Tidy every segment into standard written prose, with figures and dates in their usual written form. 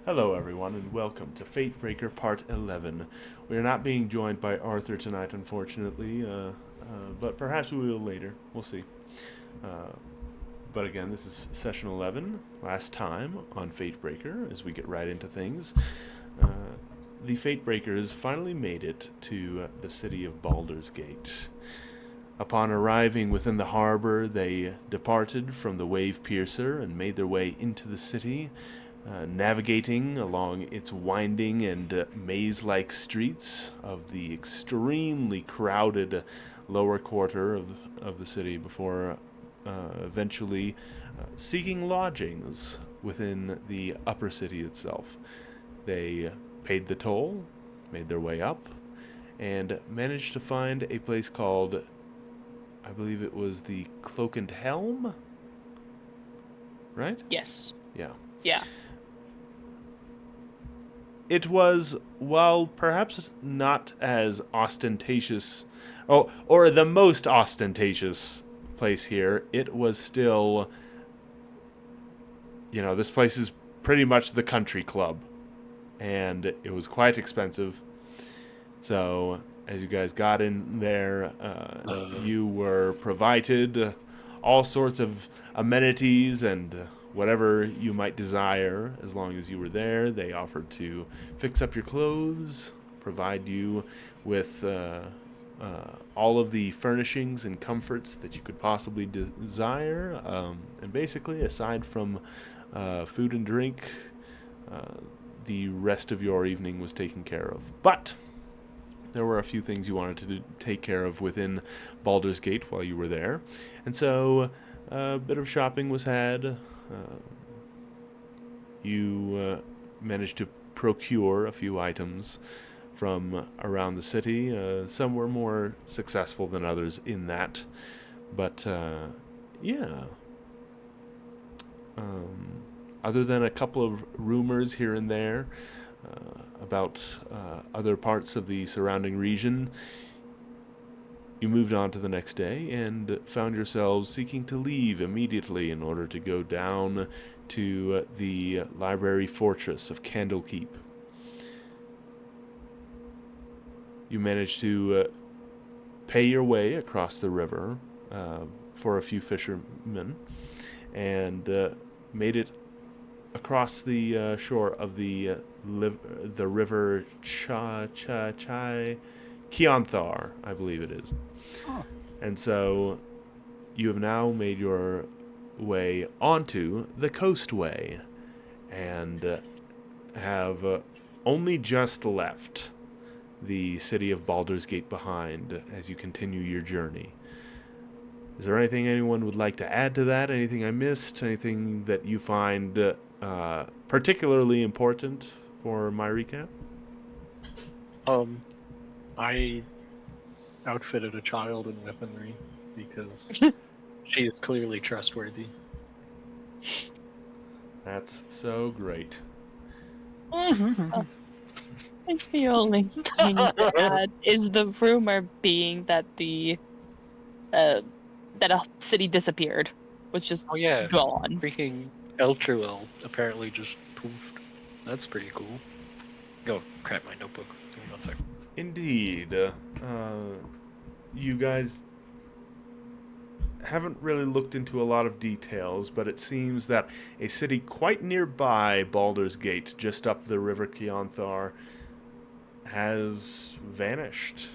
Hello, everyone, and welcome to Fatebreaker Part 11. We are not being joined by Arthur tonight, unfortunately, but perhaps we will later. We'll see. Uh, but again, this is session 11, last time on Fatebreaker, as we get right into things. Uh, the Fatebreakers finally made it to the city of Baldur's Gate. Upon arriving within the harbor, they departed from the Wave Piercer and made their way into the city, navigating along its winding and maze-like streets of the extremely crowded lower quarter of the city before eventually seeking lodgings within the upper city itself. They paid the toll, made their way up, and managed to find a place called, I believe it was the Cloak and Helm, right? Yes. Yeah. Yeah. It was, while perhaps not as ostentatious, or the most ostentatious place here, it was still, this place is pretty much the country club, and it was quite expensive. So, as you guys got in there, you were provided all sorts of amenities and whatever you might desire as long as you were there. They offered to fix up your clothes, provide you with all of the furnishings and comforts that you could possibly desire. And basically, aside from food and drink, the rest of your evening was taken care of. But there were a few things you wanted to take care of within Baldur's Gate while you were there. And so a bit of shopping was had. You managed to procure a few items from around the city. Some were more successful than others in that. But, yeah. Other than a couple of rumors here and there, about other parts of the surrounding region, you moved on to the next day and found yourselves seeking to leave immediately in order to go down to the library fortress of Candlekeep. You managed to pay your way across the river for a few fishermen and made it across the shore of the river Keonthar, I believe it is. Oh. And so you have now made your way onto the coastway and have only just left the city of Baldur's Gate behind as you continue your journey. Is there anything anyone would like to add to that? Anything I missed? Anything that you find particularly important for my recap? I outfitted a child in weaponry because she is clearly trustworthy. That's so great. The only thing to add is the rumor being that that a city disappeared, was just Oh yeah, gone. freaking Eltruel apparently just poofed. That's pretty cool. Go crap my notebook. Give me 1 second. Indeed. You guys haven't really looked into a lot of details, but it seems that a city quite nearby Baldur's Gate, just up the river Keonthar, has vanished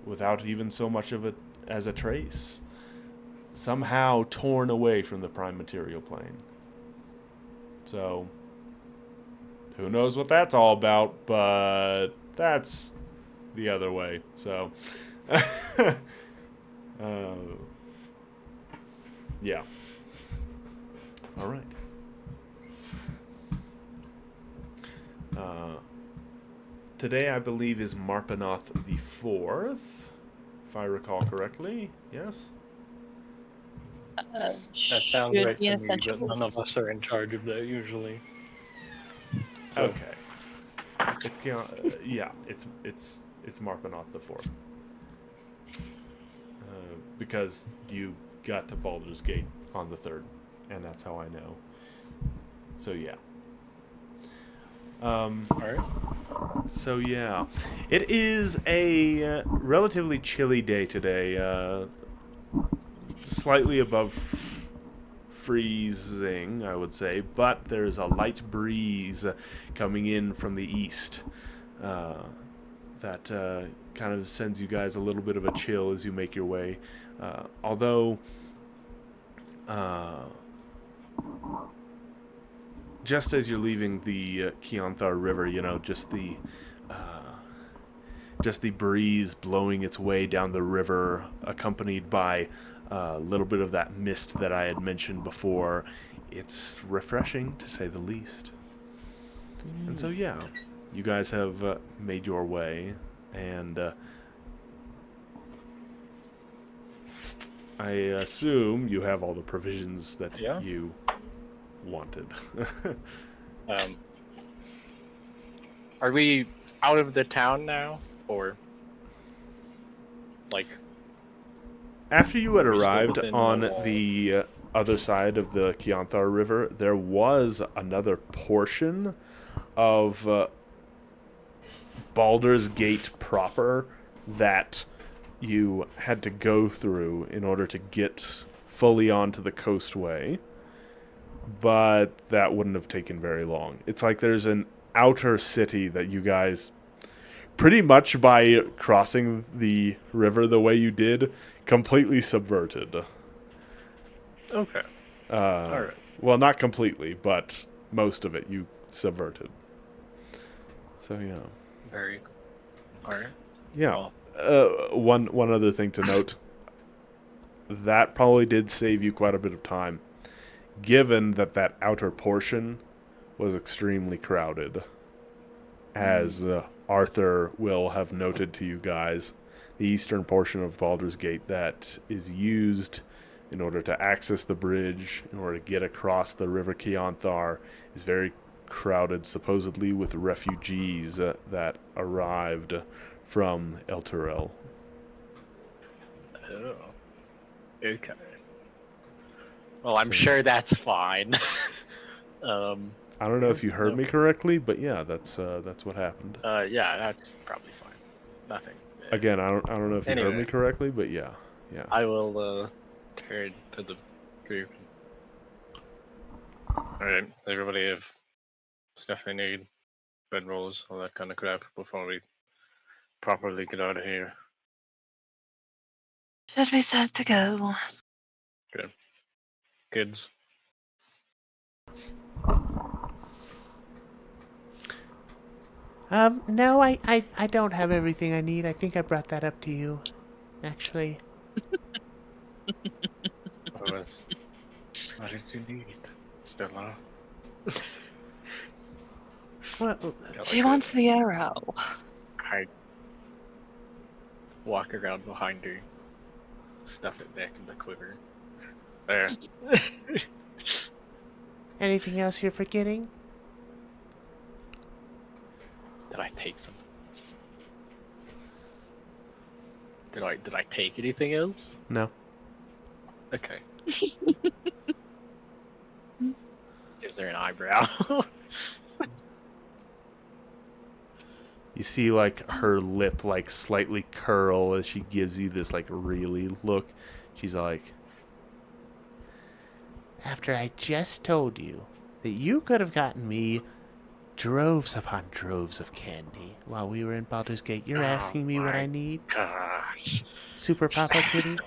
without even so much of it as a trace. Somehow torn away from the prime material plane. So, who knows what that's all about, but that's the other way. So, yeah. All right. Today, I believe, is Marpanoth the 4th, if I recall correctly. Yes? That sounds Should right be to an me, but essential. none of us are in charge of that usually. So, Okay. It's yeah. It's Marpanoth the 4th. Because you got to Baldur's Gate on the 3rd, and that's how I know. So yeah. Alright. So yeah, it is a relatively chilly day today. Slightly above freezing, I would say, but there's a light breeze coming in from the east that kind of sends you guys a little bit of a chill as you make your way. Although, just as you're leaving the Keonthar River, just the breeze blowing its way down the river, accompanied by a little bit of that mist that I had mentioned before. It's refreshing, to say the least. And so, yeah, you guys have made your way, and I assume you have all the provisions that Yeah. you wanted. Are we out of the town now, or like? After you had Are we still arrived within the on wall? the other side of the Keonthar River, there was another portion of Baldur's Gate proper that you had to go through in order to get fully onto the coastway, but that wouldn't have taken very long. It's like there's an outer city that you guys, pretty much by crossing the river the way you did, completely subverted. Okay. Uh, All right. well, not completely, but most of it you subverted. So yeah. Very. All right. Yeah. Well, One other thing to note. That probably did save you quite a bit of time, given that that outer portion was extremely crowded. As Arthur will have noted to you guys, the eastern portion of Baldur's Gate that is used in order to access the bridge, in order to get across the River Keonthar, is very crowded, supposedly with refugees that arrived from Elturel. oh. Okay. Well, I'm So- sure that's fine. I don't know Yeah, if you heard me okay. correctly, but yeah, that's what happened. Yeah, that's probably fine. Nothing. Again, I don't know if you heard Anyway. me correctly, but yeah. I will turn to the group. Alright, everybody have stuff they need, bedrolls, all that kind of crap before we properly get out of here. Should we set to go? Good. Kids. No, I don't have everything I need. I think I brought that up to you, actually. What did you need, Stella? Well, She wants the arrow. I walk around behind her, stuff it back in the quiver. There. anything else you're forgetting? Did I take something else? Did I take anything else? No. Okay. Is there an eyebrow? You see, like, her lip, like, slightly curl as she gives you this, like, really look. She's like, After I just told you that you could have gotten me droves upon droves of candy while we were in Baldur's Gate, you're asking me what I need? Gosh. Super Papa Kitty?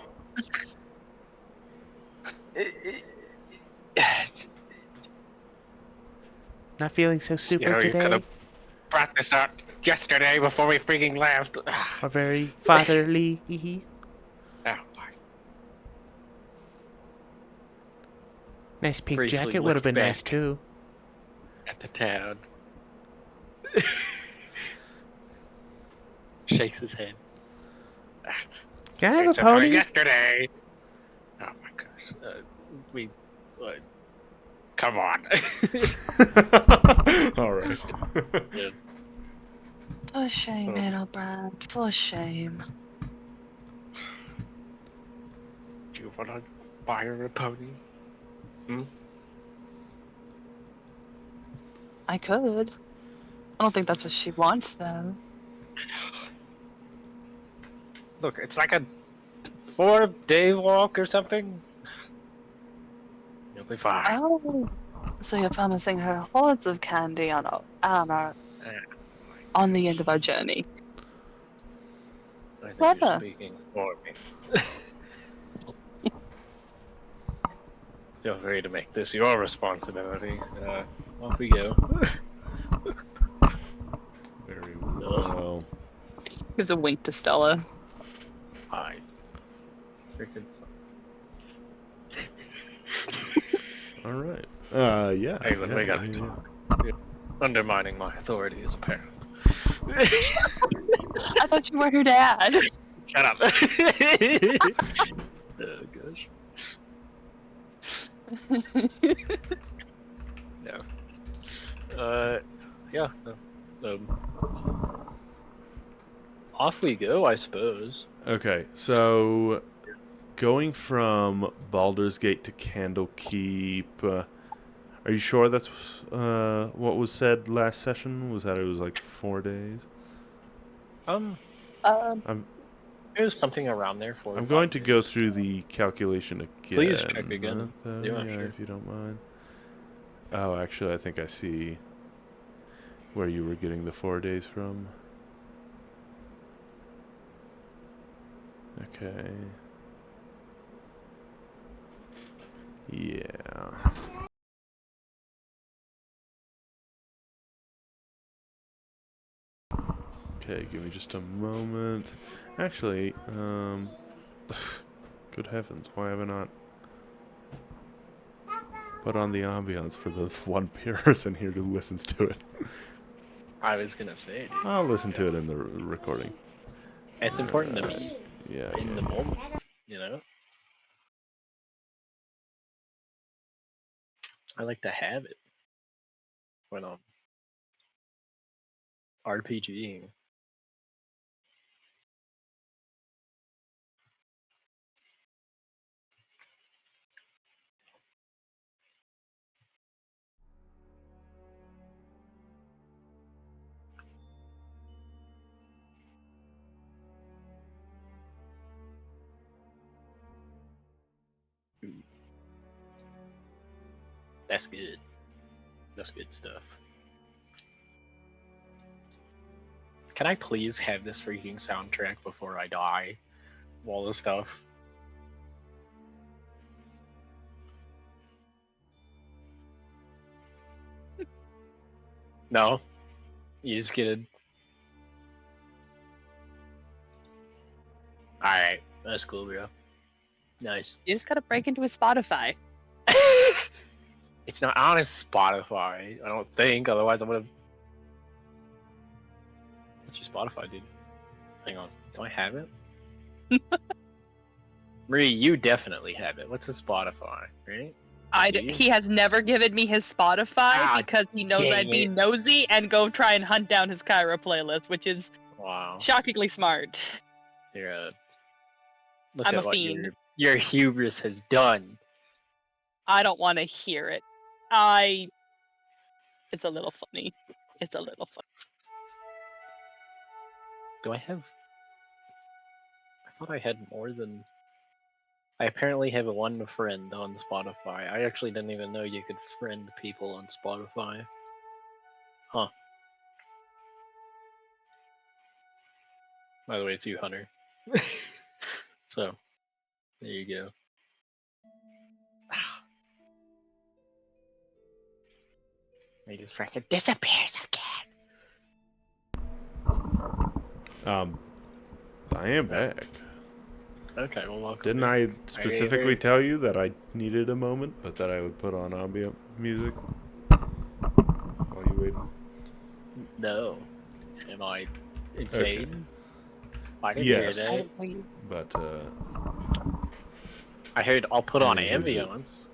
Not feeling so super You know, you could today? have brought this out yesterday before we freaking left. Or very fatherly? Oh, my. Nice pink Briefly jacket would have looks been nice back. too. At the town. Shakes his head. Can I have It's a from pony? yesterday. Oh my gosh. Come on. all right. Yeah. For shame, Oh. Edelbrand. For shame. Do you want to buy her a pony? I could. I don't think that's what she wants, though. Look, it's like a 4-day walk or something. You'll be fine. Oh, so you're promising her hordes of candy on the end of our journey. I think you're Clever. speaking for me. Feel free to make this your responsibility. Off we go. Very well. Gives a wink to Stella. Hi. Freaking All right. Yeah. Hey, look, yeah, we gotta yeah, yeah. talk. You're undermining my authority as a parent. I thought you were her dad. Shut up. Oh gosh. No. Yeah. Off we go, I suppose. Okay, so going from Baldur's Gate to Candlekeep, are you sure that's what was said last session? Was that it was like 4 days? Um, It was something around there for. I'm going to go through the calculation again. Please check again. Yeah, Sure. if you don't mind. Oh, actually, I think I see where you were getting the 4 days from. Okay. Yeah. Okay, give me just a moment. Actually, good heavens, why have I not put on the ambiance for the one person here who listens to it? I was gonna say. I'll listen to it in the recording. It's important to me Yeah. in the moment, you know. I like to have it when I'm RPGing. That's good. That's good stuff. Can I please have this freaking soundtrack before I die? All the stuff. No? You just get it. Alright, that's cool, bro. Nice. you just gotta break into his Spotify. It's not on his Spotify, I don't think, otherwise I would've. What's your Spotify, dude? Hang on. Do I have it? Marie, you definitely have it. What's his Spotify, right? Do you? He has never given me his Spotify Ah, because he knows dang I'd be it. nosy and go try and hunt down his Kyra playlist, which is Wow. shockingly smart. You're a... Look I'm at a what fiend. your hubris has done. I don't want to hear it. It's a little funny. It's a little funny. Do I have... I thought I had more than... I apparently have one friend on Spotify. I actually didn't even know you could friend people on Spotify. Huh. By the way, it's you, Hunter. So, there you go. He just freaking disappears again. I am back. Okay, well, welcome. Didn't I specifically tell you that I needed a moment, but that I would put on ambient music while you waited? No. Am I insane? Okay. I didn't Yes. hear that. But, I heard I'll put on Who's it? ambience.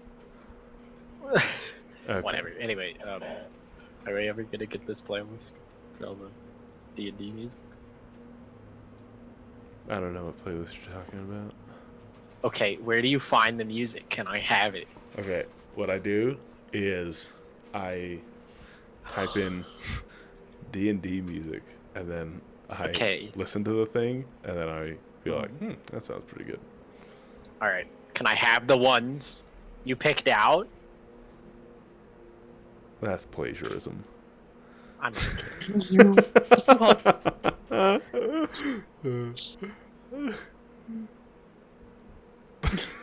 okay. Whatever. Anyway, are we ever gonna get this playlist for all the D&D music? I don't know what playlist you're talking about. Okay, where do you find the music? Can I have it? Okay, what I do is I type in D&D music, and then I Okay. listen to the thing, and then I feel like, that sounds pretty good. All right. Can I have the ones you picked out? That's plagiarism. I'm just kidding. You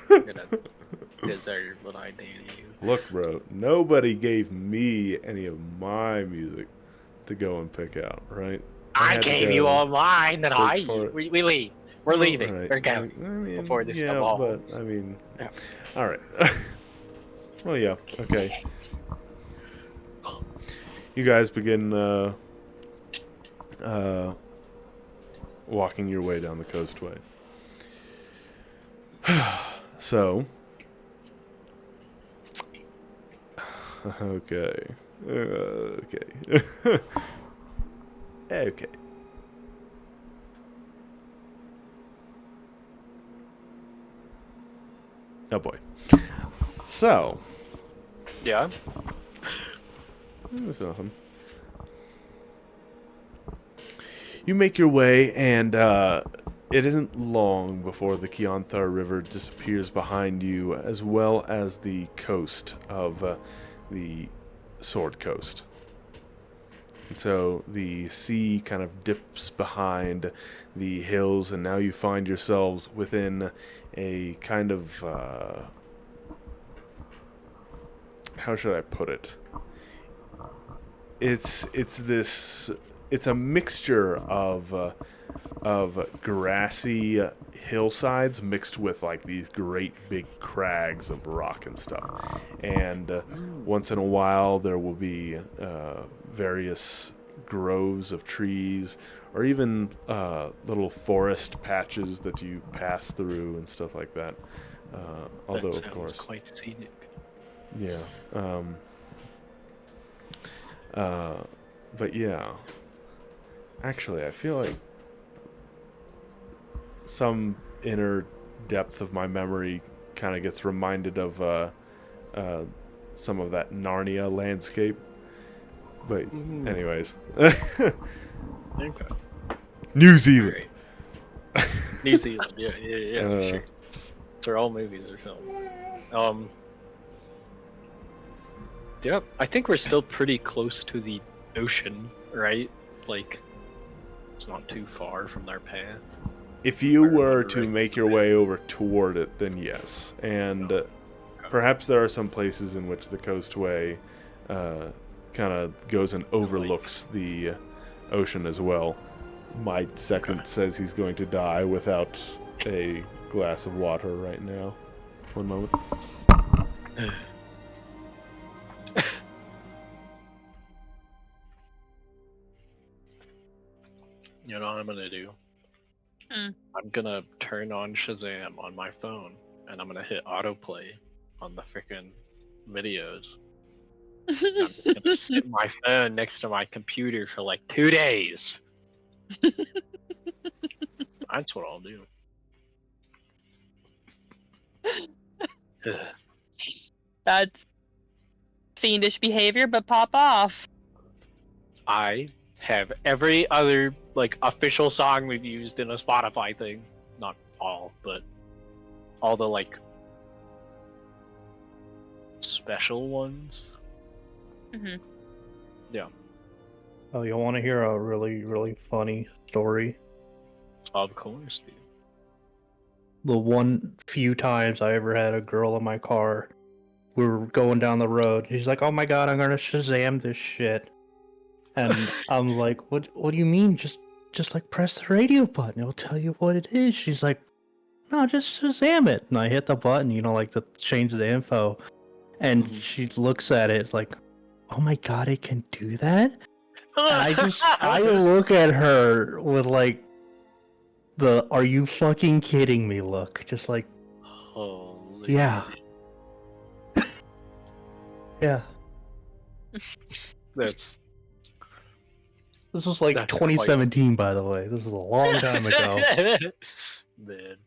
You're gonna deserve what I do to you. Look, bro, nobody gave me any of my music to go and pick out, right? I had to gave go you all mine that search I for used. it. We leave. We're leaving. Right. We're going. I mean, before this yeah, evolves. but I mean, Yeah. all right. Well, yeah, okay. You guys begin walking your way down the coastway. So, okay, okay, okay. Oh boy. So, Yeah. there's nothing. You make your way, and it isn't long before the Keonthar River disappears behind you, as well as the coast of the Sword Coast. And so the sea kind of dips behind the hills, and now you find yourselves within a kind of how should I put it? It's a mixture of grassy hillsides mixed with like these great big crags of rock and stuff. And once in a while there will be various groves of trees, or even little forest patches that you pass through and stuff like that. Although, that of sounds course, quite scenic. yeah. But yeah. Actually, I feel like some inner depth of my memory kind of gets reminded of some of that Narnia landscape. But anyways. Okay. New Zealand. Great. New Zealand. Yeah, for sure. It's where all movies are filmed. Yeah, I think we're still pretty close to the ocean, right? Like, it's not too far from their path. If you I were remember to right. make your way over toward it, then yes. And perhaps there are some places in which the coastway kind of goes and overlooks the ocean as well. My second says he's going to die without a glass of water right now. One moment. You know what I'm gonna do? Hmm. I'm gonna turn on Shazam on my phone, and I'm gonna hit autoplay on the freaking videos. I'm just gonna sit my phone next to my computer for like 2 days. That's what I'll do. That's fiendish behavior, but pop off. I have every other like official song we've used in a Spotify thing. Not all, but all the like special ones. Mm-hmm. Yeah, Oh, you want to hear a really, really funny story? of course, dude. The one few times I ever had a girl in my car, we were going down the road. She's like, "Oh my god, I'm gonna Shazam this shit," and I'm like, "What? What do you mean? Just like press the radio button. It'll tell you what it is." She's like, "No, just Shazam it." And I hit the button, like to change the info, and she looks at it like, "Oh my god, it can do that." And I look at her with like the "Are you fucking kidding me?" look, just like, Holy yeah, yeah. That's This was like That's 2017, by the way. This is a long time ago. Man,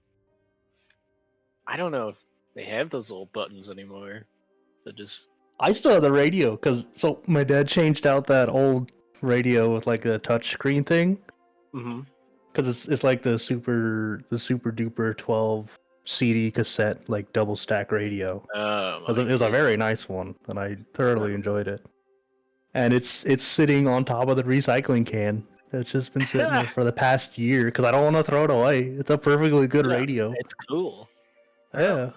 I don't know if they have those little buttons anymore. That just I still have the radio because my dad changed out that old radio with like a touch screen thing. Mm-hmm. Because it's like the super duper 12 CD cassette like double stack radio. Oh It was a my very nice one, and I thoroughly enjoyed it. And it's sitting on top of the recycling can. It's just been sitting there for the past year because I don't want to throw it away. It's a perfectly good Yeah, radio. it's cool. Yeah.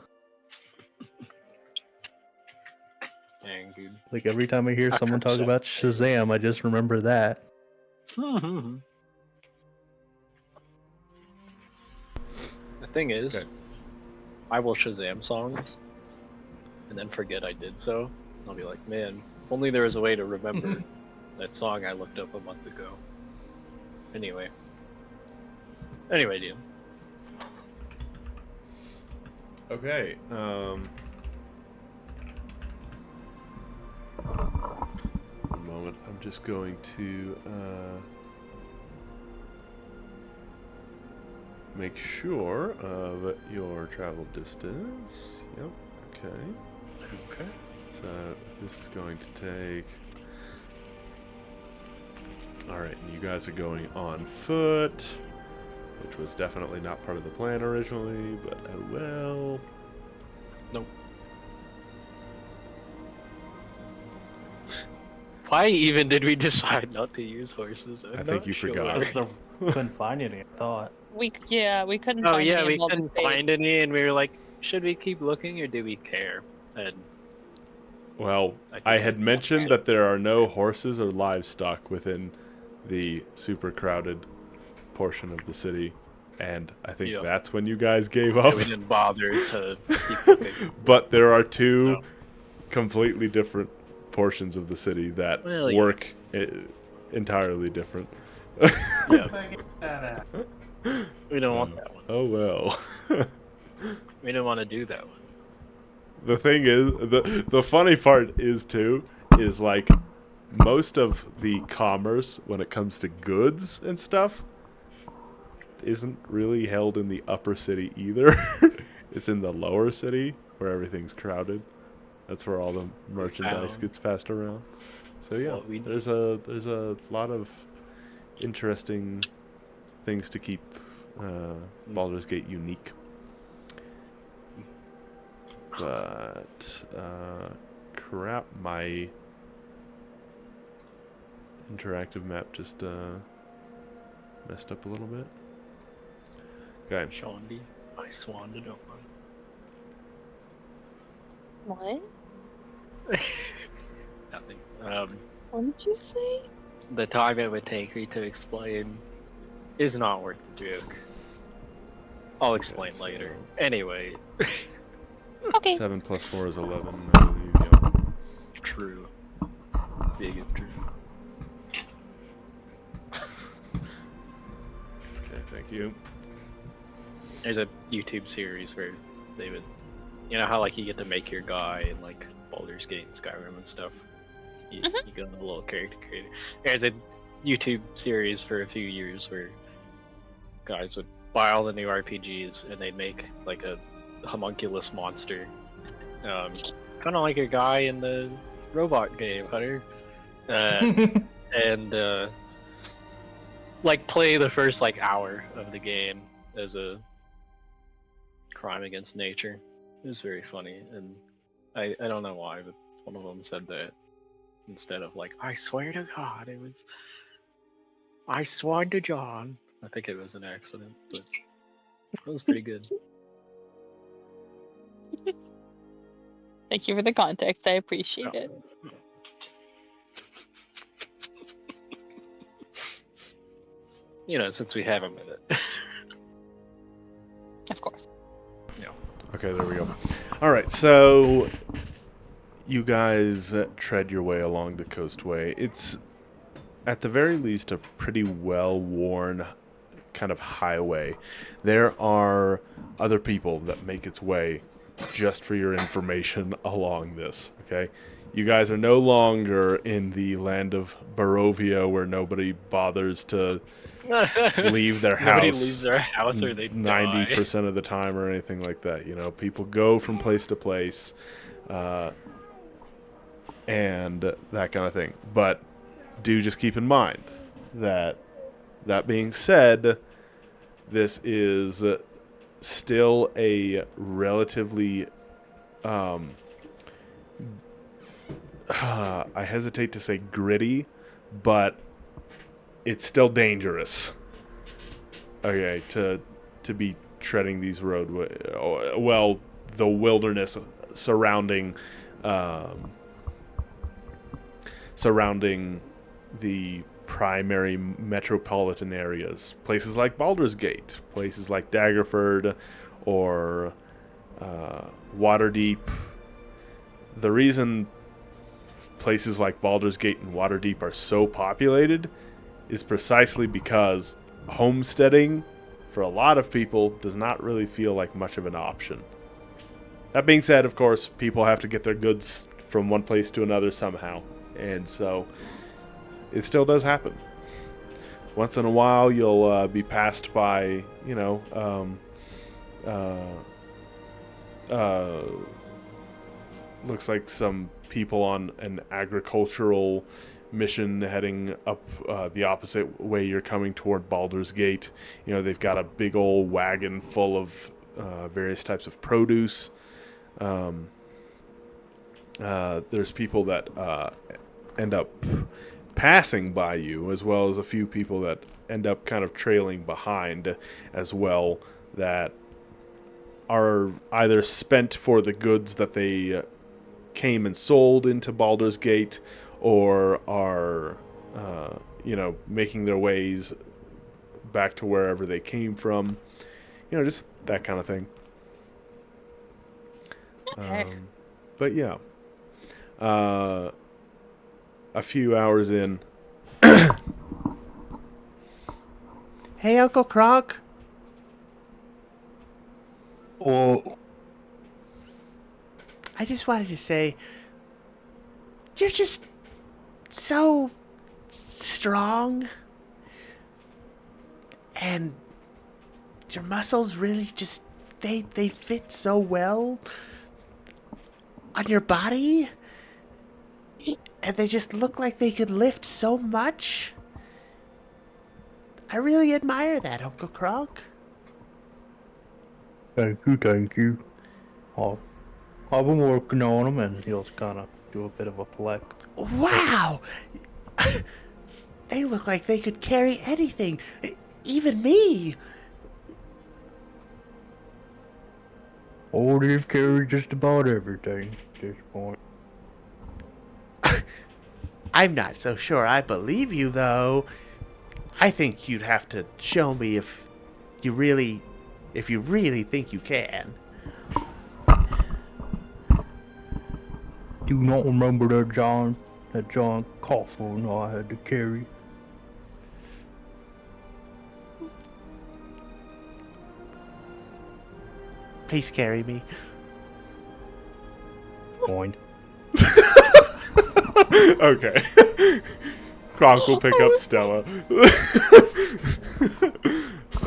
Dang, dude. Like every time I hear I someone talk forgot. about Shazam, I just remember that. The thing is, Okay. I will Shazam songs and then forget I did so. I'll be like, man, if only there was a way to remember that song I looked up a month ago. Anyway, dude. Okay. One moment. I'm just going to make sure of your travel distance. Yep. Okay. Okay. So this is going to take. All right, and you guys are going on foot, which was definitely not part of the plan originally, but oh well. Nope. Why even did we decide not to use horses? I think you forgot. Couldn't find any, I thought. We couldn't Oh find yeah, any we in Baldur's couldn't Gate. find any, and we were like, should we keep looking or do we care? And Well, I think I had we- mentioned that there are no horses or livestock within the super crowded portion of the city, and I think Yeah. that's when you guys gave yeah, up. we didn't bother to keep looking. But there are two No. completely different portions of the city that Well, yeah. work entirely different. Yeah. We don't want that one. Oh well. We didn't want to do that one. The thing is, the funny part is too, is like most of the commerce when it comes to goods and stuff isn't really held in the upper city either. It's in the lower city where everything's crowded. That's where all the merchandise gets passed around. So yeah, Well, there's a lot of interesting things to keep Baldur's Gate unique. But crap, my interactive map just messed up a little bit. Okay. Shondi, I swanned over. What? Nothing. What did you say? The time it would take me to explain is not worth the joke. I'll explain so- later. Anyway, Okay. 7 plus 4 is 11, I believe. Yeah. true. Big if true. Okay, thank you. There's a YouTube series where they would, you know how like you get to make your guy in like Baldur's Gate and Skyrim and stuff. You go in a little character creator. There's a YouTube series for a few years where guys would buy all the new RPGs and they'd make like a homunculus monster, kind of like your guy in the robot game, Hunter, and like play the first like hour of the game as a crime against nature. It was very funny, and I don't know why, but one of them said that instead of like I swear to God, it was I sworn to John. I think it was an accident, but it was pretty good. Thank you for the context. I appreciate Yeah. it. You know, since we have a minute. Of course. Okay, there we go. All right, so you guys tread your way along the coastway. It's at the very least a pretty well-worn kind of highway. There are other people that make its way just for your information along this, okay? You guys are no longer in the land of Barovia where nobody bothers to leave their house. Nobody leaves their house or they die. 90% of the time or anything like that. You know, people go from place to place and that kind of thing. But do just keep in mind that being said, this is still a relatively I hesitate to say gritty, but it's still dangerous. Okay, to be treading these well, the wilderness surrounding the primary metropolitan areas, places like Baldur's Gate, places like Daggerford, or Waterdeep. The reason places like Baldur's Gate and Waterdeep are so populated is precisely because homesteading, for a lot of people, does not really feel like much of an option. That being said, of course, people have to get their goods from one place to another somehow, and so it still does happen. Once in a while, you'll be passed by, looks like some people on an agricultural mission heading up the opposite way you're coming toward Baldur's Gate. They've got a big old wagon full of various types of produce. There's people that end up passing by you, as well as a few people that end up kind of trailing behind as well, that are either spent for the goods that they came and sold into Baldur's Gate, or are making their ways back to wherever they came from. Just that kind of thing. Okay. But yeah, a few hours in. Hey, Uncle Kronk. Oh, I just wanted to say, you're just so strong. And your muscles really just, they fit so well on your body. And they just look like they could lift so much. I really admire that, Uncle Kronk. thank you. I've been working on them, and he'll kind of do a bit of a flex. Wow! They look like they could carry anything. Even me. Oh, they've carried just about everything at this point. I'm not so sure I believe you, though. I think you'd have to show me if you really think you can. Do you not remember that John Coughlin I had to carry? Please carry me. Point. Okay. Kronk will pick up Stella.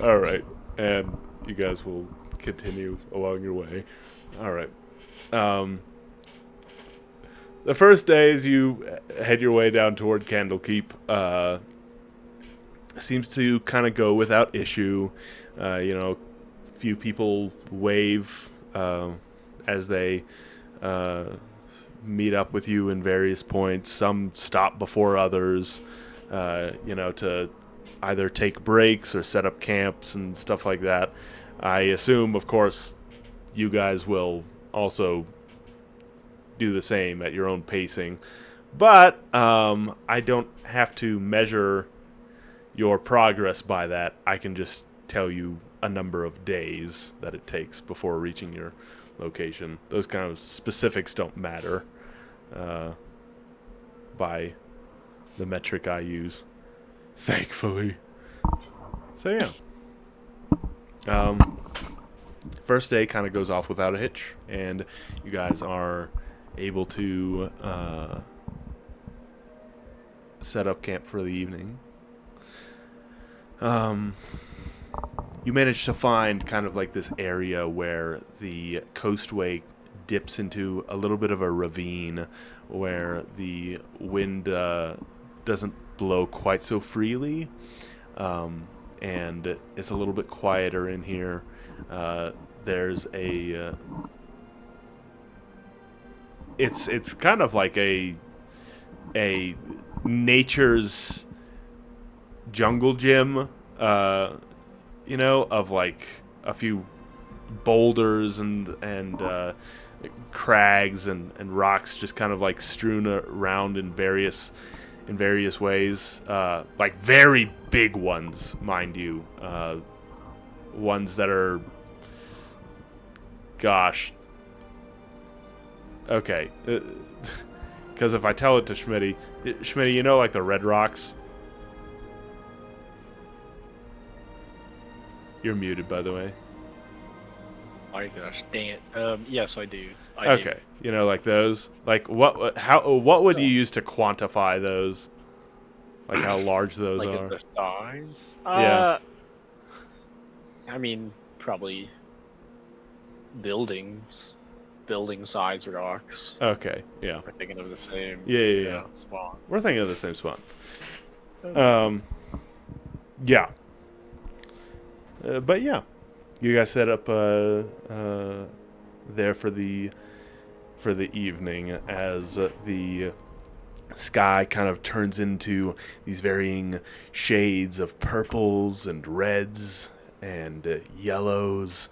All right, and you guys will continue along your way. All right. The first day, as you head your way down toward Candlekeep, seems to kind of go without issue. Few people wave as they meet up with you in various points. Some stop before others, to either take breaks or set up camps and stuff like that. I assume, of course, you guys will also do the same at your own pacing. But I don't have to measure your progress by that. I can just tell you a number of days that it takes before reaching your location. Those kind of specifics don't matter by the metric I use, thankfully. So yeah, first day kind of goes off without a hitch, and you guys are able to set up camp for the evening. You manage to find kind of like this area where the coastway dips into a little bit of a ravine, where the wind doesn't blow quite so freely, and it's a little bit quieter in here. There's a it's kind of like a nature's jungle gym, of like a few boulders and crags and rocks just kind of like strewn around in various ways, like very big ones, mind you, ones that are, gosh, okay, because if I tell it to Schmitty, like the red rocks. You're muted, by the way. My gosh, dang it. Yes, I do. Okay, like those. Like what would you use to quantify those? Like how large those Like, are? is the size? Yeah. I mean, probably building size rocks. Okay, yeah. We're thinking of the same. Yeah. Spot. We're thinking of the same spot. Okay. Yeah. But yeah, you guys set up there for the evening as the sky kind of turns into these varying shades of purples and reds and yellows,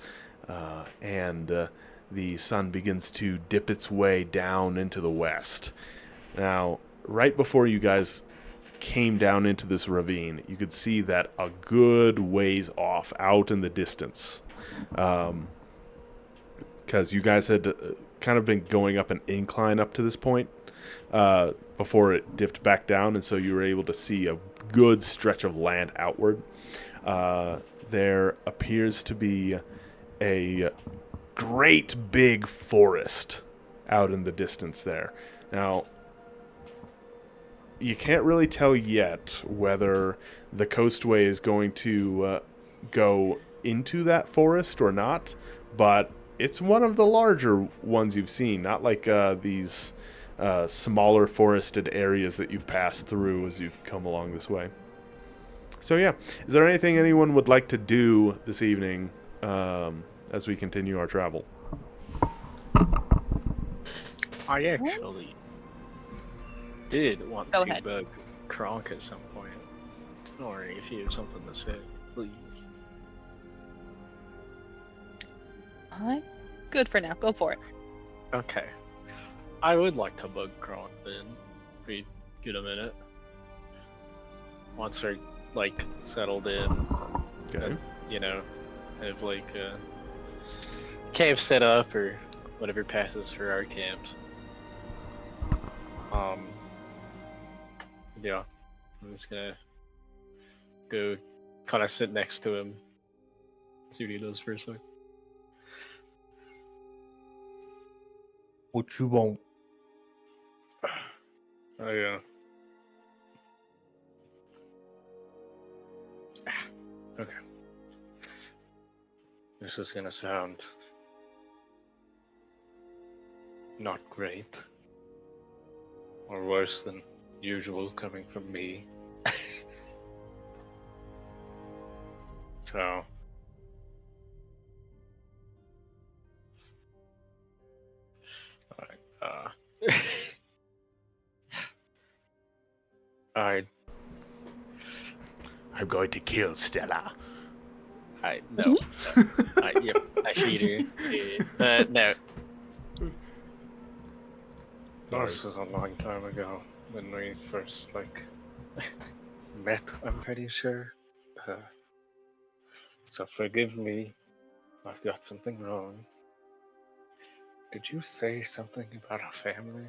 and the sun begins to dip its way down into the west. Now, right before you guys came down into this ravine, you could see that a good ways off out in the distance, because you guys had kind of been going up an incline up to this point before it dipped back down, and so you were able to see a good stretch of land outward. There appears to be a great big forest out in the distance there. Now, you can't really tell yet whether the coastway is going to go into that forest or not, but it's one of the larger ones you've seen, not like these smaller forested areas that you've passed through as you've come along this way. So yeah, is there anything anyone would like to do this evening as we continue our travel? I actually did want Go to ahead. bug Kronk at some point. Or if you have something to say, please. Good for now. Go for it. Okay. I would like to bug Kronk then. If we get a minute. Once we're, like, settled in. Okay. Have, like, a camp set up or whatever passes for our camps. Yeah. I'm just gonna go kind of sit next to him. See what he does for a sec. What you want? Oh yeah. Okay. This is gonna sound not great. Or worse than usual coming from me. So alright, I I'm going to kill Stella. no. Yep, I cheated. No. Sorry. This was a long time ago when we first met. I'm pretty sure. So forgive me. I've got something wrong. Did you say something about a family?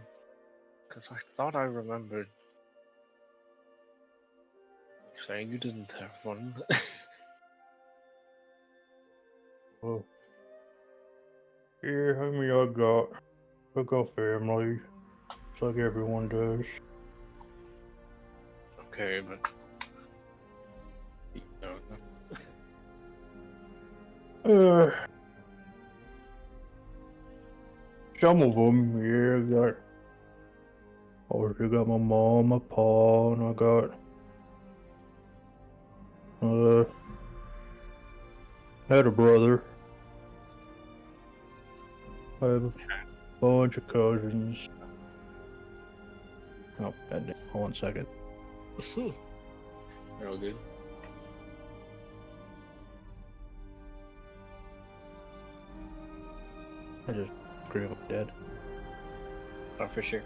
Because I thought I remembered saying you didn't have one. Oh. Yeah, I mean, I got family. It's like everyone does. Okay, but Some of them, yeah, got course, I got my mom, my pa, and I got I had a brother. I have a bunch of cousins. Oh, goddamn. Hold on a second. They're all good. I just agree with dead. Oh, for sure.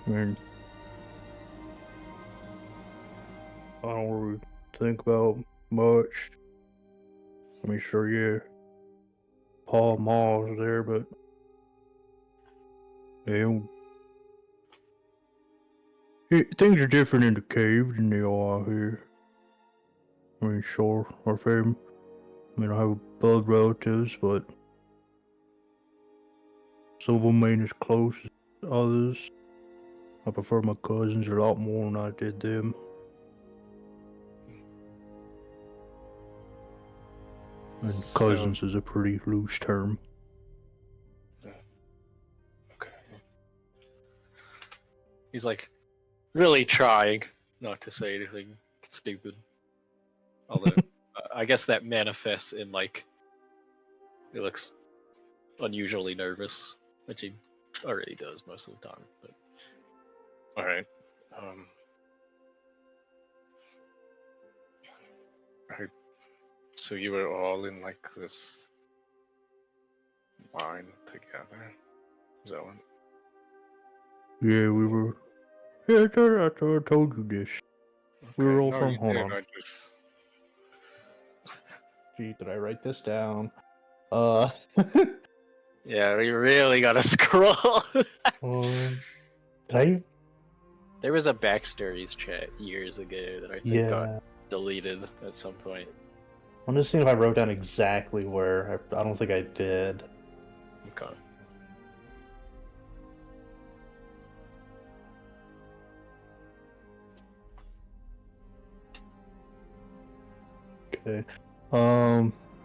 I mean, I don't really think about much. I mean, sure, yeah, Pa, Ma was there, but yeah, things are different in the cave than they are out here. I mean, sure, our family. I mean, I have blood relatives, but some of them ain't as close as others. I prefer my cousins a lot more than I did them. And So, cousins is a pretty loose term. okay. He's like really trying not to say anything stupid. Although, I guess that manifests in like he looks unusually nervous, which he already does most of the time. But all right. Right. So you were all in like this line together. Is that what? Yeah, we were. Yeah, I told you this. We were Okay. all No, from. you Hold did. on. I just. Gee, did I write this down? Yeah, we really gotta scroll. Did I? There was a backstories chat years ago that I think got Yeah. deleted at some point. I'm just seeing if I wrote down exactly where. I don't think I did. Okay. Okay.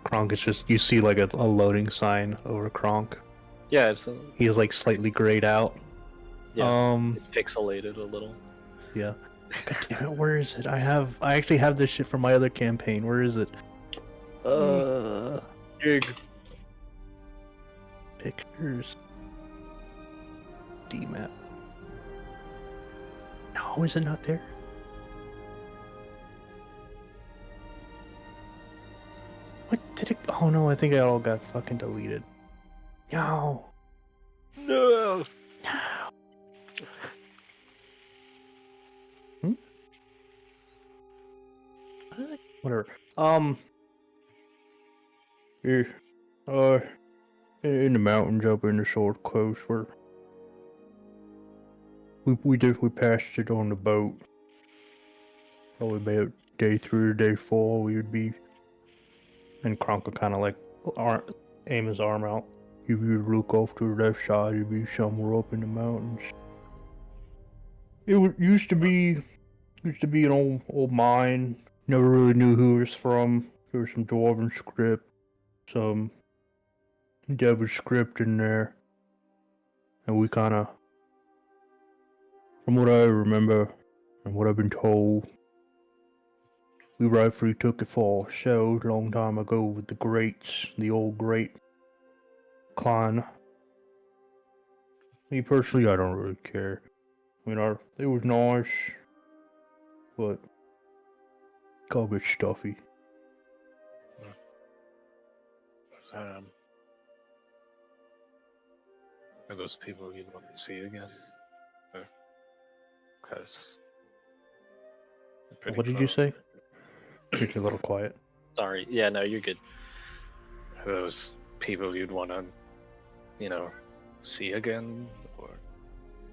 Kronk is just. You see like a loading sign over Kronk. Yeah, it's He's like slightly grayed out. yeah, it's pixelated a little. Yeah. God damn it, where is it? I actually have this shit from my other campaign. Where is it? Pictures. D-map. No, is it not there? What did it? Oh no, I think it all got fucking deleted. No. No. No. Hmm? Whatever. Yeah. Uh, in the mountains up in the South Coast, where we passed it on the boat. Probably about day 3 or day 4, we would be. And Kronk would kind of like aim his arm out. If you look off to the left side, it'd be somewhere up in the mountains. Used to be an old mine. Never really knew who it was from. There was some dwarven script, some devil script in there, and we kind of, from what I remember and what I've been told, we rightfully took it for ourselves a long time ago with the greats, the old great clan. Me personally, I don't really care. I mean, it was nice, but got a bit stuffy. Um, are those people you'd want to see again? Because What did you say? You're a little quiet. Sorry. Yeah, no, you're good. Are those people you'd want to, see again? Or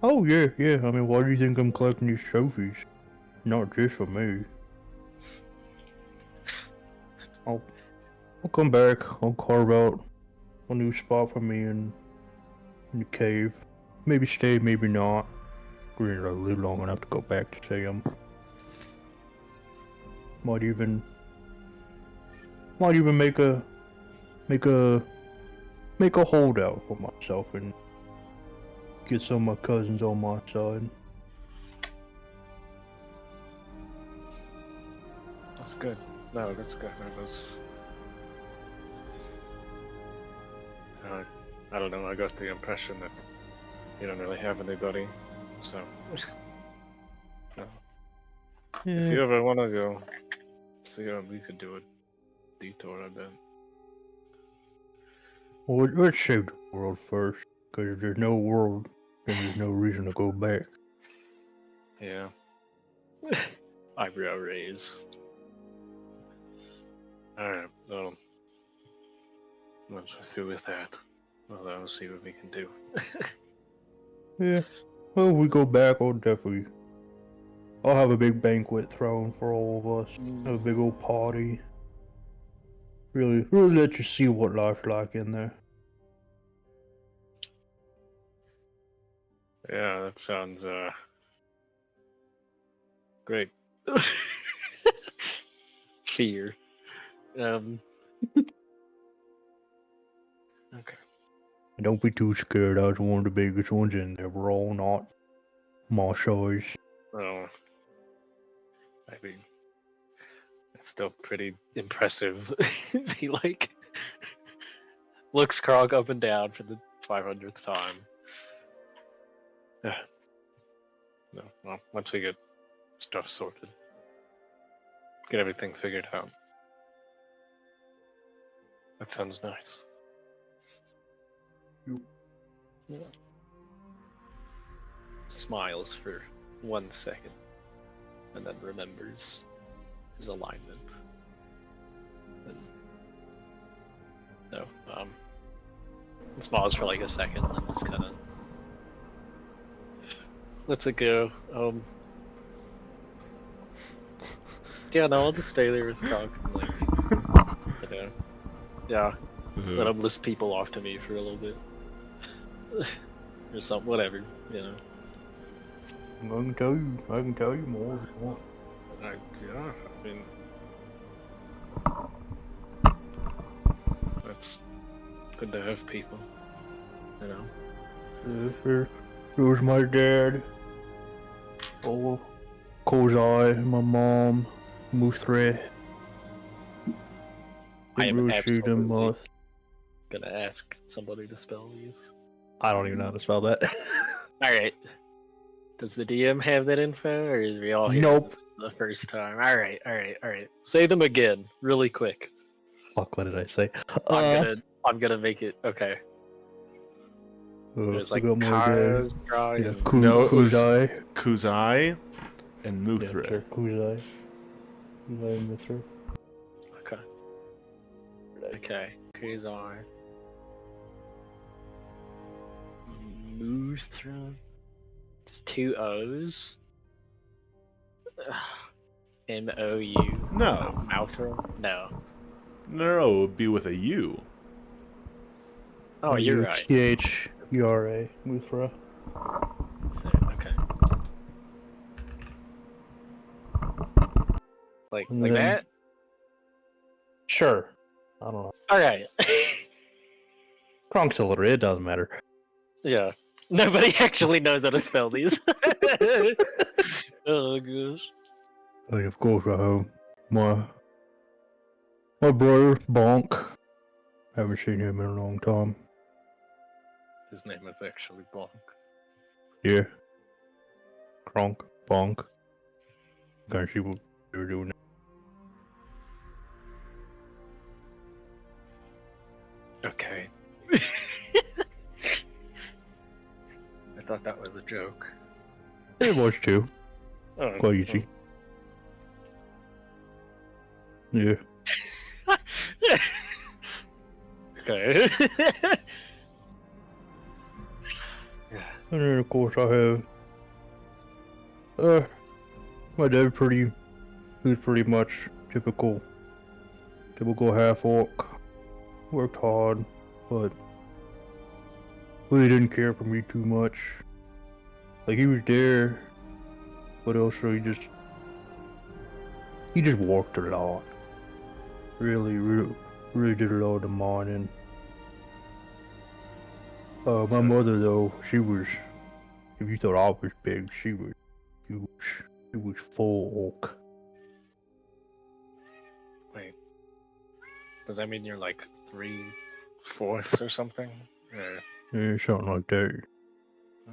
Oh yeah, yeah. I mean, why do you think I'm collecting these trophies? Not just for me. I'll come back. I'll carve out a new spot for me in the cave. Maybe stay, maybe not. We're gonna live long enough to go back to see him. Might even make a make a holdout for myself and get some of my cousins on my side. That's good. No, that's good. That was. I don't know. I got the impression that you don't really have anybody, so. No. If you Yeah. ever want to go, see, we could do a detour. I bet. Well, let's save the world first, because if there's no world, then there's no reason to go back. Yeah. Eyebrow raise. Alright, well, once we're through with that, well, I'll see what we can do. Yeah. Well, if we go back, I'll have a big banquet thrown for all of us. Have a big old party. Really let you see what life's like in there. Yeah, that sounds, great. Fear. Okay. And don't be too scared. I was one of the biggest ones in there. We're all not my size. Well, I mean, it's still pretty impressive. He, like, looks Krog up and down for the 500th time. No, well, once we get stuff sorted, get everything figured out. That sounds nice. Yep. Yeah. Smiles for 1 second, and then remembers his alignment. And, no, smiles for like a second, and then just kind of lets it go. Yeah, no, I'll just stay there with Krog. Like, you know, yeah, let him list people off to me for a little bit. Or something, whatever, you know. I can tell you more if you want. Yeah, I mean, that's good to have people, you know. There was my dad. Oh, Kozai, my mom, Muthre. I am Shoot him. absolutely gonna ask somebody to spell these. I don't even know how to spell that. Alright. Does the DM have that info, or is we all hearing Nope. this for the first time? Alright. Say them again, really quick. Fuck, what did I say? I'm gonna make it okay. There's I like got my dad. Kaz, Krog, Yeah, and No, it was Kuzai. Kuzai and Yeah, Muthra. sure, Kuzai. Kuzai and Mithra. Okay. Kazar. Muthra. Just 2 O's. M-O-U. No. Mouthra? No. No, it would be with a U. Oh, you're right. Thura. Muthra. Okay. Like And then- that? Sure. I don't know. Alright. Kronk's illiterate, it doesn't matter. Yeah. Nobody actually knows how to spell these. Oh gosh. Like, of course I have my brother, Bonk. Haven't seen him in a long time. His name is actually Bonk. Yeah. Kronk, Bonk. Can't see what they were doing. Okay. I thought that was a joke. It was too. Oh, Quite easy. Yeah. Okay. And then of course I have my dad he was pretty much typical half orc. Worked hard, but really didn't care for me too much. Like, he was there, but also he just worked a lot. Really did a lot of mining. My So- mother though, she was. If you thought I was big, she was huge. She was full oak. Wait. Does that mean you're like 3/4 or something? Yeah. Yeah, something like that.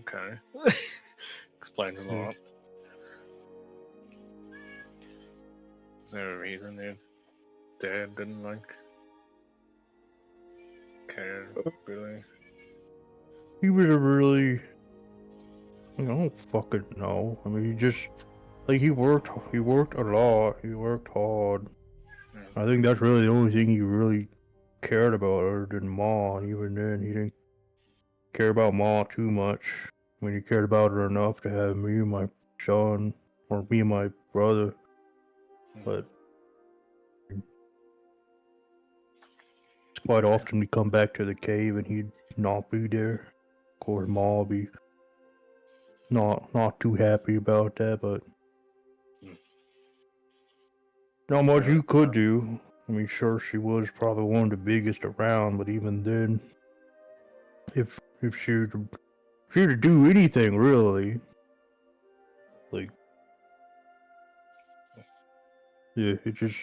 Okay. Explains a Yeah. lot. Is there a reason your dad didn't like care really? He was a really. I don't fucking know. I mean, he just like he worked a lot. He worked hard. Hmm. I think that's really the only thing he really cared about, other than Ma. And even then, he didn't care about Ma too much. I mean, he cared about her enough to have me and my son, or me and my brother. But quite often we come back to the cave and he'd not be there. Of course, Ma would be not too happy about that, but not much Yeah, you could sounds- do. I mean, sure, she was probably one of the biggest around, but even then, if she were to do anything really, like, yeah, it was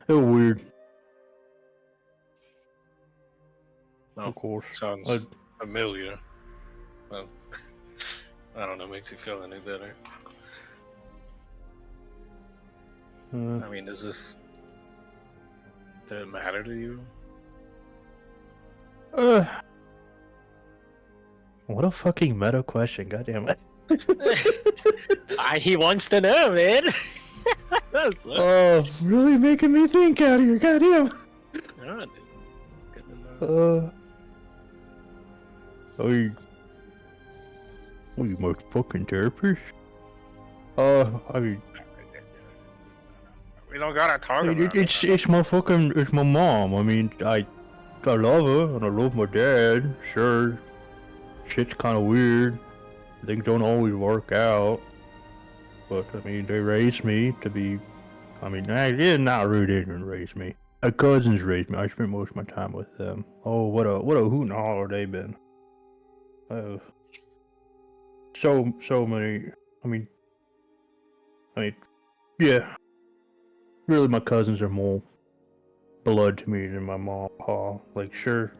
weird. Oh, Of course, sounds familiar. Well, I don't know, makes you feel any better. I mean, did it matter to you? What a fucking meta question, goddamn it. He wants to know, man. That's it. Oh, really making me think out here, goddamn. Alright, dude. It's good to know. I you my fucking therapist? I mean, We don't gotta talk about it. it's my fucking, it's my mom. I mean, I love her and I love my dad. Sure, shit's kind of weird. Things don't always work out. But I mean, they raised me to be. I mean, they did not really didn't raise me. My cousins raised me. I spent most of my time with them. Oh, what a hoot and holler they been. Uh, so many. I mean, yeah. Really, my cousins are more blood to me than my mom and pa. Like, sure,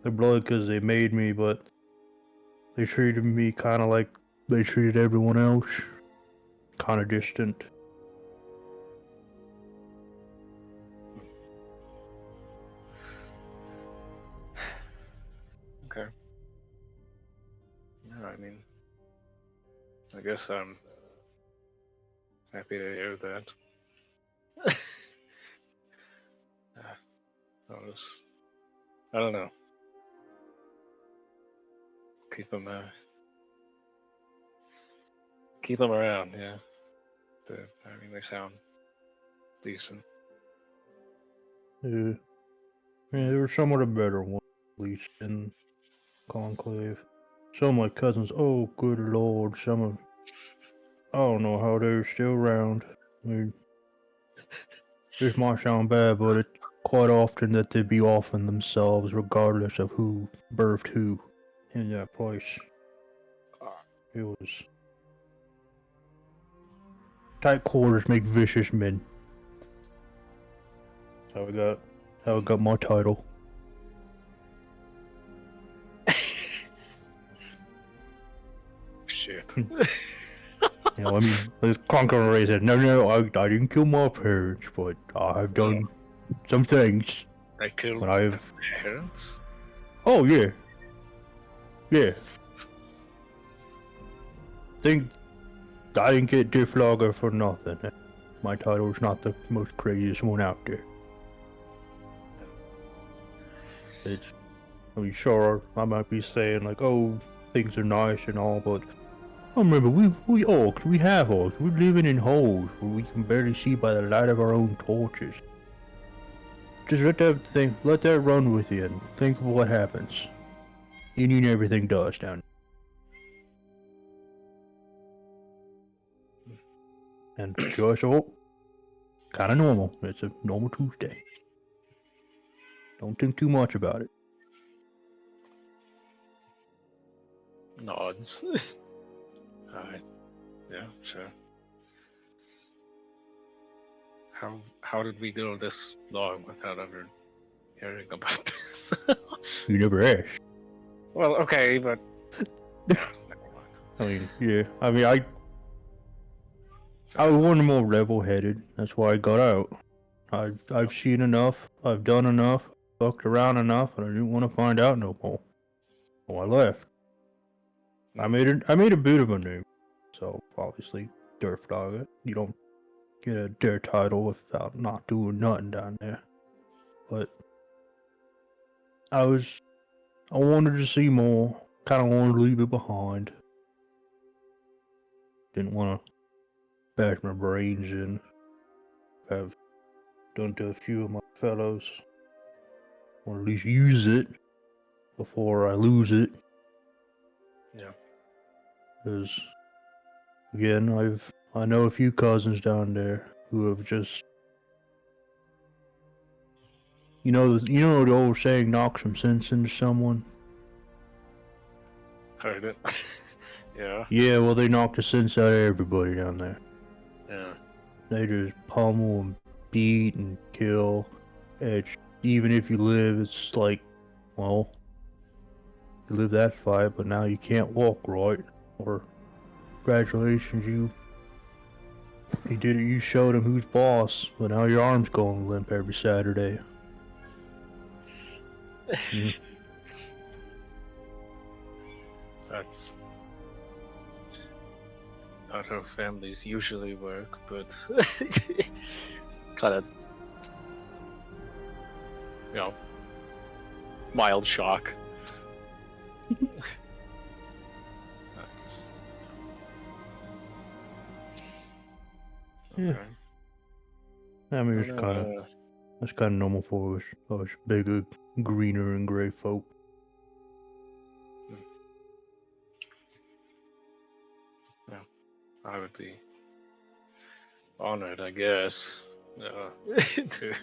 they're blood because they made me, but they treated me kind of like they treated everyone else. Kind of distant. Okay. No, I mean, I guess I'm happy to hear that. I don't know. Keep them, keep them around. Yeah. I mean, they sound decent. Yeah, there were some of the better ones, at least in Conclave. Some of my cousins, oh good lord, some of I don't know how they're still around. I mean, this might sound bad, but it's quite often that they'd be offing themselves regardless of who birthed who in that place. It was tight quarters make vicious men. That's how I got my title. Shit. You know, I mean, this Conqueror Ray said, no, I didn't kill my parents, but I have done some things. They killed But I've... parents? Oh, yeah. Yeah. Think I didn't get Difflogger for nothing. My title's not the most craziest one out there. It's... I mean, sure, I might be saying, like, oh, things are nice and all, but... I remember, we orcs, we have orcs, we're living in holes where we can barely see by the light of our own torches. Just let that run with you and think of what happens. Any and everything does down there. And just, kinda normal. It's a normal Tuesday. Don't think too much about it. nods. Alright. Yeah, sure. How did we go this long without ever hearing about this? You never asked. Well, okay, but yeah, never mind. I mean, yeah. I mean, I was one more level-headed. That's why I got out. I've seen enough. I've done enough. Fucked around enough, and I didn't want to find out no more. So I left. I made a bit of a name. So obviously, Durf Dog. You don't get a dare title without not doing nothing down there. But I wanted to see more. Kind of wanted to leave it behind. Didn't want to bash my brains in. I've done to a few of my fellows. Or at least use it before I lose it. Yeah. Because again, I know a few cousins down there who have just you know the old saying, knock some sense into someone. Heard it. Yeah. Yeah, well they knock the sense out of everybody down there. Yeah. They just pummel and beat and kill. It's, even if you live, it's like, well, you live that fight, but now you can't walk right. Or congratulations, you did it. You showed him who's boss, but now your arm's going limp every Saturday. Mm. That's not how families usually work, but kind of, mild shock. Yeah. Okay. I mean, it's kind of that's kind of normal for us bigger, greener and gray folk. Yeah, I would be honored, I guess, to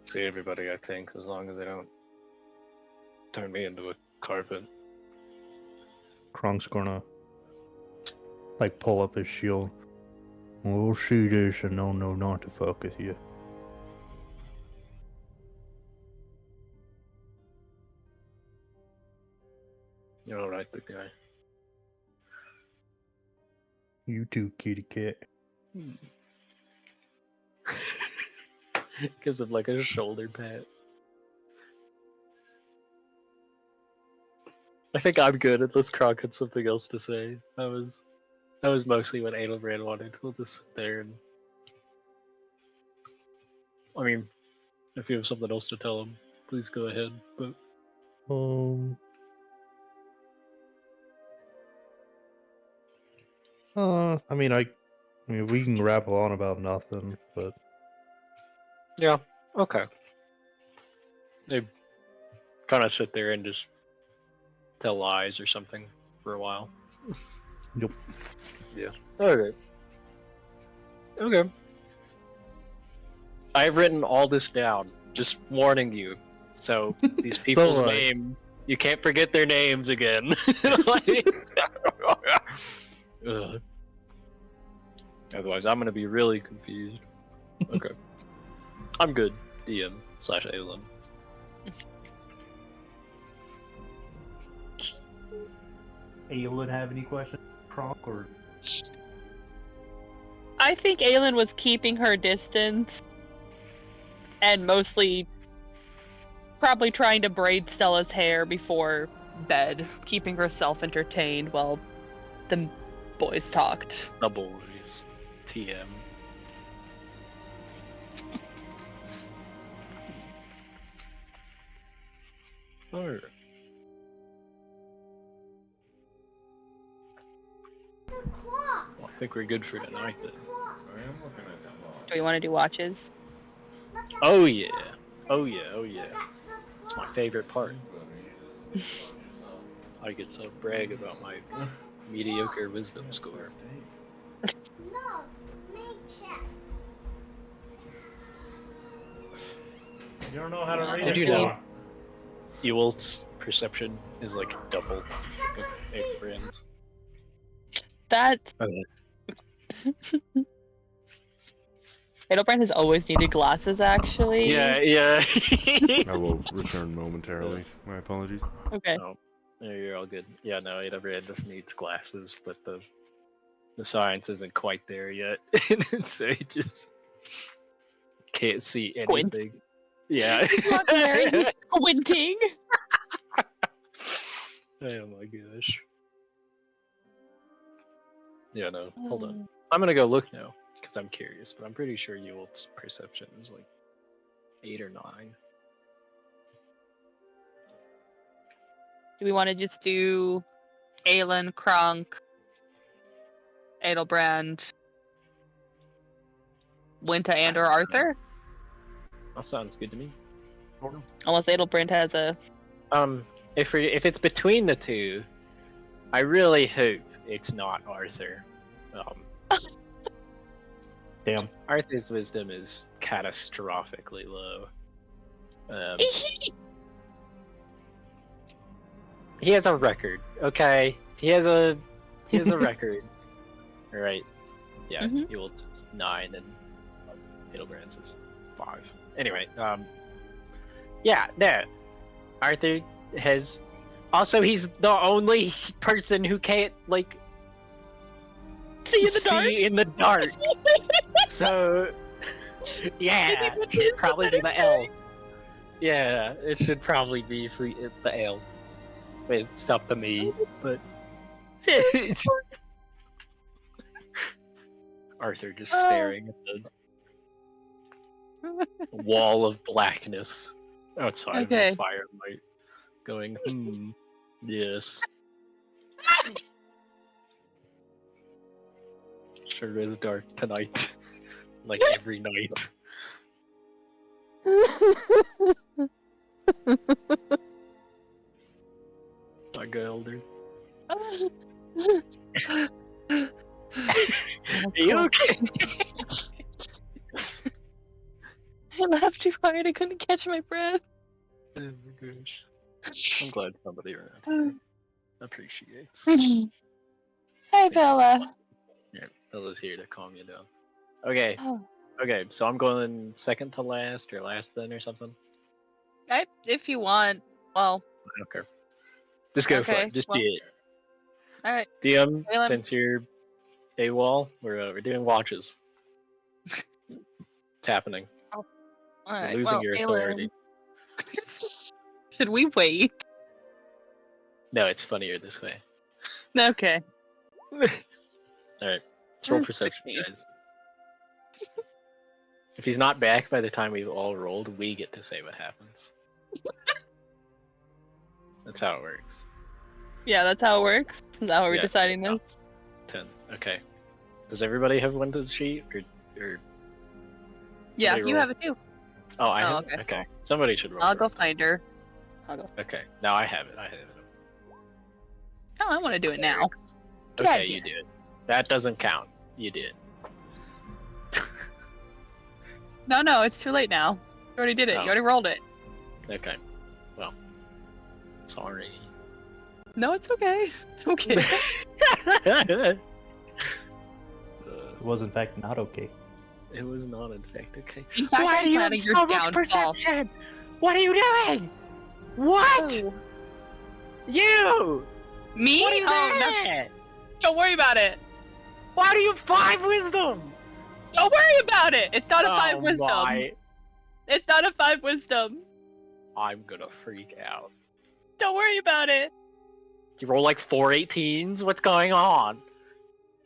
see everybody. I think, as long as they don't turn me into a carpet. Krunk's gonna like pull up his shield. We'll see this and they'll know not to fuck with you. You're all right, big guy. You too, kitty cat. Gives him like a shoulder pat. I think I'm good unless Kronk had something else to say. That was mostly what Adelbrand wanted. We'll just sit there and, I mean, if you have something else to tell him, please go ahead. But I mean, we can rabble on about nothing, but yeah, okay. They kind of sit there and just tell lies or something for a while. Yep. Yeah. Okay. Okay. I've written all this down, just warning you. So these people's names, you can't forget their names again. Ugh. Otherwise, I'm gonna be really confused. Okay. I'm good. DM/Aelin. Aelin have any questions, Kronk, or? I think Aelin was keeping her distance and mostly probably trying to braid Stella's hair before bed, keeping herself entertained while the boys talked. The boys. TM. Alright. Well, I think we're good for tonight then. Do we want to do watches? Oh yeah. Oh yeah, oh yeah. It's my favorite part. I get to brag about my mediocre wisdom score. No, me check. You don't know how to read Did it. you know Ewald's perception is like double of Abraham's. That's Okay. Edelbrand has always needed glasses, actually. Yeah, yeah. I will return momentarily. My apologies. Okay. Oh, yeah, you're all good. Yeah, no, Abraham just needs glasses, but the science isn't quite there yet, so he just can't see Squint. anything. Yeah. He's not there, he's squinting. Oh my gosh. Yeah, no, hold on. I'm gonna go look now, because I'm curious, but I'm pretty sure Yule's perception is like 8 or 9. Do we want to just do Aelin, Kronk, Edelbrand, Winta, and or Arthur? That sounds good to me. Unless Edelbrand has a... If it's between the two, I really hope it's not Arthur. Damn. Arthur's wisdom is catastrophically low. He has a record, okay? He has a record. Alright. Yeah, Mhm. Yule's is 9 and Edelbrand's is 5. Anyway, yeah, no. Arthur has... Also, he's the only person who can't, like... See in the dark? See in the dark. So... Yeah, Maybe it should probably be the better elf. Yeah, it should probably be the elf. It's up to me, but... Arthur just staring at the wall of blackness outside of Okay. the firelight, going, yes. Sure is dark tonight, like every night. My good elder. Are you okay? I laughed too hard, I couldn't catch my breath. Oh my gosh. I'm glad somebody around here appreciates. Hey, Bella. Yeah, Bella's here to calm you down. Okay, Oh. okay, so I'm going second to last or last then or something? If you want. Well, I don't care. Just go for Okay, it. Just well, do it. alright. DM, Caleb. since you're AWOL, we're doing watches. It's happening. Alright, You're losing well, your Aelin. authority. Should we wait? No, it's funnier this way. Okay. Alright, let's roll That's perception, 16. guys. If he's not back by the time we've all rolled, we get to say what happens. That's how it works. Yeah, that's how it works. Is that how we're Yeah, deciding no. this? 10. Okay. Does everybody have Windows sheet? Or Yeah, somebody you roll? have it too. Oh, I Oh, have it? okay. Okay. Somebody should roll. I'll for go it. find her. I'll go. Okay. Now I have it. Oh, I want to do it now. Get Okay, out you here. do it. That doesn't count. You did. No, it's too late now. You already did it. Oh. You already rolled it. Okay. Well. Sorry. No, it's okay. Okay. It was in fact not okay. It was not, in fact, okay. In fact, I'm planning your downfall. What are you doing? What? Oh. You! Me? What are you Oh, no, doing? don't worry about it. Why do you have 5 wisdom? Don't worry about it. It's not a 5 wisdom. My. It's not a 5 wisdom. I'm gonna freak out. Don't worry about it. You roll like 4 18s? What's going on?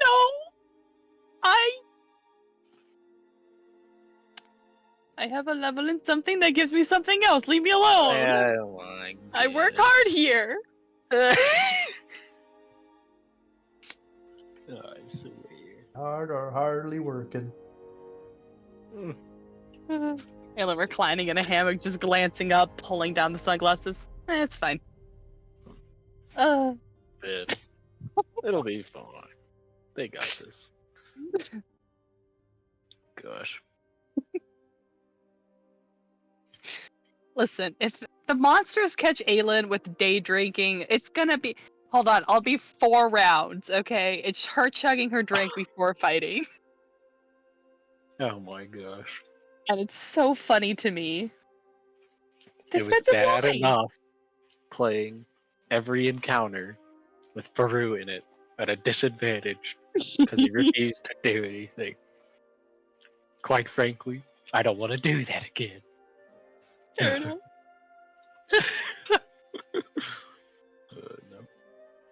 No. I have a level in something that gives me something else. Leave me alone. Oh my I work hard here. I swear. Hard or hardly working. Ayla reclining in a hammock, just glancing up, pulling down the sunglasses. It's fine. It'll be fine. They got this. Gosh. Listen, if the monsters catch Aelin with day drinking, it's gonna be. Hold on, I'll be 4 rounds, okay? It's her chugging her drink before fighting. Oh my gosh. And it's so funny to me. It was Defensive bad line! enough playing every encounter with Baru in it at a disadvantage because he refused to do anything. Quite frankly, I don't want to do that again. Fair enough. No,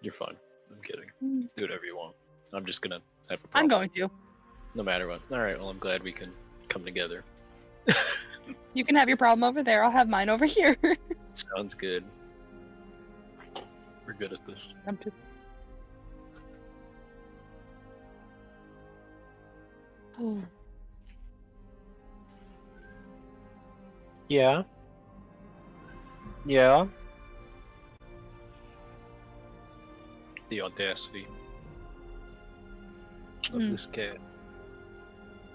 you're fine. I'm kidding. Mm. Do whatever you want. I'm just gonna have a I'm problem. going to. No matter what. Alright, well, I'm glad we can come together. You can have your problem over there, I'll have mine over here. Sounds good. We're good at this. I'm too. Oh. Yeah. Yeah. The audacity of Hmm. this cat.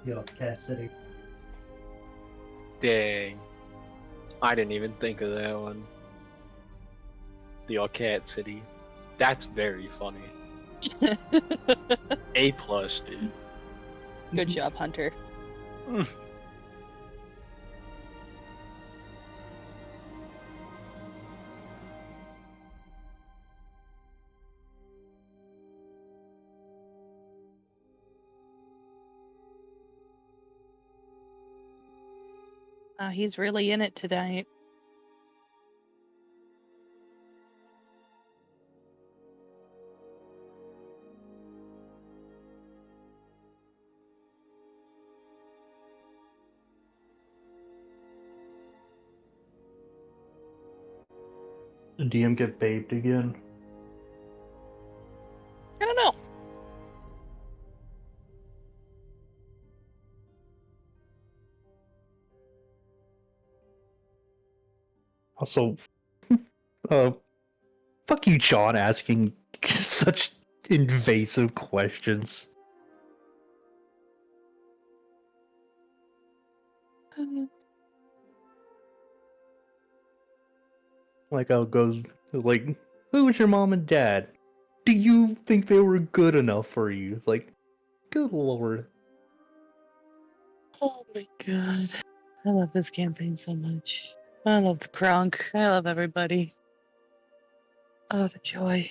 Yo, Cassidy. Dang. I didn't even think of that one. The Cat City. That's very funny. A plus, dude. Good job, Hunter. He's really in it tonight. Did DM get babed again? I don't know. Also, fuck you, John, asking such invasive questions. Like how it goes, like, who was your mom and dad? Do you think they were good enough for you? Like, good lord. Oh my god. I love this campaign so much. I love the Kronk. I love everybody. Oh, the joy.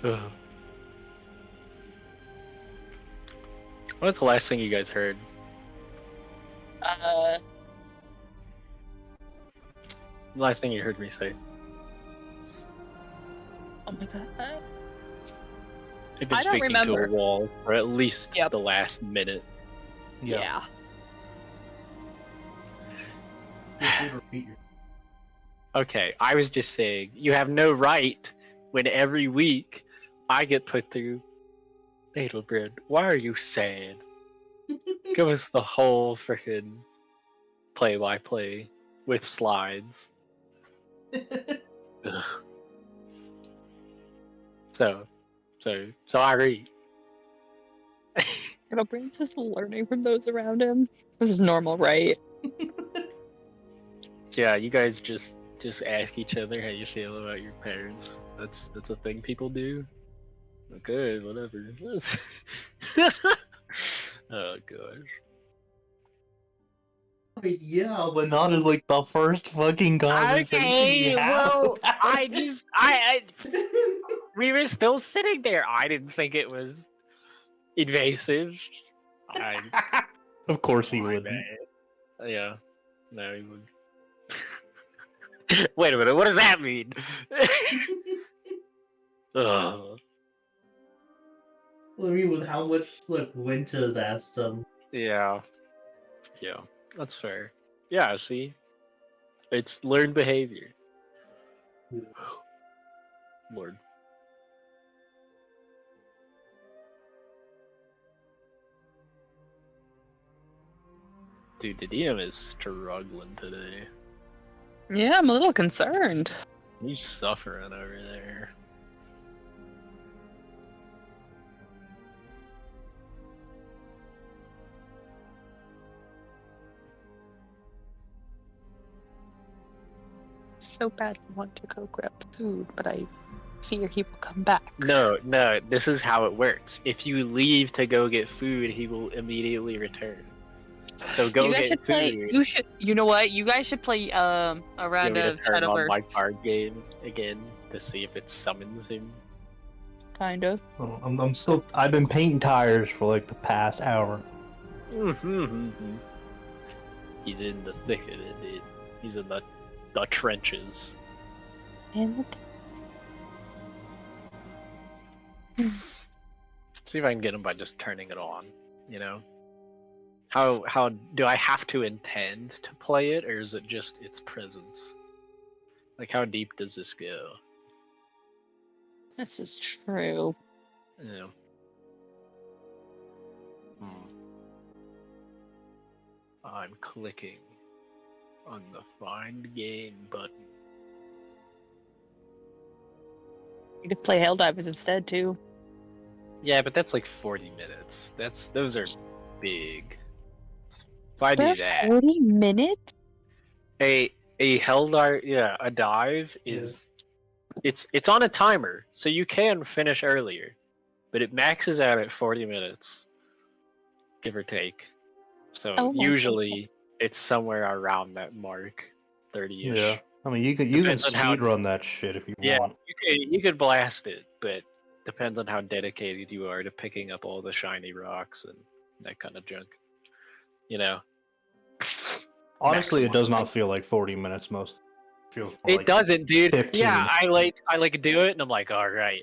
Ugh. What was the last thing you guys heard? Uh, The last thing you heard me say? oh my god. I've been I don't speaking remember. to a wall for at least Yep. the last minute. Yeah. Feel free to repeat your. Okay, I was just saying, you have no right when every week I get put through Nadelbred. Why are you sad? Give us the whole frickin' play-by-play with slides. Ugh. So I read. Brain's just learning from those around him. This is normal, right? So yeah, you guys just ask each other how you feel about your parents. That's a thing people do. Okay, whatever. Oh gosh. Yeah, but not as like the first fucking conversation you have. We were still sitting there. I didn't think it was invasive. Of course he My wouldn't. bad. Yeah. No, he would. Wait a minute. What does that mean? Ugh. I mean, with how much like Winter's asked him. Yeah. Yeah. That's fair. Yeah, see? It's learned behavior. Lord. Dude, the DM is struggling today. Yeah, I'm a little concerned. He's suffering over there. So badly want to go grab food, but I fear he will come back. No, this is how it works. If you leave to go get food, he will immediately return. So go you guys get should food. play. You know what? You guys should play a You round want me to of turn on my Shadowverse. card game again to see if it summons him? Kind of. Oh, I'm still. I've been painting tires for like the past hour. He's in the thick of it, dude. He's in the trenches. And See if I can get him by just turning it on, you know? How do I have to intend to play it, or is it just its presence? Like, how deep does this go? this is true. Yeah. I'm clicking on the find game button. You could play Helldivers instead too. Yeah, but that's like 40 minutes. Those are big. If I do They're that, 40 minutes? a Helldive, yeah, a dive is it's on a timer, so you can finish earlier, but it maxes out at 40 minutes, give or take. So Oh my usually it's somewhere around that mark, 30-ish. Yeah, I mean you can Depends on how. speed run that shit if you Yeah, want. you could blast it, but depends on how dedicated you are to picking up all the shiny rocks and that kind of junk. You know. Honestly, it does Maximize. not feel like 40 minutes. Most feels more It like doesn't, dude. 15. Yeah, I like do it, and I'm like, all right.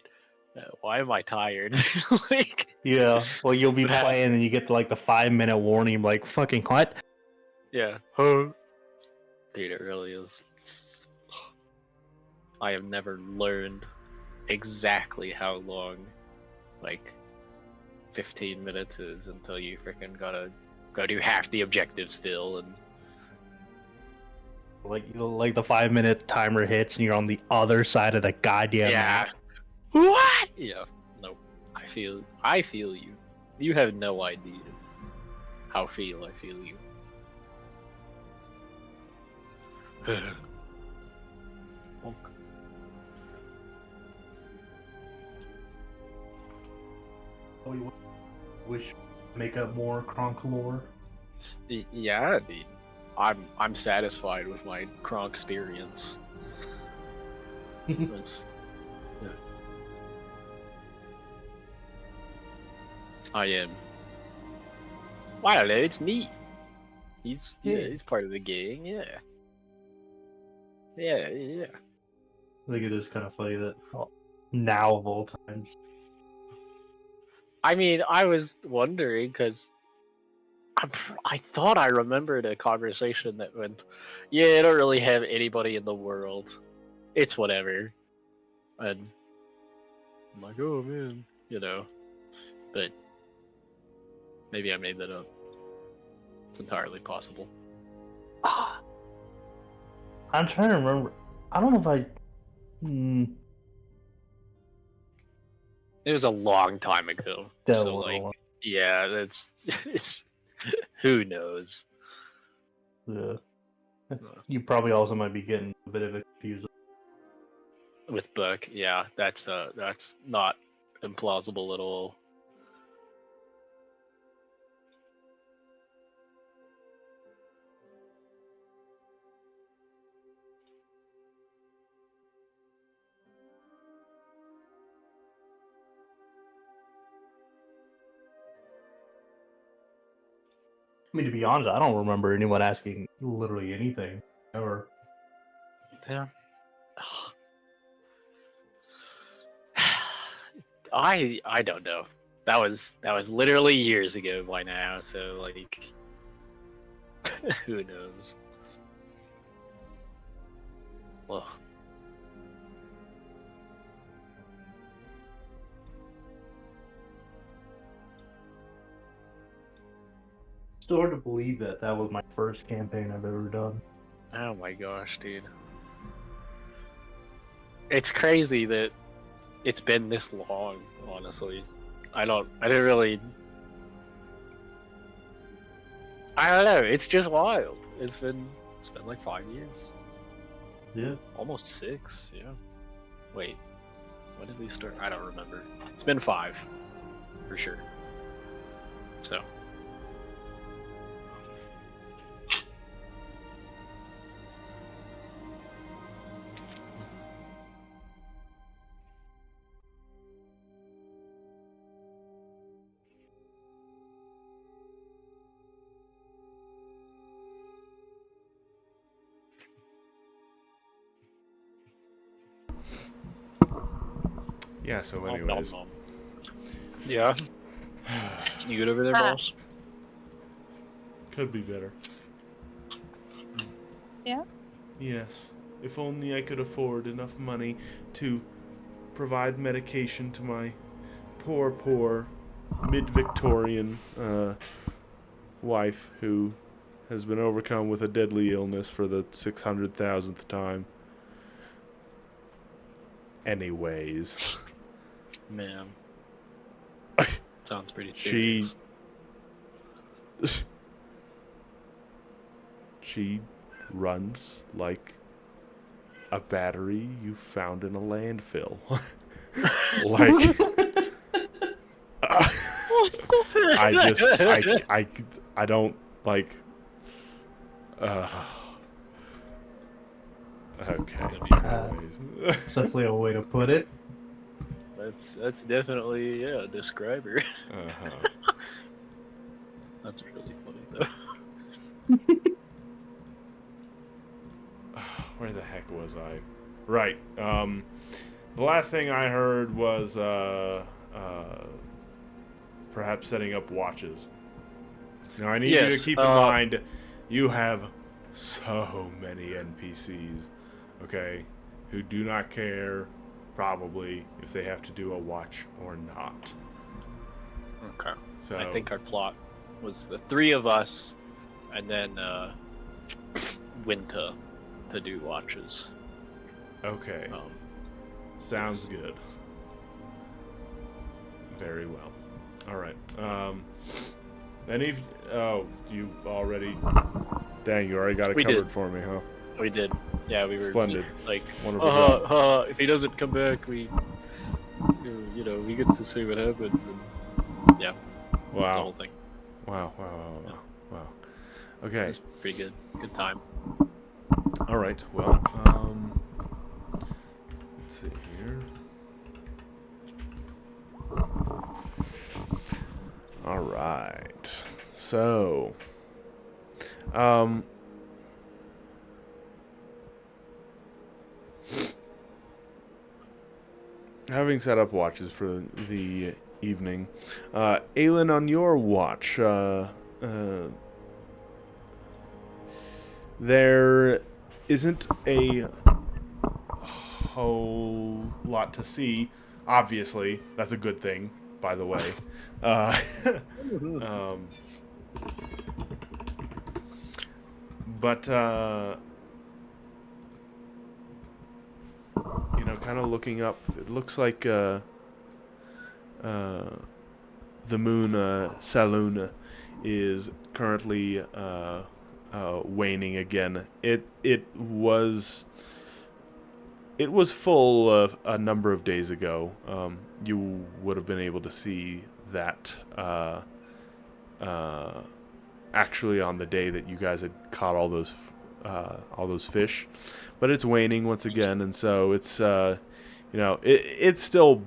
Why am I tired? Like, Yeah, well, you'll be that- playing and you get to like the 5-minute warning. You're like, fucking what? yeah. Dude, it really is. I have never learned exactly how long, like, 15 minutes is until you freaking gotta go do half the objective still, and Like the 5-minute timer hits and you're on the other side of the goddamn yeah. map. What? Yeah. Nope. I feel you. You have no idea how I feel you. Bonk. Oh, you wish make up more Kronk lore? Yeah, dude. I'm satisfied with my Kronk experience. It's, yeah. I am. Wow, it's neat. He's he's part of the gang. Yeah. Yeah. I think it is kind of funny that now of all times. I mean, I was wondering because I thought I remembered a conversation that went, "Yeah, I don't really have anybody in the world. It's whatever." And I'm like, "Oh man," you know. But maybe I made that up. It's entirely possible. I'm trying to remember. I don't know if I. It was a long time ago. That So was a like, lot. yeah, that's it's who knows. Yeah. You probably also might be getting a bit of a confused. With Buck, yeah, that's not implausible at all. I mean, to be honest, I don't remember anyone asking literally anything ever. Yeah. I don't know. That was literally years ago by now. So like, who knows? Well, Still hard to believe that that was my first campaign I've ever done. oh my gosh, dude. It's crazy that it's been this long, honestly. I don't really. I don't know. It's just wild. It's been like 5 years, Yeah. almost 6. Yeah. Wait, when did we start? I don't remember. It's been 5, for sure. So. Yeah, so Nom, anyways. nom, nom. Yeah. You good over there, Ah. boss? Could be better. Yeah? Yes. If only I could afford enough money to provide medication to my poor mid-Victorian wife who has been overcome with a deadly illness for the 600,000th time. Anyways. Man. Sounds pretty She serious. she runs like a battery you found in a landfill. Like I don't like okay. Anyways. That's definitely a way to put it. That's definitely a describer. Uh-huh. That's really funny though. Where the heck was I? Right. The last thing I heard was perhaps setting up watches. Now I need you to keep in mind you have so many NPCs, okay, who do not care probably if they have to do a watch or not. Okay. So I think our plot was the 3 of us, and then Winter to do watches. okay. Sounds good. Very well. All right. You already? Dang, you already got it We covered did. for me, huh? We did. Yeah, we were Splendid. like, Wonderful job. if he doesn't come back, we get to see what happens, and yeah, that's the whole Wow. thing. Wow. Okay. It's pretty good. Good time. All right. Well, let's see here. All right. So, having set up watches for the evening, Aelin, on your watch, there isn't a whole lot to see. Obviously, that's a good thing, by the way. But kind of looking up, it looks like the moon Saloon is currently waning again. It was full a number of days ago. You would have been able to see that actually on the day that you guys had caught all those fish, but it's waning once again, and so it's it's still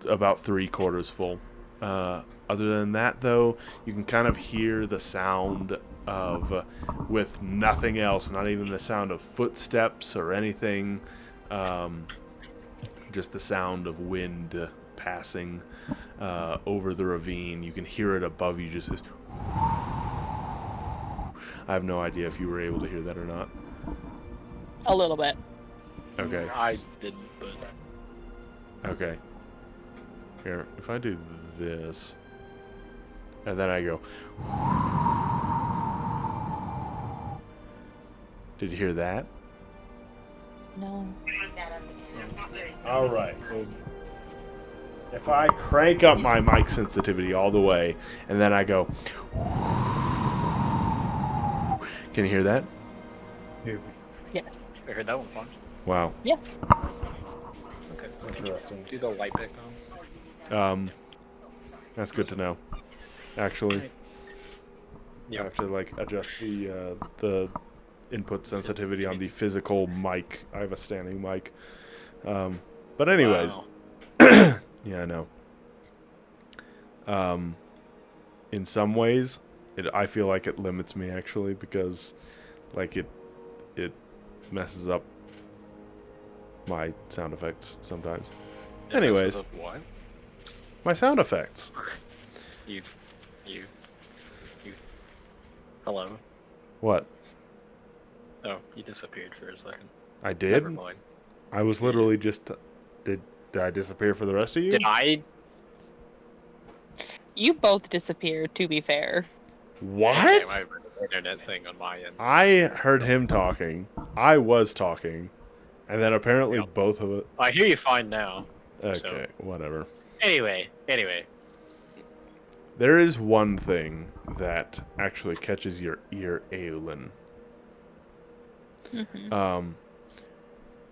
about 3/4 full. Other than that, though, you can kind of hear the sound of, with nothing else, not even the sound of footsteps or anything, just the sound of wind passing over the ravine. You can hear it above you, just this. I have no idea if you were able to hear that or not. A little bit. Okay. I didn't, but Okay. Here, if I do this, and then I go. Did you hear that? No. All right. If I crank up my mic sensitivity all the way, and then I go. Can you hear that? Yes. I heard that one fine. Wow. Yeah. Okay. Interesting. Do the light pick on. That's good to know. Actually, Right. I have to like adjust the input sensitivity on the physical mic. I have a standing mic. But anyways, Wow. yeah, I know. In some ways, I feel like it limits me actually because, like it messes up my sound effects sometimes. Anyways, This is a what? my sound effects. You. Hello. What? Oh, you disappeared for a second. I did? Never mind. I was literally just. Did I disappear for the rest of you? Did I? You both disappeared, to be fair. What? Okay, my internet thing on my end. I heard him talking. I was talking. And then apparently Yep. both of it. I hear you fine now. Okay, whatever. Anyway. There is one thing that actually catches your ear, Aelin. Mm-hmm.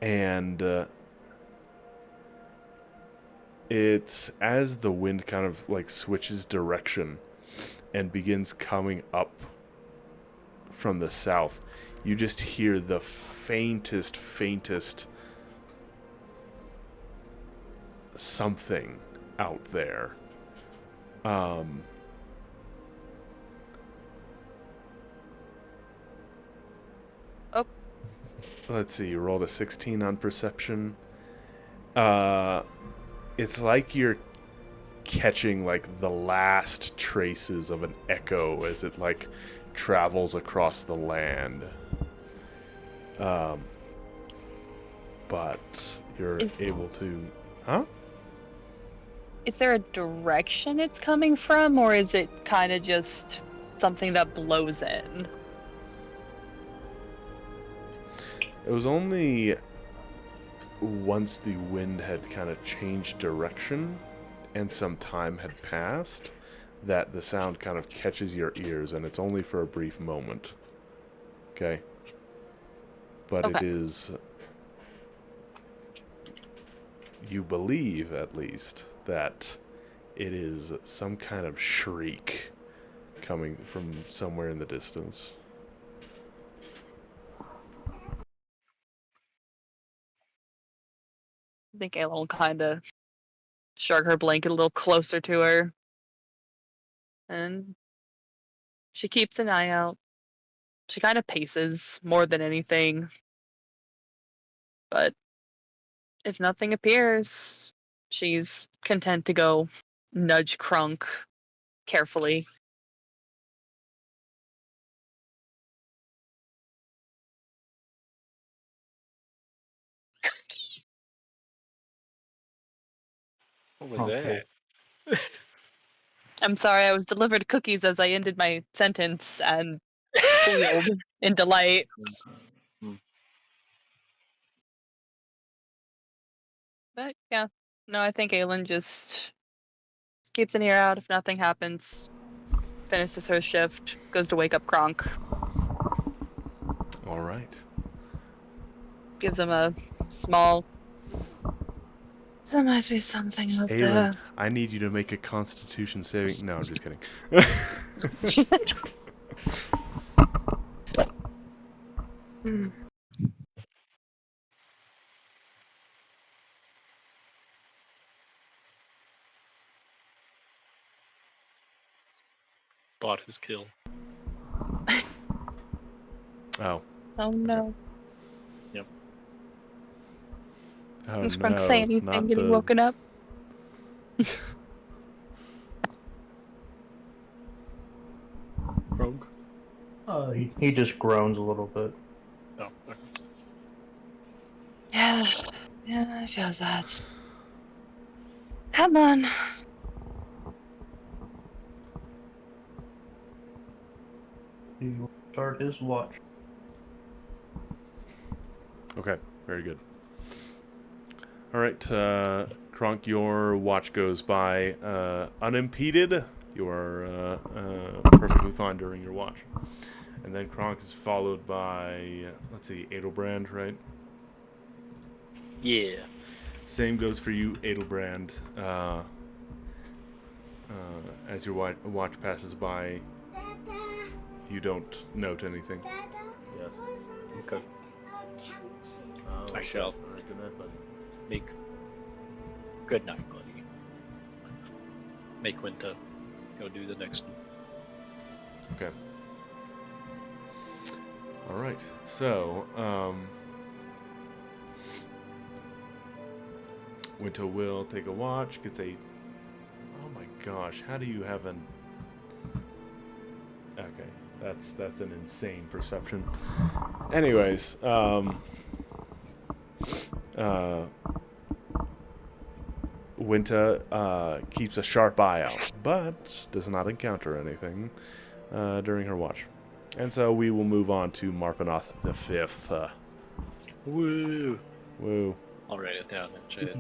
And it's as the wind kind of like switches direction and begins coming up from the south, you just hear the faintest something out there. Oh. Let's see, you rolled a 16 on perception. It's like you're catching like the last traces of an echo as it like travels across the land. But you're able to, huh? Is there a direction it's coming from, or is it kind of just something that blows in? It was only once the wind had kind of changed direction and some time had passed that the sound kind of catches your ears, and it's only for a brief moment. Okay? But Okay. it is, you believe at least, that it is some kind of shriek coming from somewhere in the distance. I think Ayla will kind of shrug her blanket a little closer to her. And she keeps an eye out. She kind of paces more than anything. But if nothing appears, she's content to go nudge Crunk carefully. What was Oh, that? I'm sorry, I was delivered cookies as I ended my sentence and squealed in delight. But yeah, no, I think Aelin just keeps an ear out if nothing happens. Finishes her shift, goes to wake up Kronk, All right. gives him a small. There must be something out Aelin, I need you to make a Constitution saving. No, I'm just kidding. there. Bought his kill. Oh. Oh no. Oh Was Kronk say no, anything? not Getting the. woken up? Rogue? He just groans a little bit. No. Okay. Yeah, yeah, I feel that. Come on. He will start his watch. Okay, very good. All right, Kronk, your watch goes by unimpeded. You are perfectly fine during your watch. And then Kronk is followed by, let's see, Adelbrand, right? Yeah. Same goes for you, Adelbrand. As your watch passes by, Dada, you don't note anything. Dada, Yes. what's on the Okay. couch? I shall. All right, good night, buddy. Make. Good night, buddy. Make Winter go do the next one. Okay. All right. So, Winter will take a watch. Gets a. Oh my gosh! How do you have an? Okay, that's an insane perception. Anyways, Winter keeps a sharp eye out, but does not encounter anything during her watch. And so we will move on to Marpanoth the Fifth. Woo! Woo. I'll write it down in chat.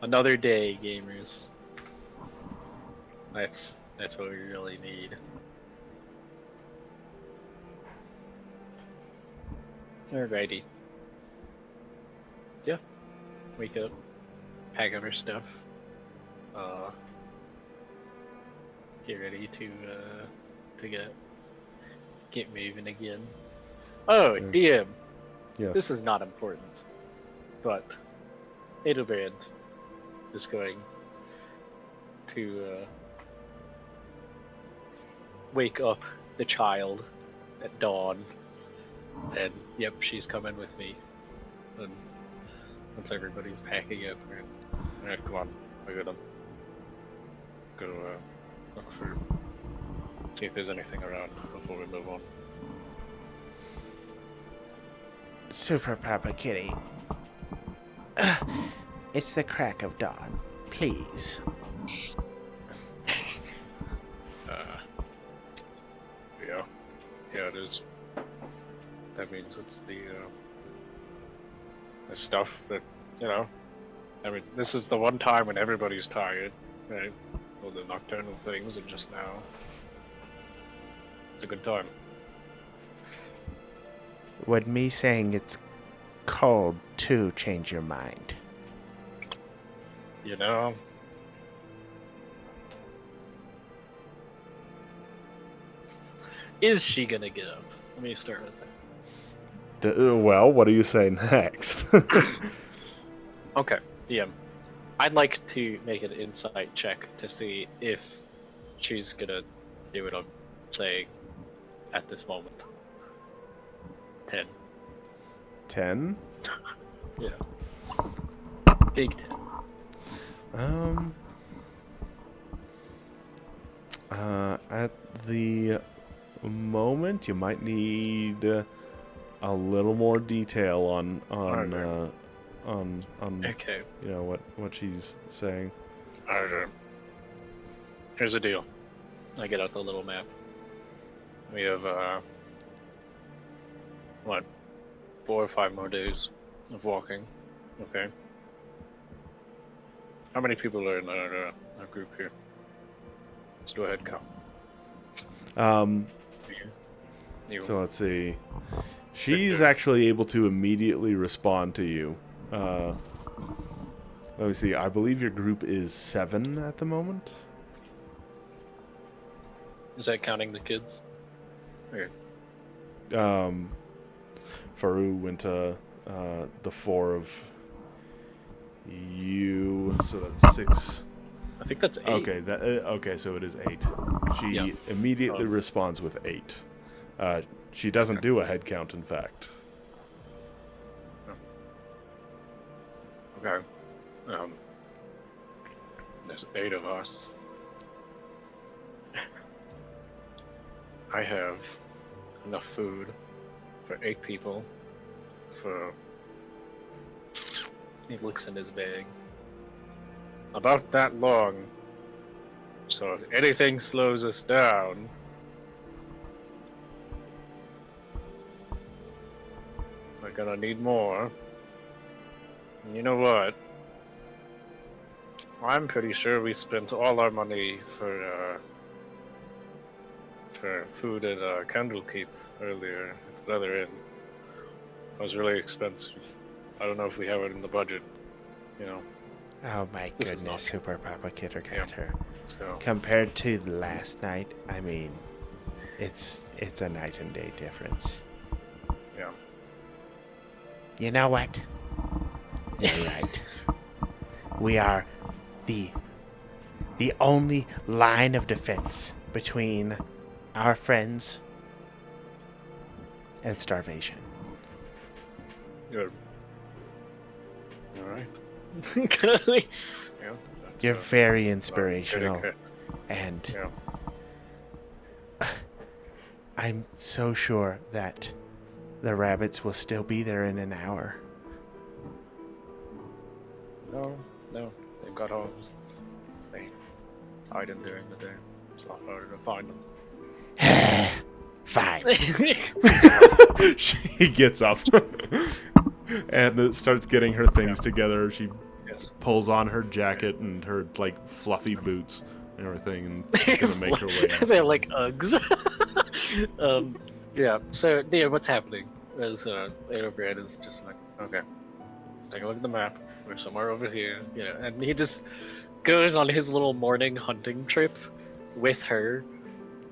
Another day, gamers. That's what we really need. Alrighty. Yeah. Wake up. Pack up our stuff. Get ready to get moving again. Oh, DM. Yes. This is not important, but Adelbrand is going to wake up the child at dawn, and yep, she's coming with me. And once everybody's packing up, alright, come on, we're gonna go look for, see if there's anything around before we move on. Super Papa Kitty. It's the crack of dawn. Please. Yeah, it is. That means it's the stuff that, I mean, this is the one time when everybody's tired, right? All the nocturnal things, and just now, it's a good time. Would me saying it's cold too change your mind? You know? Is she gonna get up? Let me start with that. Well, what do you say next? Okay, DM. I'd like to make an insight check to see if she's gonna do what I'm saying at this moment. 10. 10? Yeah. Big 10. At the moment, you might need a little more detail on Okay. what she's saying. Alright. Here's the deal. I get out the little map. We have, 4 or 5 more days of walking. Okay. How many people are in our group here? Let's go ahead and count. You. So let's see. She's Victor. actually able to immediately respond to you. Let me see. I believe your group is 7 at the moment. Is that counting the kids? Okay. Faru went to the 4 of you, so that's 6. I think that's 8. Okay, okay, so it is 8. She immediately responds with 8. She doesn't do a head count, in fact. Okay. There's 8 of us. I have enough food for 8 people. He looks in his bag. About that long. So if anything slows us down, we're gonna need more. And you know what? I'm pretty sure we spent all our money for food at Candlekeep earlier at the other inn. It was really expensive. I don't know if we have it in the budget. You know. Oh my This is not goodness, Super Papa Kitter Yeah. Catter. So Compared to the last night, I mean, it's a night and day difference. yeah. You know what? You're right. We are the only line of defense between our friends and starvation. Good. All right. Yeah. That's, You're very pretty inspirational, good. and Yeah. I'm so sure that the rabbits will still be there in an hour. No, they've got homes. They hide them during the day. It's a lot harder to find Fine. them. She gets up and starts getting her things together. She Yes. pulls on her jacket and her like fluffy boots and everything, and she's gonna make her way out. They're like Uggs. Yeah. So, yeah, what's happening? As Overhead is just like, okay, let's take a look at the map. We're somewhere over here, you know, and he just goes on his little morning hunting trip with her.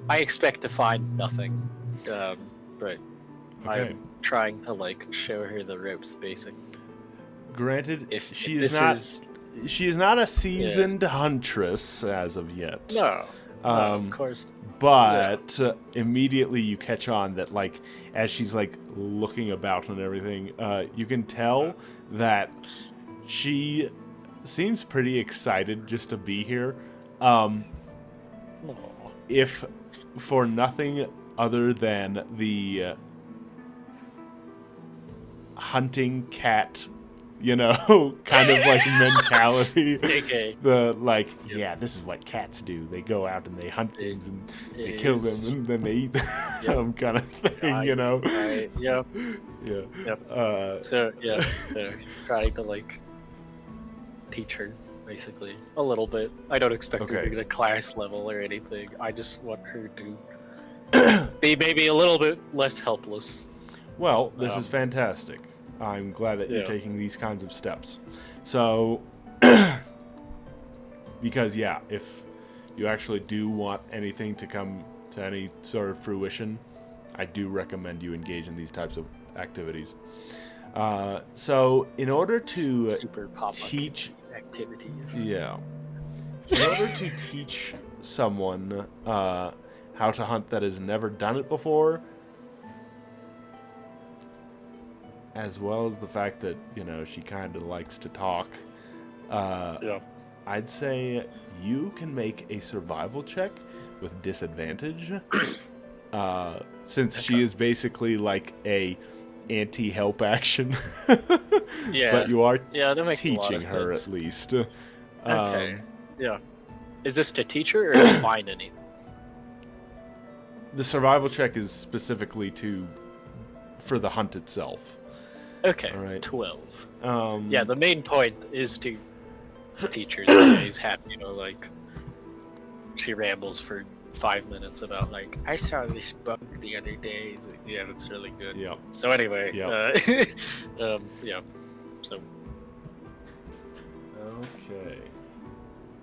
I expect to find nothing, but Okay. I'm trying to like show her the ropes, basically. Granted, If she this is not a seasoned huntress as of yet. no, of course. But immediately you catch on that, like, as she's like looking about and everything, you can tell that she seems pretty excited just to be here. If for nothing other than the hunting cat, you know, kind of like mentality. Okay. The like, yeah, this is what cats do. They go out and they hunt things and they kill them and then they eat them, kind of thing, you know. Yeah. Yeah. Yep. So trying to like teach her basically a little bit. I don't expect her to Okay. get a class level or anything. I just want her to be maybe a little bit less helpless. Well, this is fantastic. I'm glad that you're Yeah. taking these kinds of steps. So, because yeah, if you actually do want anything to come to any sort of fruition, I do recommend you engage in these types of activities. So, in order to Super pop teach, activities. yeah, in order to teach someone how to hunt that has never done it before, as well as the fact that, you know, she kind of likes to talk, I'd say you can make a survival check with disadvantage, since she is basically like a anti-help action. Yeah. But you are that makes a lot teaching of her sense. at least. Okay. Yeah. Is this to teach her or to find anything? The survival check is specifically for the hunt itself. Okay. All right. 12. Um, Yeah, the main point is to teach her that he's happy, you know, like she rambles for 5 minutes about like I saw this bug the other day. He's like, yeah, that's really good. Yeah. So anyway, Yeah. yeah. So Okay.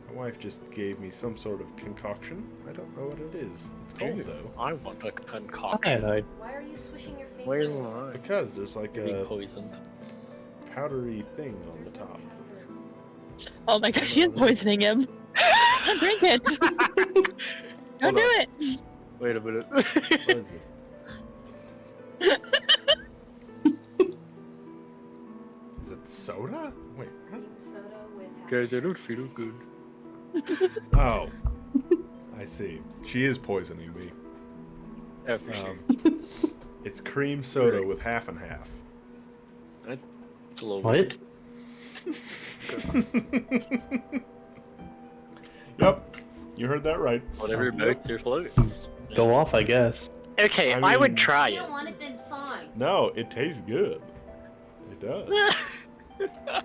My wife just gave me some sort of concoction. I don't know what it is. It's cold though. I want a concoction. Why are you swishing your finger? Where's mine? Because there's like Being a poisoned. powdery thing on the top. Oh my gosh, she is poisoning him. Don't drink it. Don't Hold do on. it. Wait a minute. What is this? Is it soda? Wait, what? Soda with Guys, I don't feel good. Oh, I see. She is poisoning me. Oh, for sure. It's cream soda with half and half. That's a little What? weird. Yep, you heard that right. Whatever Yep. boats your floats. Go off, I guess. Okay, I I would mean- try You it. don't want it, then fine. No, it tastes good. It does.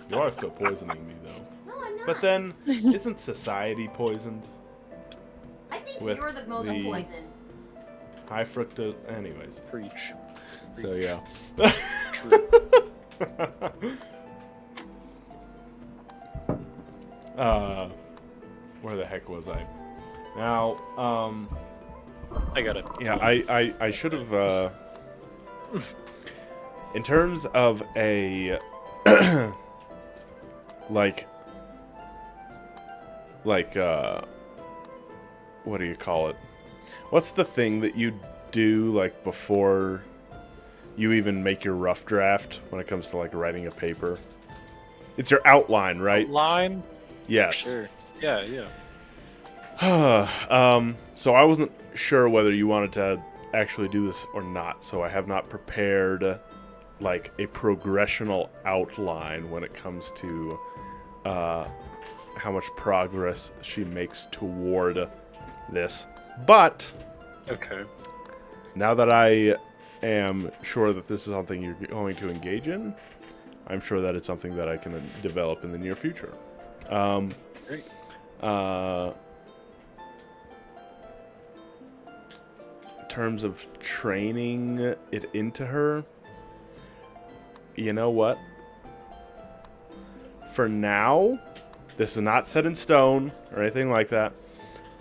You are still poisoning me, though. No, I'm not. But then, isn't society poisoned? I think with you're the most the- poison. High fructose. Anyways. Preach. So, yeah. True. Where the heck was I? Now, I got it. yeah, I should have, in terms of a, like, what do you call it? What's the thing that you do, like, before you even make your rough draft when it comes to, like, writing a paper? It's your outline, right? Line? Yes. Sure. Yeah, yeah. So I wasn't sure whether you wanted to actually do this or not, so I have not prepared like a progressional outline when it comes to how much progress she makes toward this. But Okay. now that I am sure that this is something you're going to engage in, I'm sure that it's something that I can develop in the near future. Great. In terms of training it into her, you know what? For now, this is not set in stone or anything like that,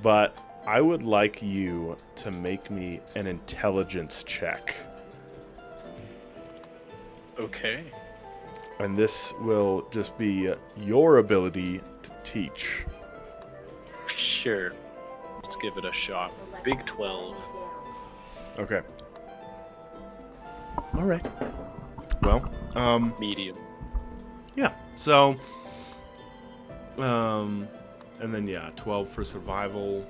but I would like you to make me an intelligence check. Okay. And this will just be your ability to teach. Sure. Let's give it a shot. Big 12. Okay. All right. Well, Medium. yeah. So, and then yeah, 12 for survival.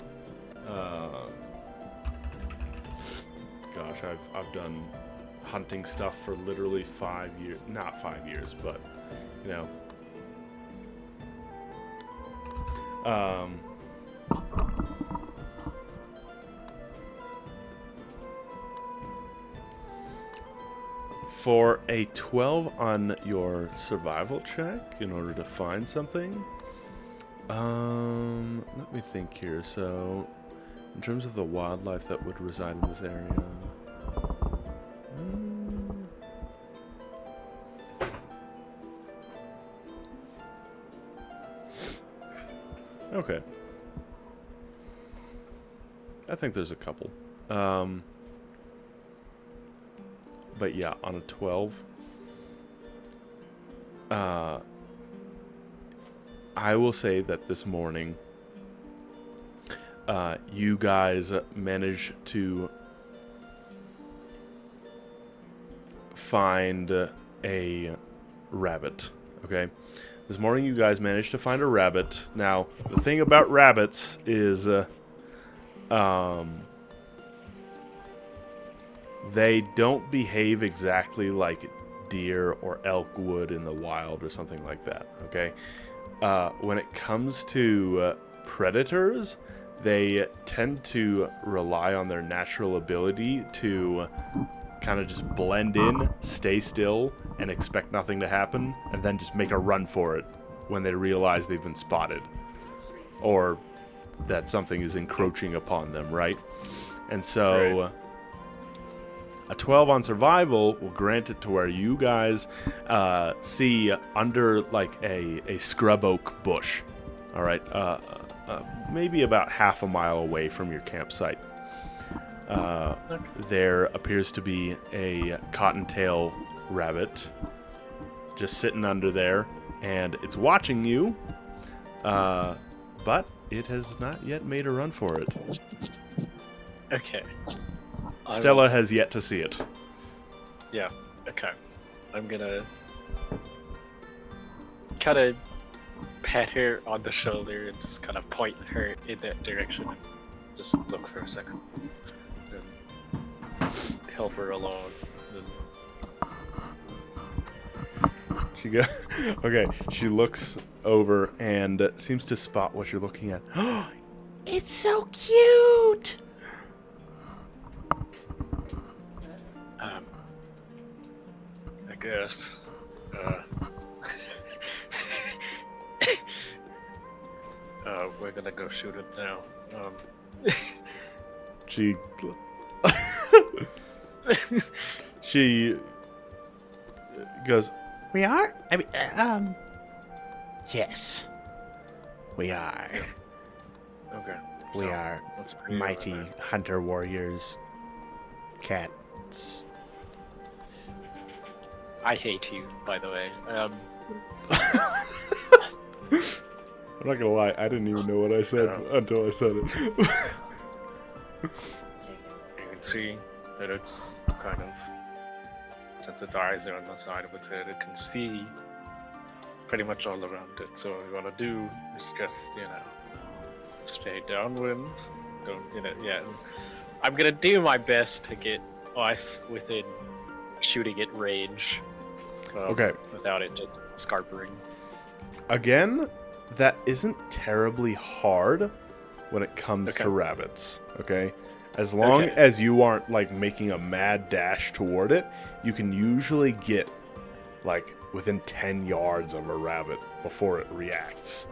Gosh, I've done hunting stuff for literally 5 years. Not 5 years, but you know. For a 12 on your survival check, in order to find something, let me think here. So, in terms of the wildlife that would reside in this area, okay. I think there's a couple. But yeah, on a 12, I will say that this morning, you guys managed to find a rabbit, okay? This morning you guys managed to find a rabbit. Now, the thing about rabbits is, they don't behave exactly like deer or elk would in the wild or something like that, okay? When it comes to predators, they tend to rely on their natural ability to kind of just blend in, stay still, and expect nothing to happen, and then just make a run for it when they realize they've been spotted or that something is encroaching upon them, right? And so... Right. A 12 on survival will grant it to where you guys see under like a scrub oak bush, all right, maybe about half a mile away from your campsite. There appears to be a cottontail rabbit just sitting under there, and it's watching you, but it has not yet made a run for it. Okay. Stella has yet to see it. Yeah, okay. I'm gonna kind of pat her on the shoulder and just kind of point her in that direction and just look for a second. And help her along. And She go. Okay. She looks over and seems to spot what you're looking at. It's so cute. I guess. We're gonna go shoot it now. She. She goes. We are? I mean, yes. We are. Okay. We are Let's bring it mighty over there. hunter warriors. Cats. I hate you, by the way. I'm not gonna lie. I didn't even know what I said until I said it. You can see that it's kind of, since its eyes are on the side of its head, it can see pretty much all around it. So what you want to do is just, stay downwind. Don't, yeah. I'm gonna do my best to get us within shooting it range. Okay. Without it just scarpering. Again, that isn't terribly hard when it comes Okay. to rabbits. Okay. As long Okay. as you aren't like making a mad dash toward it, you can usually get like within 10 yards of a rabbit before it reacts.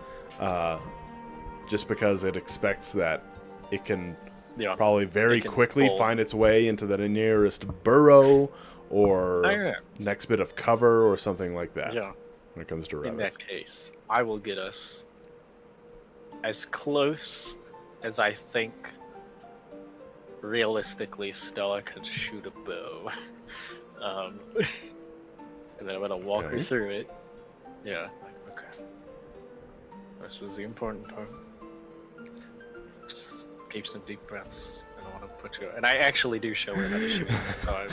Just because it expects that it can Yeah. probably very It can quickly pull. find its way into the nearest burrow or Oh, yeah. next bit of cover or something like that Yeah. when it comes to In rabbits. that case, I will get us as close as I think realistically Stella can shoot a bow. And then I'm gonna walk her Okay. through it. Yeah. Okay. This is the important part. Just keep some deep breaths. I don't want to put you. And I actually do show her how to shoot this time.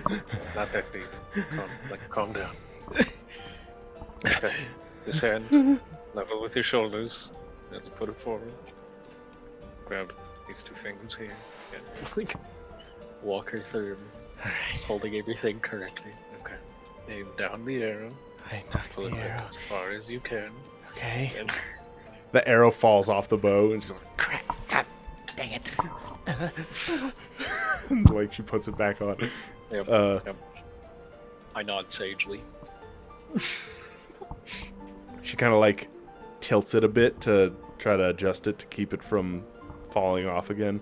Like, not that deep. Calm down. Okay. This hand, level with your shoulders. You have to put it forward. Grab these two fingers here. And, walk her through. Alright. Holding everything correctly. Okay. Aim down the arrow. I knocked Pull the it back arrow. as far as you can. Okay. And The arrow falls off the bow and she's Crap. Ah, dang it. like she puts it back on. Yep, Uh, yep. I nod sagely. She kind of like tilts it a bit to try to adjust it to keep it from falling off again.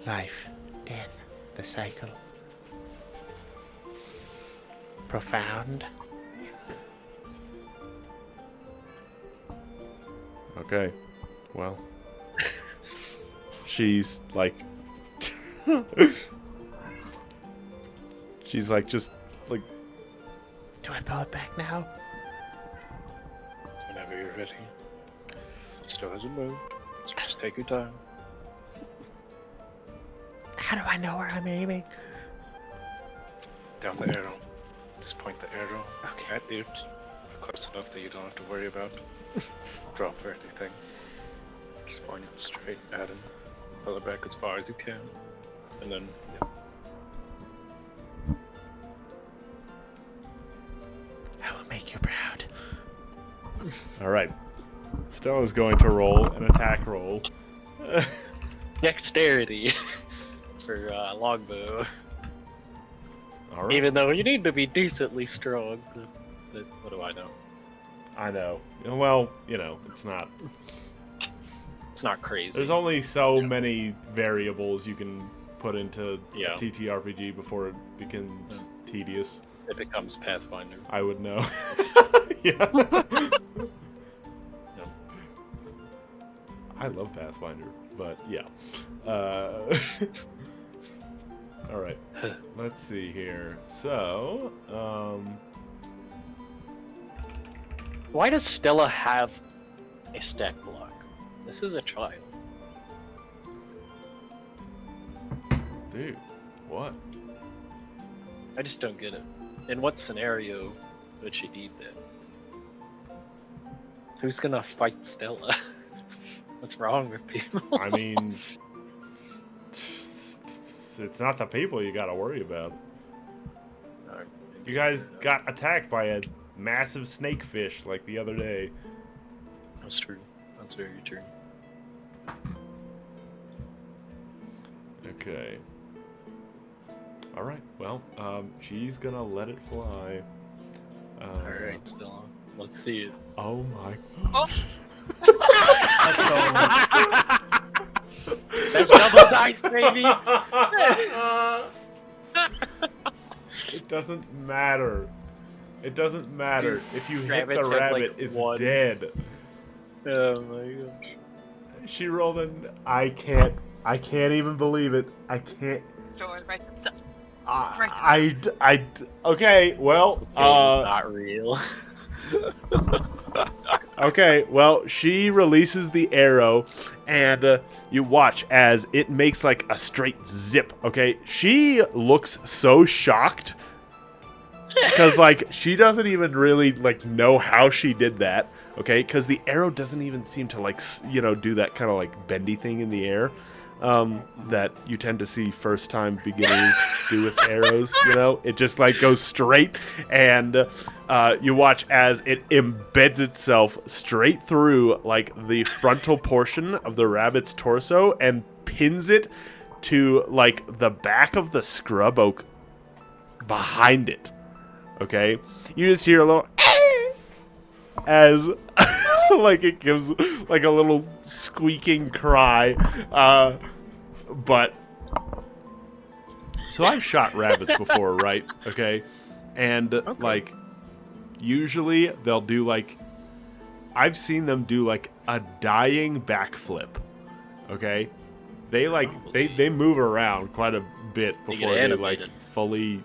Life, death, the cycle. Profound. Okay. Well. She's like she's like just like Do I pull it back now? Whenever you're ready. Still hasn't moved. So just take your time. How do I know where I'm aiming? Down the arrow. Just point the arrow Okay. at it. Close enough that you don't have to worry about drop or anything. Just point it straight at him. Pull it back as far as you can. And then, yeah. I will make you proud. all right. Stella's going to roll an attack roll. Dexterity for longbow. All right. Even though you need to be decently strong. But what do I know? I know. Well, it's not. It's not crazy. There's only so many variables you can put into Yeah. TTRPG before it becomes tedious. It becomes Pathfinder. I would know. Yeah. No. I love Pathfinder, but yeah. All right. Let's see here. So, Why does Stella have a stack block? This is a child. dude, what? I just don't get it. In what scenario would she need that? Who's gonna fight Stella? What's wrong with people? I mean, it's not the people you gotta worry about. Alright, You guys got attacked by a massive snakefish like the other day. That's true. That's very true. Okay. All right. Well, she's gonna let it fly. Alright, Stella. Let's see it. Oh my. Oh. That's double dice, baby! It doesn't matter. It doesn't matter. If you hit Rabbits the have, like, rabbit, it's one. dead. Oh my gosh. She rolled an. I can't even believe it. I can't. Sure, right. So, Okay. Well. This game is not real. Okay, well, she releases the arrow, and you watch as it makes like a straight zip, okay? She looks so shocked, because, like, she doesn't even really, like, know how she did that, okay? Because the arrow doesn't even seem to, like, do that kind of, like, bendy thing in the air that you tend to see first-time beginners do with arrows, It just, like, goes straight, and you watch as it embeds itself straight through, like, the frontal portion of the rabbit's torso and pins it to, like, the back of the scrub oak behind it, okay? You just hear a little as like it gives like a little squeaking cry, but so I've shot rabbits before, right? Okay, and like usually they'll do like I've seen them do like a dying backflip. Okay, they like they move around quite a bit before they like fully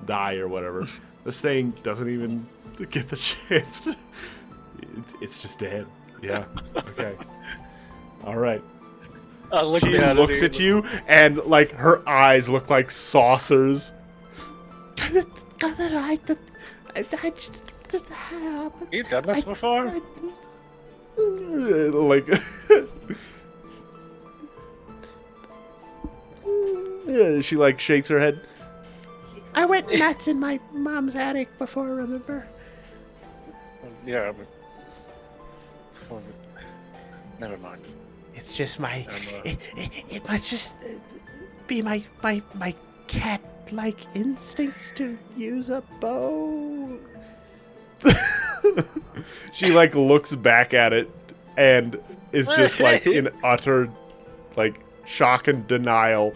die or whatever. This thing doesn't even get the chance. It's just dead. Yeah. Okay. All right. She looks at you, and like her eyes look like saucers. You've done this before? Like. Yeah, she like shakes her head. I went nuts in my mom's attic before, remember? Yeah, but... Never mind. It's just my... It must just be my cat-like instincts to use a bow. She like looks back at it and is just like in utter like shock and denial.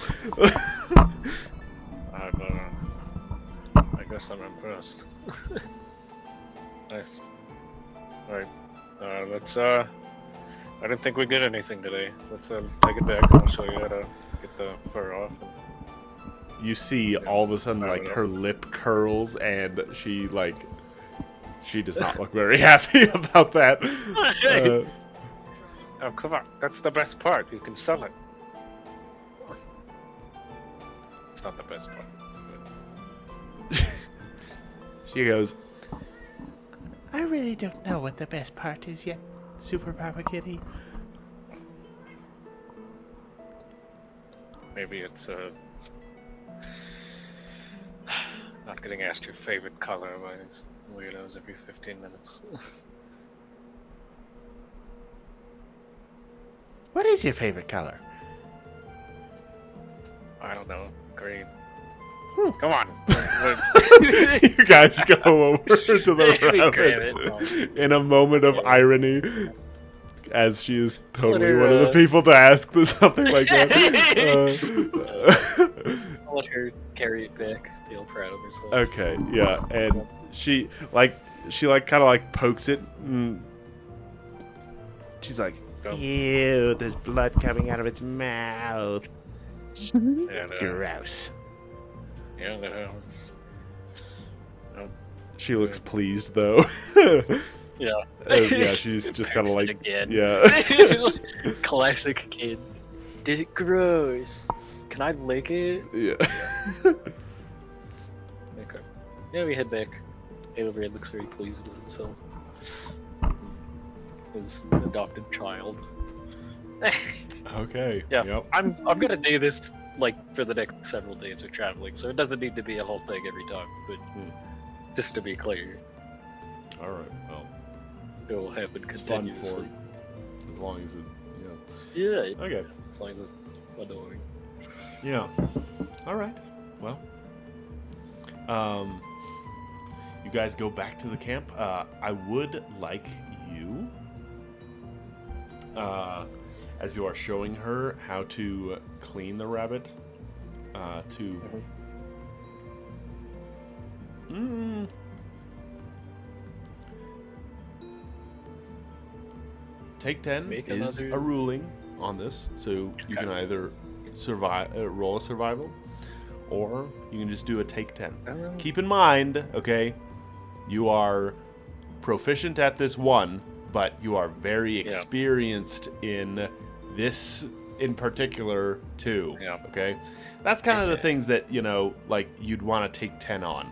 I guess I'm impressed. Nice. Alright. Let's I didn't think we'd get anything today. Let's take it back and I'll show you how to get the fur off. You see all of a sudden like her lip curls and she does not look very happy about that. Oh, come on. That's the best part. You can sell it. It's not the best part. She goes, I really don't know what the best part is yet, Super Papa Kitty. Maybe it's not getting asked your favorite color by these weirdos every 15 minutes. What is your favorite color? I don't know. Green. Come on. you guys go over to the rabbit in a moment of irony, as she is totally one of the people to ask something like that. I'll let her carry it back. Feel proud of herself. Okay, yeah, and she kind of like pokes it, and she's like, ew, there's blood coming out of its mouth. Yeah, Gross. Yeah, that happens. She looks pleased though. Yeah. Yeah, she's just kind of like, again. yeah. Classic kid. Did it gross? can I lick it? Yeah. Okay. Yeah, we head back. Avery looks very pleased with himself. His adopted child. Okay. Yeah, Yep. I'm gonna do this like for the next several days we're traveling, so it doesn't need to be a whole thing every time. But just to be clear, All right. Well, it will happen it's fun continuously. for as long as it. Yeah. Okay. As long as it's annoying. Yeah. All right. Well. You guys go back to the camp. I would like you, as you are showing her how to clean the rabbit, to. Take 10 Make is another- a ruling on this, so you can either roll a survival, or you can just do a take 10. Keep in mind, okay, you are proficient at this one, but you are very experienced in this in particular too. Yeah. Okay, that's kind of the things that like you'd want to take 10 on.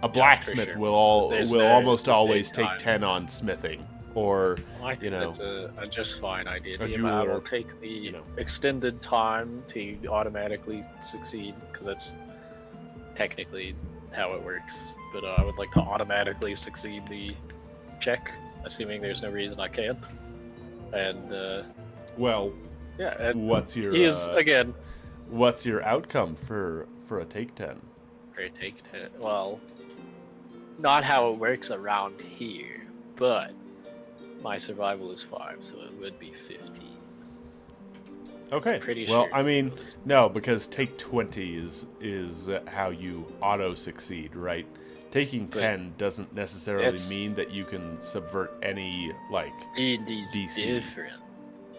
A blacksmith sure. will There's will no almost mistake always take time. 10 on smithing, or I think that's a just fine idea. a I jeweler, will take the extended time to automatically succeed, because that's technically how it works. But I would like to automatically succeed the check, assuming there's no reason I can't. And well, yeah, and what's your he is again what's your outcome for a take 10? for a take 10. Well, not how it works around here, but my survival is 5, so it would be 50. Okay. I'm pretty well, sure I mean, it was- no, because take 20 is how you auto succeed, right? Taking 10 doesn't necessarily It's- mean that you can subvert any D&D's DC. different.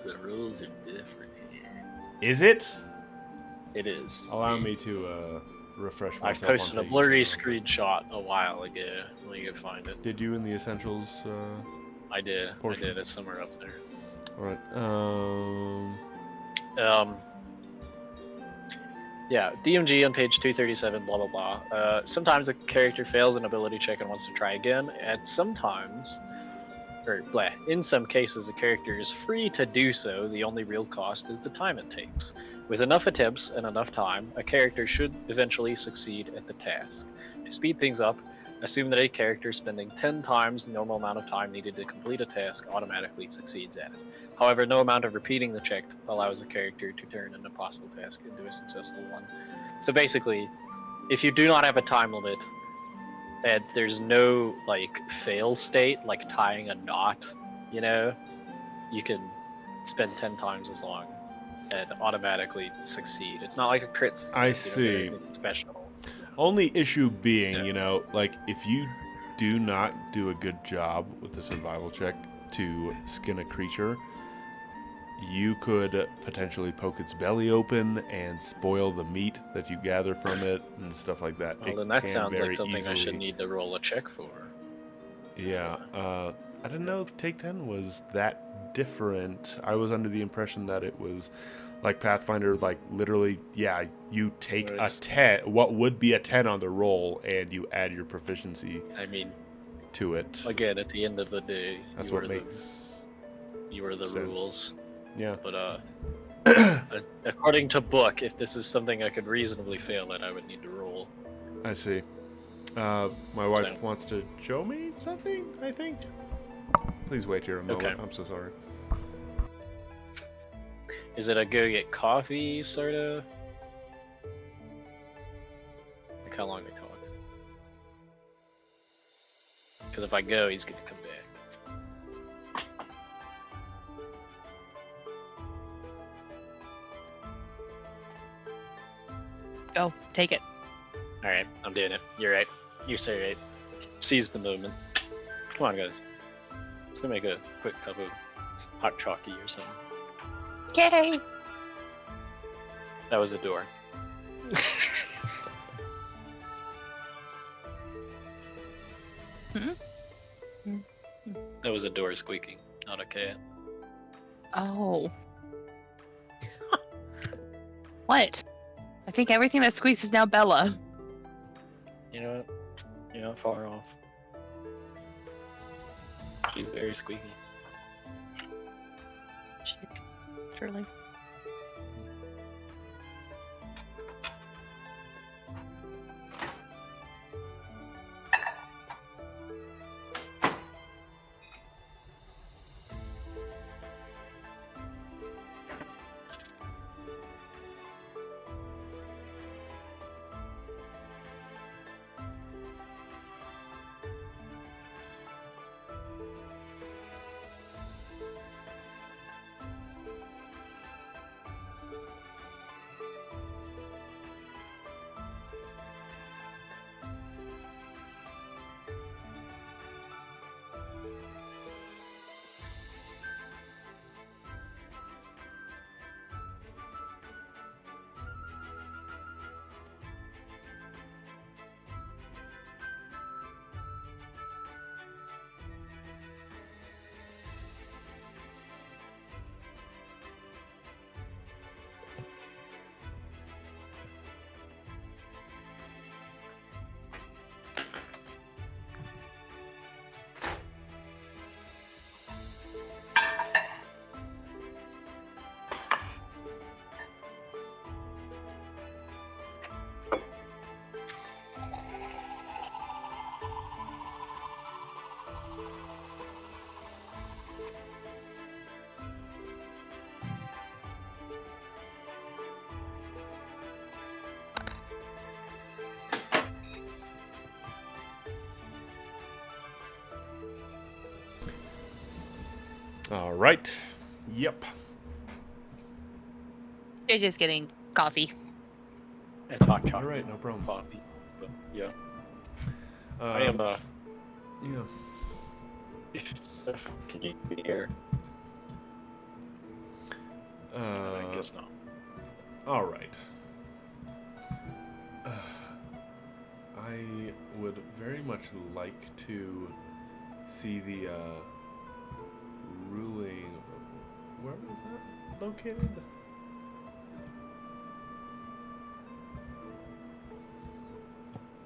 The rules are different here. Is it? It is. Allow me to refresh I myself. posted on a blurry taking 10. screenshot a while ago. Let me go find it. Did you in the essentials? I did. portion? I did. It's somewhere up there. All right. Yeah, DMG on page 237, blah blah blah. Sometimes a character fails an ability check and wants to try again, and sometimes, in some cases, a character is free to do so. The only real cost is the time it takes. With enough attempts and enough time, a character should eventually succeed at the task. To speed things up, assume that a character spending 10 times the normal amount of time needed to complete a task automatically succeeds at it. However, no amount of repeating the check allows the character to turn an impossible task into a successful one. So basically, if you do not have a time limit, and there's no fail state, like tying a knot, you can spend 10 times as long and automatically succeed. It's not like a crit success. I You don't get see. anything special. Only issue being, Yeah. if you do not do a good job with the survival check to skin a creature, you could potentially poke its belly open and spoil the meat that you gather from it and stuff like that. Well, It then that can sounds very like something I should easily- need to roll a check for. Yeah, I didn't know Take 10 was that different. I was under the impression that it was like Pathfinder, literally, you take Where a it's- 10, what would be a 10 on the roll, and you add your proficiency I mean, to it. again, at the end of the day, That's you what are makes you are the sense. rules. Yeah. But according to book, if this is something I could reasonably fail at, I would need to roll. I see. My wife So- wants to show me something, I think. Please wait here a moment. Okay. I'm so sorry. Is it a go get coffee sort of? Like how long we talk? Because if I go, he's gonna come back. Go, take it. All right, I'm doing it. You're right. You're so right. Seize the moment. Come on, guys. Let's go make a quick cup of hot chalky or something. Yay! That was a door. That was a door squeaking, not a cat. Oh. What? I think everything that squeaks is now Bella. You know what? You're not far off. She's very squeaky. Truly. All right. Yep. You're just getting coffee. It's hot chocolate. All right, no problem. Coffee. But yeah. Um, I am Yeah. Can you be here? I guess not. All right. I would very much like to see the ruling. Where was that located?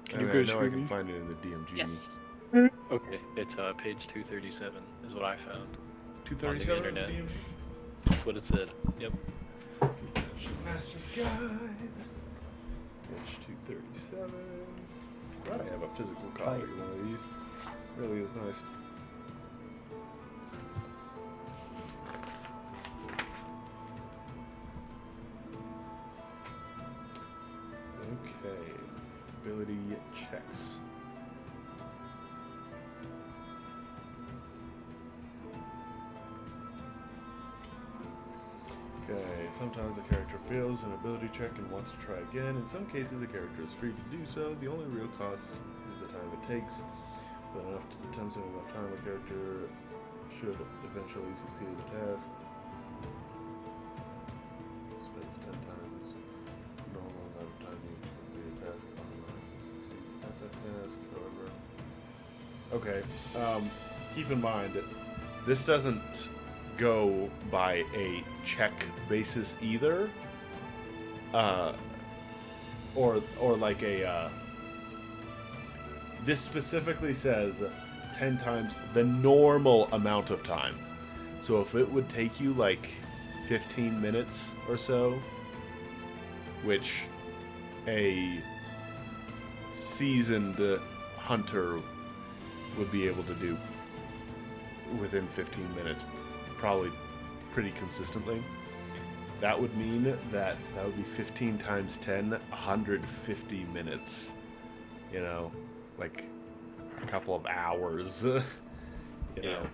Can you I guys know I hear can me? find it in the DMG. Yes. Okay, it's page 237 is what I found. 237 On the DMG. internet. That's what it said. Yep. Master's Guide. Page 237. Glad I have a physical copy of one of these. Really is nice. Okay. Ability checks. Okay, sometimes a character fails an ability check and wants to try again. In some cases, the character is free to do so. The only real cost is the time it takes. With enough attempts and enough time, a character should eventually succeed at the task. Spends 10 times normal amount of time you complete a task automatically succeeds at that task, however. Okay, keep in mind, this doesn't go by a check basis either, or like a this specifically says 10 times the normal amount of time. So if it would take you like 15 minutes or so, which a seasoned hunter would be able to do within 15 minutes, probably pretty consistently, that would mean that would be 15 times 10, 150 minutes, you know, like a couple of hours, you know,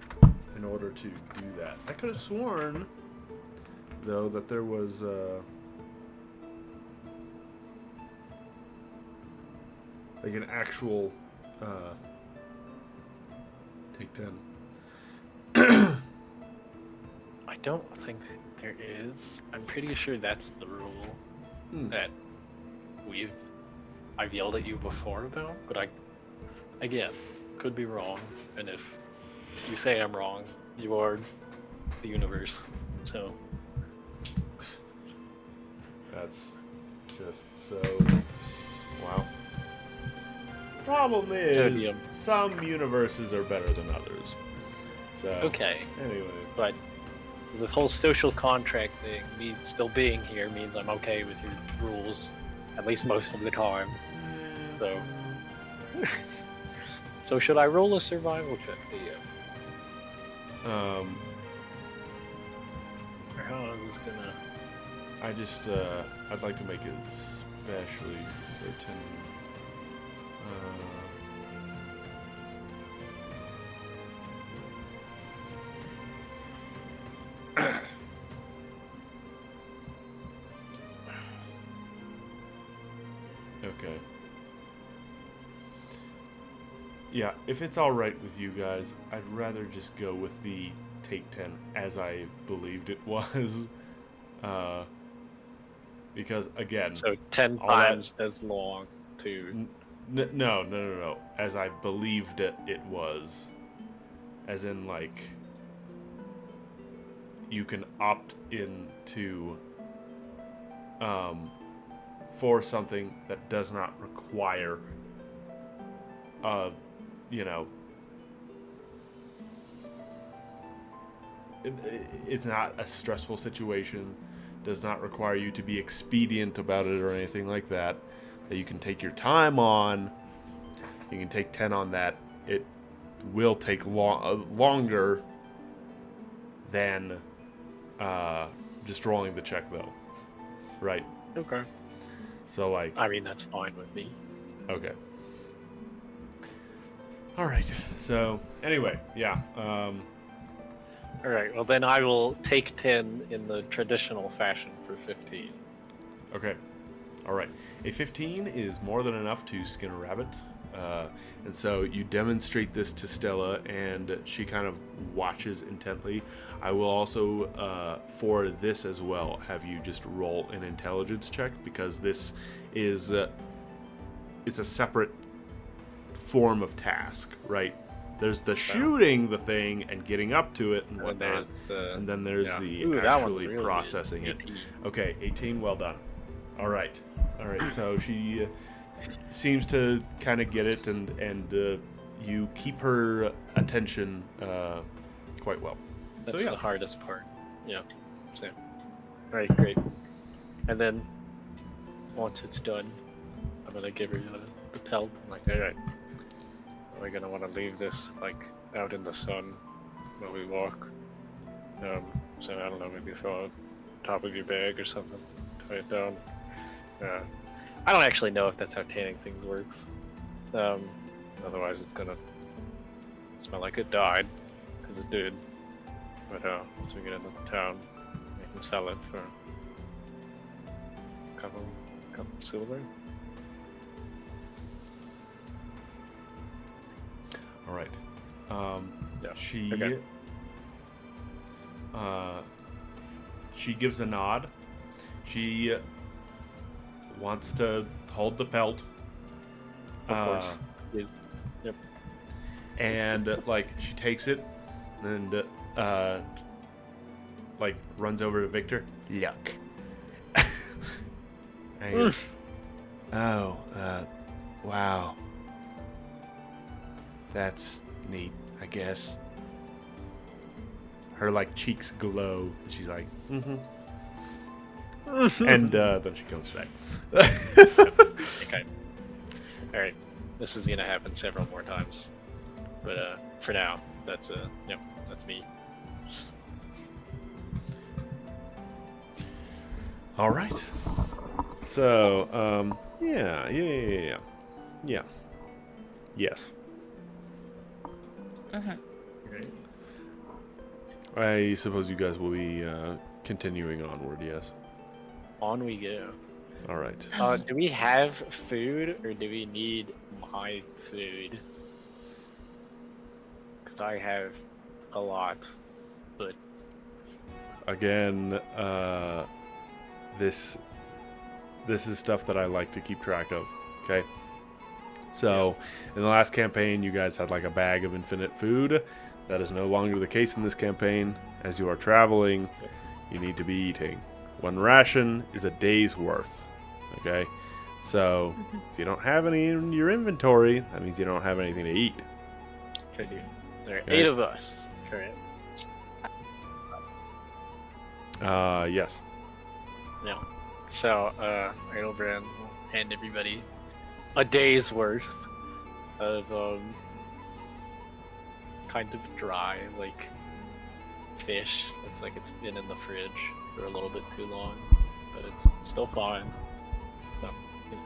in order to do that. I could have sworn, though, that there was like an actual take 10. I don't think there is. I'm pretty sure that's the rule that I've yelled at you before about, but again, could be wrong. And if you say I'm wrong, you are the universe. So That's just so... Wow. Problem is, Sodium. some universes are better than others. So, Okay, anyway. but this whole social contract thing, me still being here, means I'm okay with your rules, at least most of the time. So, so should I roll a survival check to you? Or how is this gonna? I just, I'd like to make it especially certain. Okay. Yeah, if it's alright with you guys, I'd rather just go with the take 10 as I believed it was. Because, again... So 10 all that- times as long to... No. As I believed it was. As in, like... You can opt in to... for something that does not require... you know... It's not a stressful situation. Does not require you to be expedient about it or anything like that. That you can take your time on. You can take 10 on that. It will take longer than just rolling the check, though. Right? Okay. So, like... I mean, that's fine with me. Okay. Alright. So, anyway, yeah. Alright, well then I will take 10 in the traditional fashion for 15. Okay. Alright. A 15 is more than enough to skin a rabbit. And so you demonstrate this to Stella, and she kind of watches intently. I will also, for this as well, have you just roll an intelligence check, because this is, it's a separate form of task, right? There's the shooting the thing and getting up to it and whatnot, and then there's the actually really processing it. Okay, 18, well done. All right, so she seems to kind of get it, and you keep her attention quite well. That's so, yeah. the hardest part. Yeah, same. Alright, great. And then, once it's done, I'm gonna give her the pelt. I'm like, alright, are we gonna want to leave this, like, out in the sun while we walk? So I don't know, maybe throw it on top of your bag or something, tie it down. I don't actually know if that's how tanning things works. Otherwise it's gonna smell like it died, because it did. But once we get into the town, we can sell it for a couple silver. All right. Yeah. She gives a nod. She wants to hold the pelt. Of course. Yep. And like she takes it and like runs over to Victor. Yuck. And he goes, oh, wow. That's neat, I guess. Her like cheeks glow. And she's like, mm-hmm. And then she comes back. Okay. Alright. This is gonna happen several more times. But for now, that's that's me. All right. So, yeah. Yes. I suppose you guys will be continuing onward, yes? On we go. All right. Do we have food, or do we need my food? Because I have a lot, but... Again, this is stuff that I like to keep track of, okay? So, in the last campaign, you guys had like a bag of infinite food. That is no longer the case in this campaign. As you are traveling, you need to be eating. One ration is a day's worth. Okay? So, if you don't have any in your inventory, that means you don't have anything to eat. Okay, there are Okay. 8 of us. Correct. Yes. Yeah. So, Edelbrand will hand everybody a day's worth of, kind of dry, like, fish. Looks like it's been in the fridge for a little bit too long, but it's still fine. So, you know,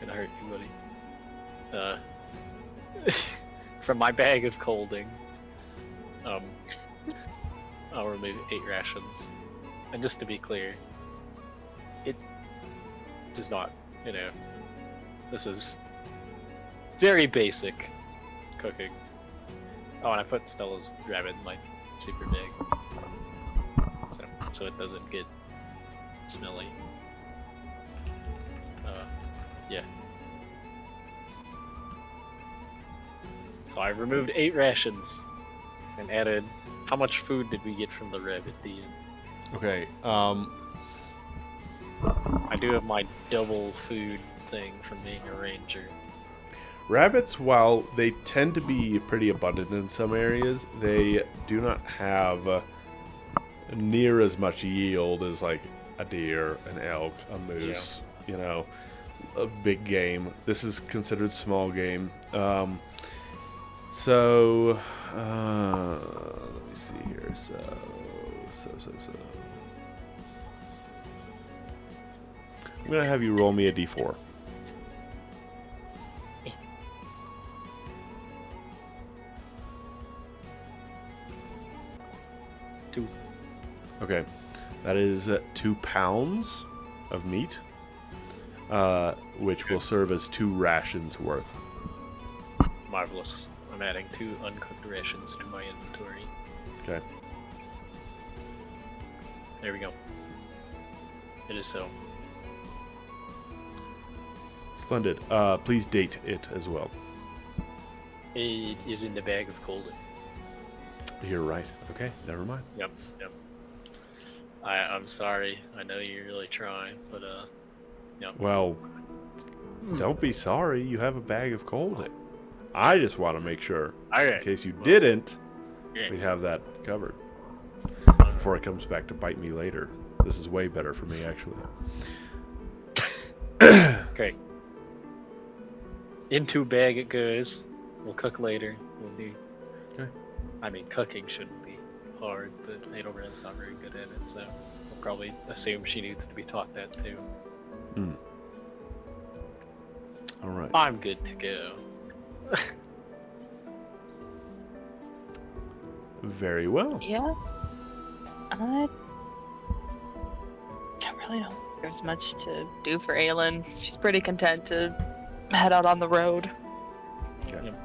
gonna hurt you, buddy. From my bag of colding, I'll remove 8 rations. And just to be clear, it does not, this is very basic cooking. Oh, and I put Stella's rabbit in my super bag, so it doesn't get smelly. Yeah. So I removed 8 rations and added. How much food did we get from the rabbit at the end? Okay. I do have my double food thing from being a ranger. Rabbits, while they tend to be pretty abundant in some areas, they do not have near as much yield as like a deer, an elk, a moose, a big game. This is considered small game. So, let me see here. So. I'm going to have you roll me a d4. Two. Okay. That is 2 pounds of meat, which will serve as 2 rations worth. Marvelous. I'm adding 2 uncooked rations to my inventory. Okay. There we go. It is so. Splendid. Please date it as well. It is in the bag of colding. You're right. Okay, never mind. Yep. I'm sorry. I know you're really trying, but yep. Well, don't be sorry. You have a bag of colding. I just want to make sure, in case you didn't, we'd have that covered before it comes back to bite me later. This is way better for me, actually. Great. Into bag it goes. We'll cook later. We'll do. Okay. I mean, cooking shouldn't be hard, but Adelbrand's not very good at it, so we'll probably assume she needs to be taught that too. All right. I'm good to go. Very well. Yeah. I don't really know if there's much to do for Aelin. She's pretty content to head out on the road. Okay. Yep.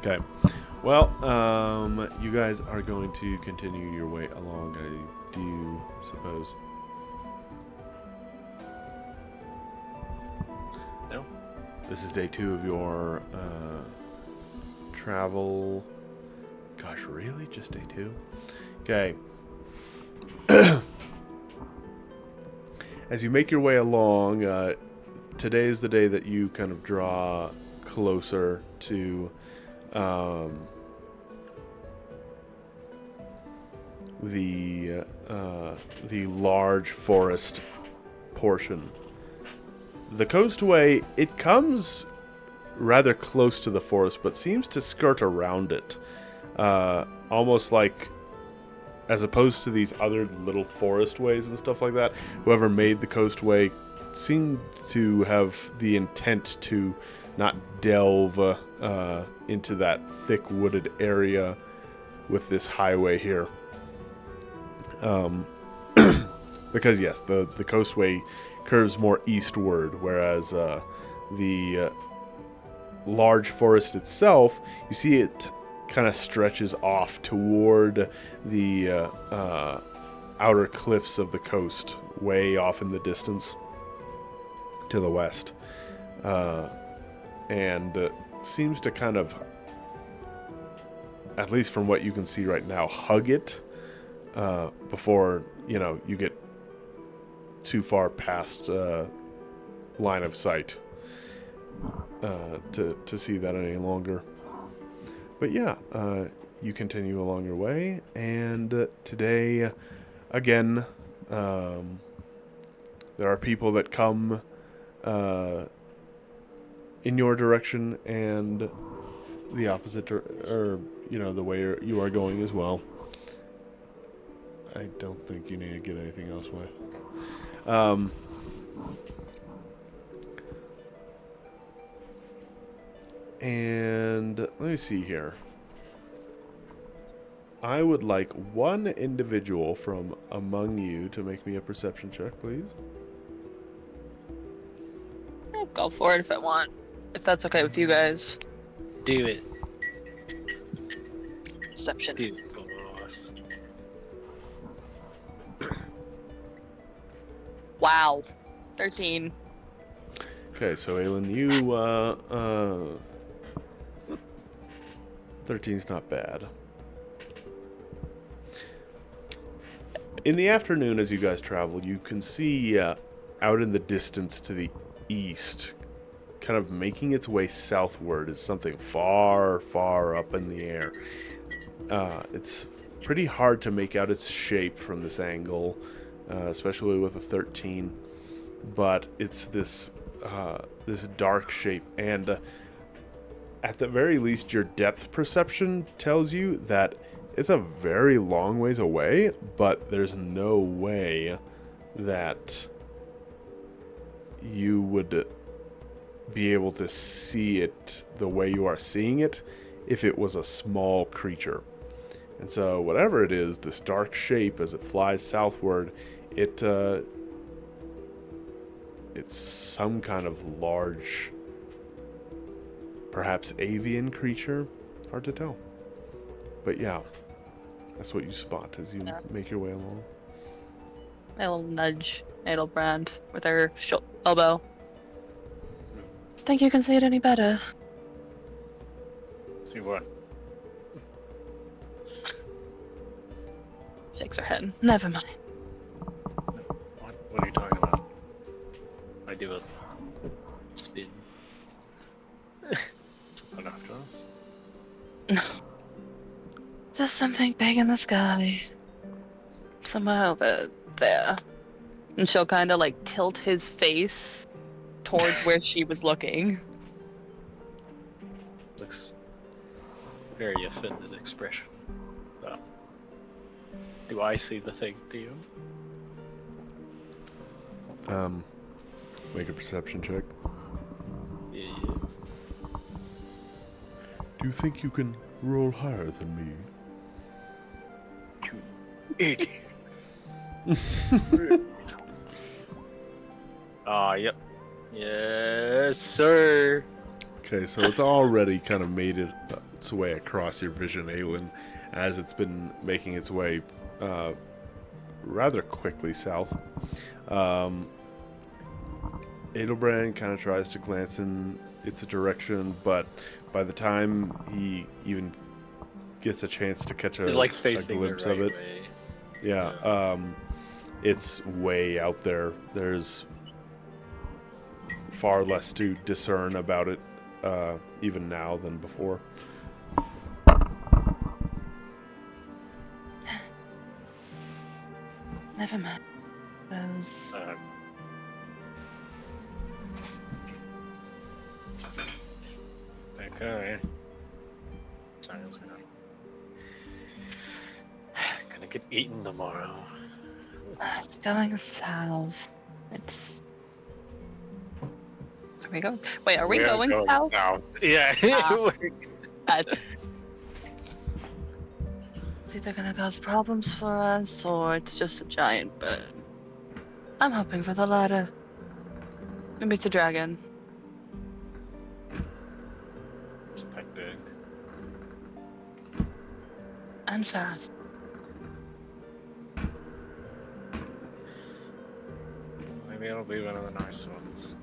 Okay. Well, you guys are going to continue your way along, I do suppose. No. This is day 2 of your travel. Gosh, really? Just day 2? Okay. As you make your way along, today is the day that you kind of draw closer to the large forest portion. The coastway, it comes rather close to the forest, but seems to skirt around it, almost like, as opposed to these other little forest ways and stuff like that, whoever made the coastway seemed to have the intent to not delve into that thick wooded area with this highway here. Because yes, the coastway curves more eastward, whereas the large forest itself, you see it kind of stretches off toward the outer cliffs of the coast, way off in the distance to the west, and seems to kind of, at least from what you can see right now, hug it before you get too far past line of sight to see that any longer. But yeah, you continue along your way, and today, again, there are people that come in your direction and the opposite, or the way you are going as well. I don't think you need to get anything else away. And let me see here. I would like one individual from among you to make me a perception check, please. I'll go for it if I want. If that's okay with you guys. Do it. Perception. Do it, boss. Wow. 13. Okay, so Aelin, you 13's not bad. In the afternoon, as you guys travel, you can see out in the distance to the east, kind of making its way southward, is something far, far up in the air. It's pretty hard to make out its shape from this angle, especially with a 13. But it's this dark shape, and at the very least, your depth perception tells you that it's a very long ways away, but there's no way that you would be able to see it the way you are seeing it if it was a small creature. And so whatever it is, this dark shape as it flies southward, it's some kind of large, perhaps avian creature. Hard to tell. But yeah, that's what you spot as you make your way along. I'll nudge Adelbrand with her elbow. Think you can see it any better? See what? Shakes her head. Never mind. What are you talking about? I do a spin. Something after us. There's something big in the sky. Somewhere over there. And she'll kind of like tilt his face towards where she was looking. Looks very offended expression. Do I see the thing? Do you? Make a perception check. Yeah. Do you think you can roll higher than me? 280. Yep. Yes, sir. Okay, so it's already kind of made its way across your vision, Aelin, as it's been making its way rather quickly south. Adelbrand kind of tries to glance in its direction, but by the time he even gets a chance to catch a glimpse of it, way. it's way out there. There's far less to discern about it, even now than before. Never mind. Those. Okay. Sorry, I was gonna get eaten tomorrow. It's going south. It's. Are we going? Wait, are we going south? Yeah. It's either gonna cause problems for us, or it's just a giant bird. I'm hoping for the latter. Maybe it's a dragon. It's that big. And fast. Maybe it'll be one of the nice ones.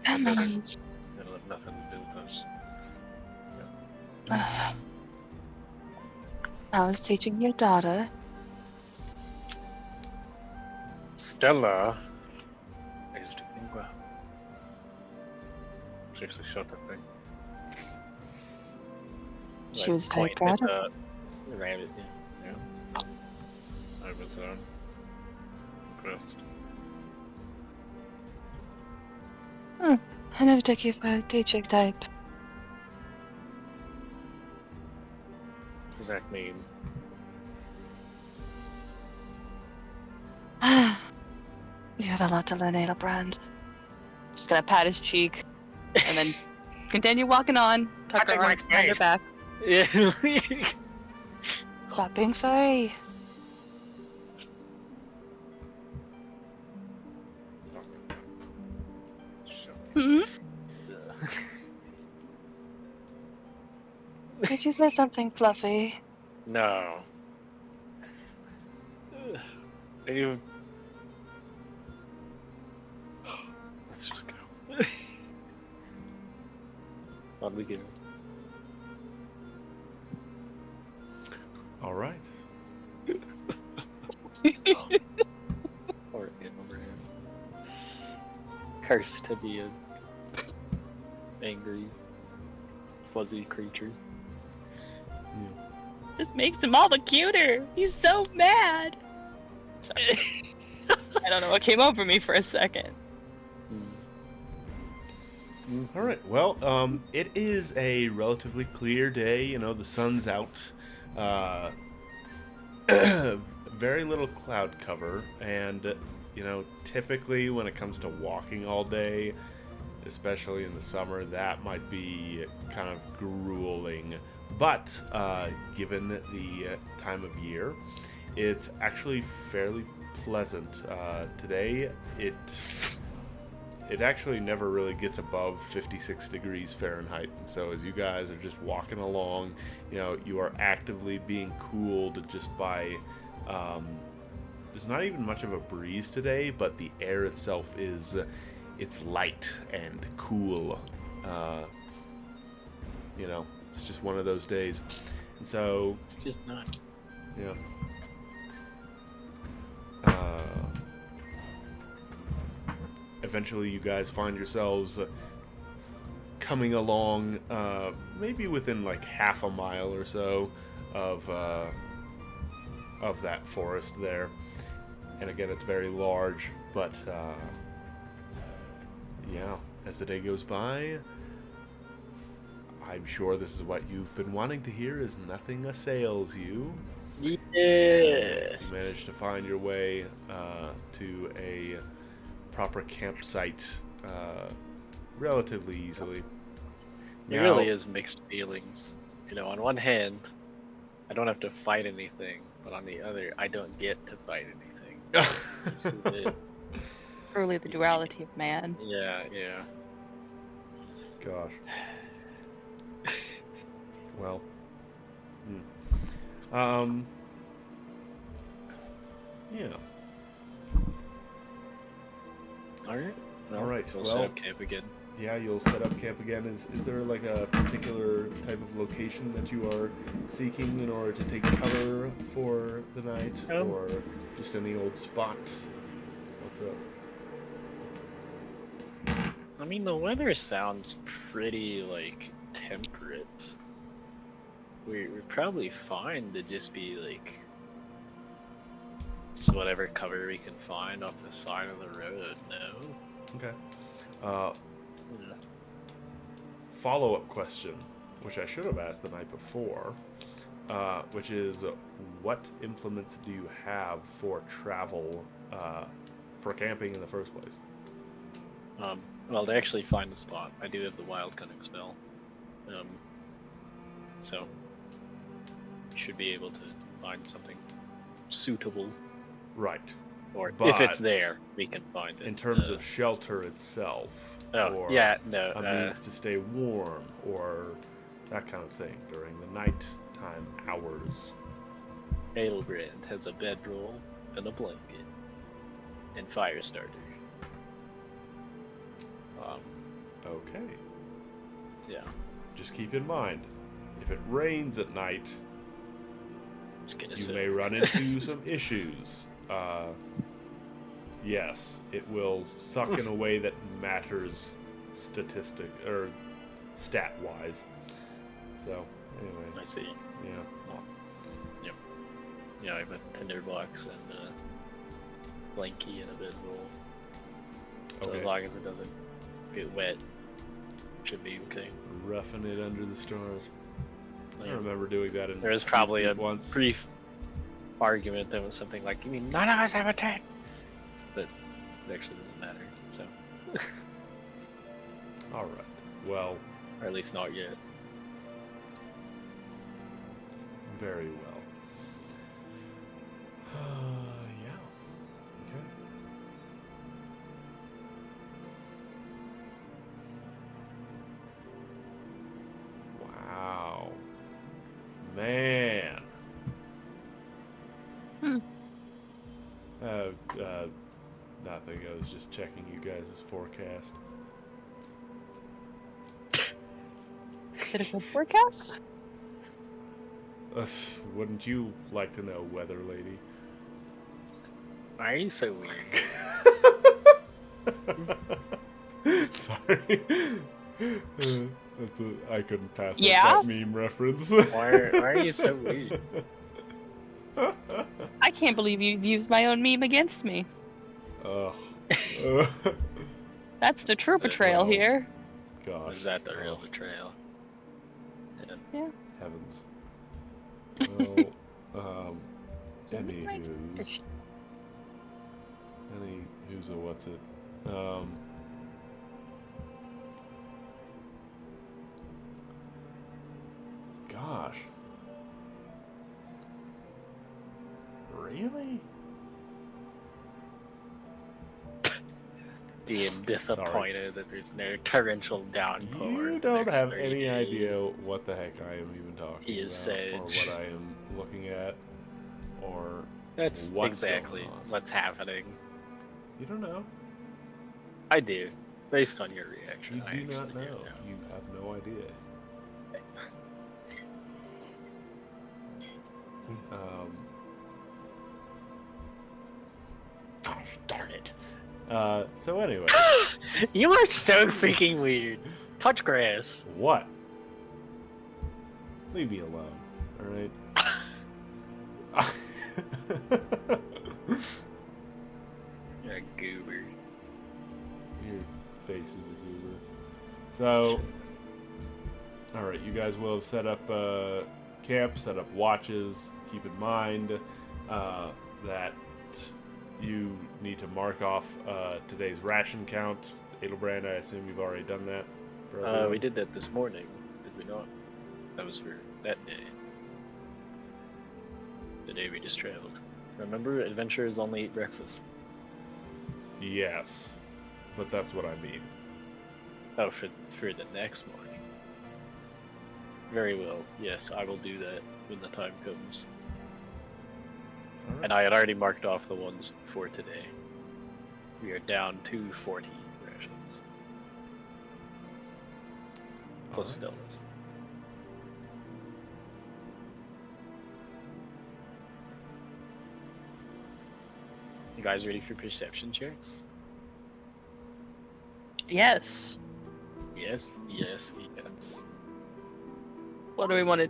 Come on. It'll have nothing to do with us. I was teaching your daughter. Stella is doing well. Seriously, shut that thing. She I was very point proud at of the rabbit. Yeah. I was impressed. I never took you for a teaching type. What does that mean? You have a lot to learn, Adelbrand. Just gonna pat his cheek, and then continue walking on. Tuck her Touching my arms behind her face. back. Yeah. Stop being furry. Hmm? Did you say something fluffy? No. You. Let's just go. On we go. All right. Or in overhand. Cursed to be an angry, fuzzy creature. Just makes him all the cuter. He's so mad. Sorry. I don't know what came over me for a second. All right. Well, it is a relatively clear day. You know, the sun's out. Very little cloud cover, and you know, typically when it comes to walking all day, especially in the summer, that might be kind of grueling. But given the time of year, it's actually fairly pleasant. Today, it actually never really gets above 56 degrees Fahrenheit. And so as you guys are just walking along, you know, you are actively being cooled just by, there's not even much of a breeze today, but the air itself it's light and cool. You know, it's just one of those days. And so, It's just not. yeah. Eventually you guys find yourselves coming along maybe within like half a mile or so of that forest there. And again, it's very large, but yeah, as the day goes by, I'm sure this is what you've been wanting to hear, is nothing assails you. Yeah. You manage to find your way to a proper campsite relatively easily. It really is mixed feelings. You know, on one hand, I don't have to fight anything, but on the other, I don't get to fight anything. Yes, it is. Truly the duality of man. Yeah, yeah. Gosh. Well. Yeah. Alright. All right, We'll well- set up camp again. Yeah, you'll set up camp again. Is there like a particular type of location that you are seeking in order to take cover for the night, or just any old spot? What's up? I mean, the weather sounds pretty, like, temperate. We're probably fine to just be, like, just whatever cover we can find off the side of the road, no? Okay. Follow-up question, which I should have asked the night before, which is, what implements do you have for travel, for camping in the first place? Well, to actually find a spot, I do have the wild cunning spell. So, should be able to find something suitable. Right. Or But if it's there, we can find it. In terms of shelter itself, or yeah, no, a means to stay warm, or that kind of thing during the nighttime hours. Edelbrand has a bedroll and a blanket and fire starter. Okay. Yeah, Just keep in mind, if it rains at night, I'm just gonna you say may run into some issues. Yes, it will suck in a way that matters stat wise. So, anyway, I see. yeah. Yep. Yeah, I have a tinderbox and a blankie and a bedroll. So Okay. as long as it doesn't get wet, should be okay. Roughing it under the stars. I Yeah. remember doing that in There was probably a Youth Group once. brief argument that was something like, "You mean none of us have a tent?" But it actually doesn't matter. So, All right. Well, or at least not yet. very well. Yeah. Okay. Wow. Man. Hmm. Nothing. I was just checking you guys' forecast. Is it a good forecast? Wouldn't you like to know, weather lady? Why are you so weird? Sorry. I couldn't pass up Yeah? that meme reference. Why are you so weird? I can't believe you've used my own meme against me. Ugh. That's the true betrayal Well, here. Gosh. Was that the real Oh, betrayal? Yeah. heavens. Well, Don't make my anywho's. dish. Anywho's a what's it? Gosh. Really? Being disappointed that there's no torrential downpour. You in the don't next have 30 any days. idea what the heck I am even talking He is about, or sage. what I am looking at, or That's what's exactly going on. what's happening. You don't know. I do, based on your reaction. You I do not actually know. You have no idea. Gosh darn it. So anyway. You are so freaking weird. Touch grass. What? Leave me alone, alright? You're a goober. Your face is a goober. So, alright, you guys will have set up camp, set up watches. Keep in mind that you need to mark off today's ration count. Edelbrand, I assume you've already done that for everyone? We did that this morning, did we not? That was for that day. The day we just traveled. Remember, adventurers only eat breakfast. Yes, but that's what I mean. Oh, for the next morning. Very well. Yes, I will do that when the time comes. All right. And I had already marked off the ones for today. We are down to 40 rations. Plus All right. Stella's. You guys ready for perception checks? Yes. Yes, yes, yes. What do we want to?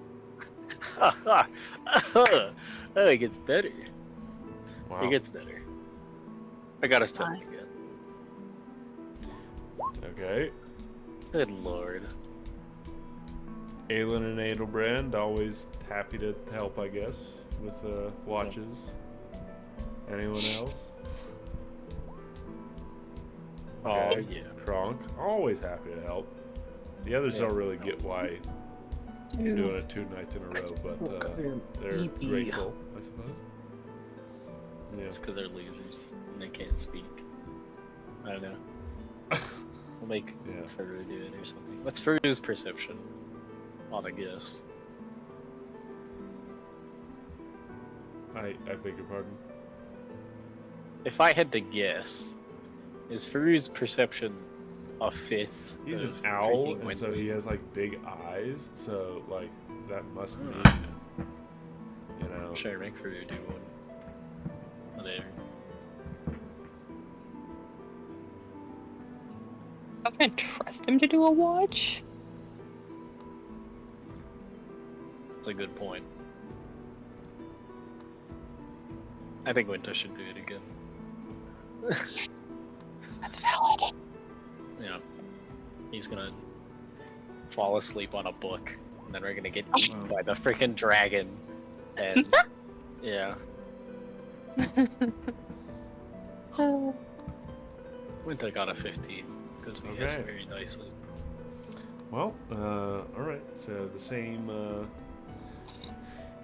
Oh, it gets better. Wow. It gets better. I gotta stop Fine. again. Okay. Good lord. Aelin and Edelbrand, always happy to help, I guess, with watches. Anyone else? Oh Okay. yeah. Kronk, always happy to help. The others Yeah. don't really get why you're doing it 2 nights in a row, but they're grateful, I suppose. Yeah. It's because they're losers and they can't speak. I don't know. We'll make Yeah. Furu do it or something. What's Furu's perception? On a guess. I beg your pardon. If I had to guess, is Faru's perception a fifth? He's an of owl, freaking and so he has windows? like big eyes. So like that must mean, you know. I'm trying to make Faru do one. Whatever. I'm gonna trust him to do a watch. That's a good point. I think Winter should do it again. That's valid. Yeah. He's gonna fall asleep on a book, and then we're gonna get eaten Wow. by the freaking dragon. And yeah, Oh. Winter got a 15 because we guessed Okay. very nicely. Well, all right. So the same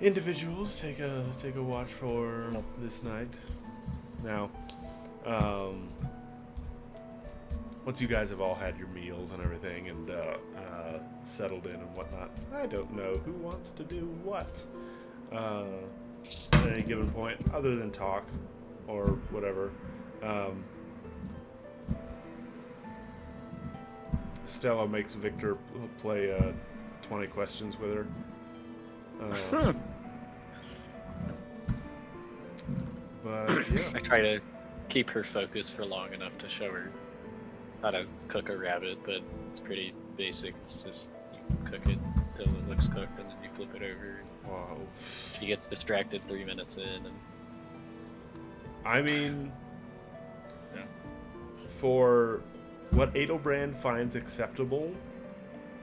individuals take a watch for this night. Now, once you guys have all had your meals and everything and settled in and whatnot, I don't know who wants to do what at any given point, other than talk or whatever. Stella makes Victor play 20 questions with her. But yeah. I try to keep her focused for long enough to show her how to cook a rabbit, but it's pretty basic. It's just you cook it till it looks cooked, and then you flip it over. Wow. She gets distracted 3 minutes in, and I mean, Yeah. for what Adelbrand finds acceptable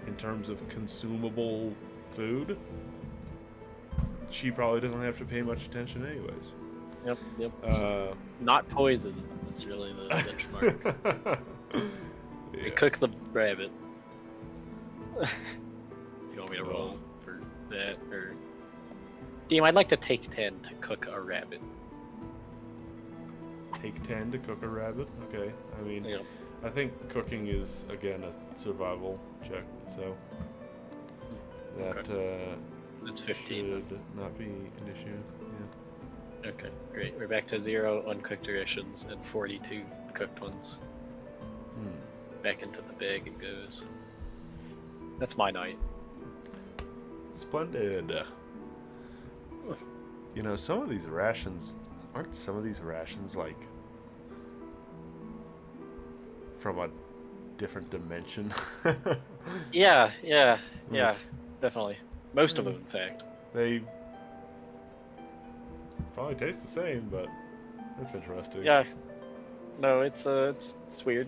in terms of consumable food, she probably doesn't have to pay much attention anyways. yep. Not poison. That's really the benchmark. Yeah. You cook the rabbit. You want me to roll for that, or Deem? I'd like to take 10 to cook a rabbit. Take 10 to cook a rabbit? Okay. I mean, Yep. I think cooking is, again, a survival check, so that That's 15. should not be an issue. Yeah. Okay, great. We're back to 0 uncooked rations and 42 cooked ones. Back into the bag it goes. That's my night. Splendid. You know, some of these rations, aren't some of these rations like from a different dimension? Yeah, definitely. Most of them, in fact. They probably taste the same, but that's interesting. Yeah. No, it's weird.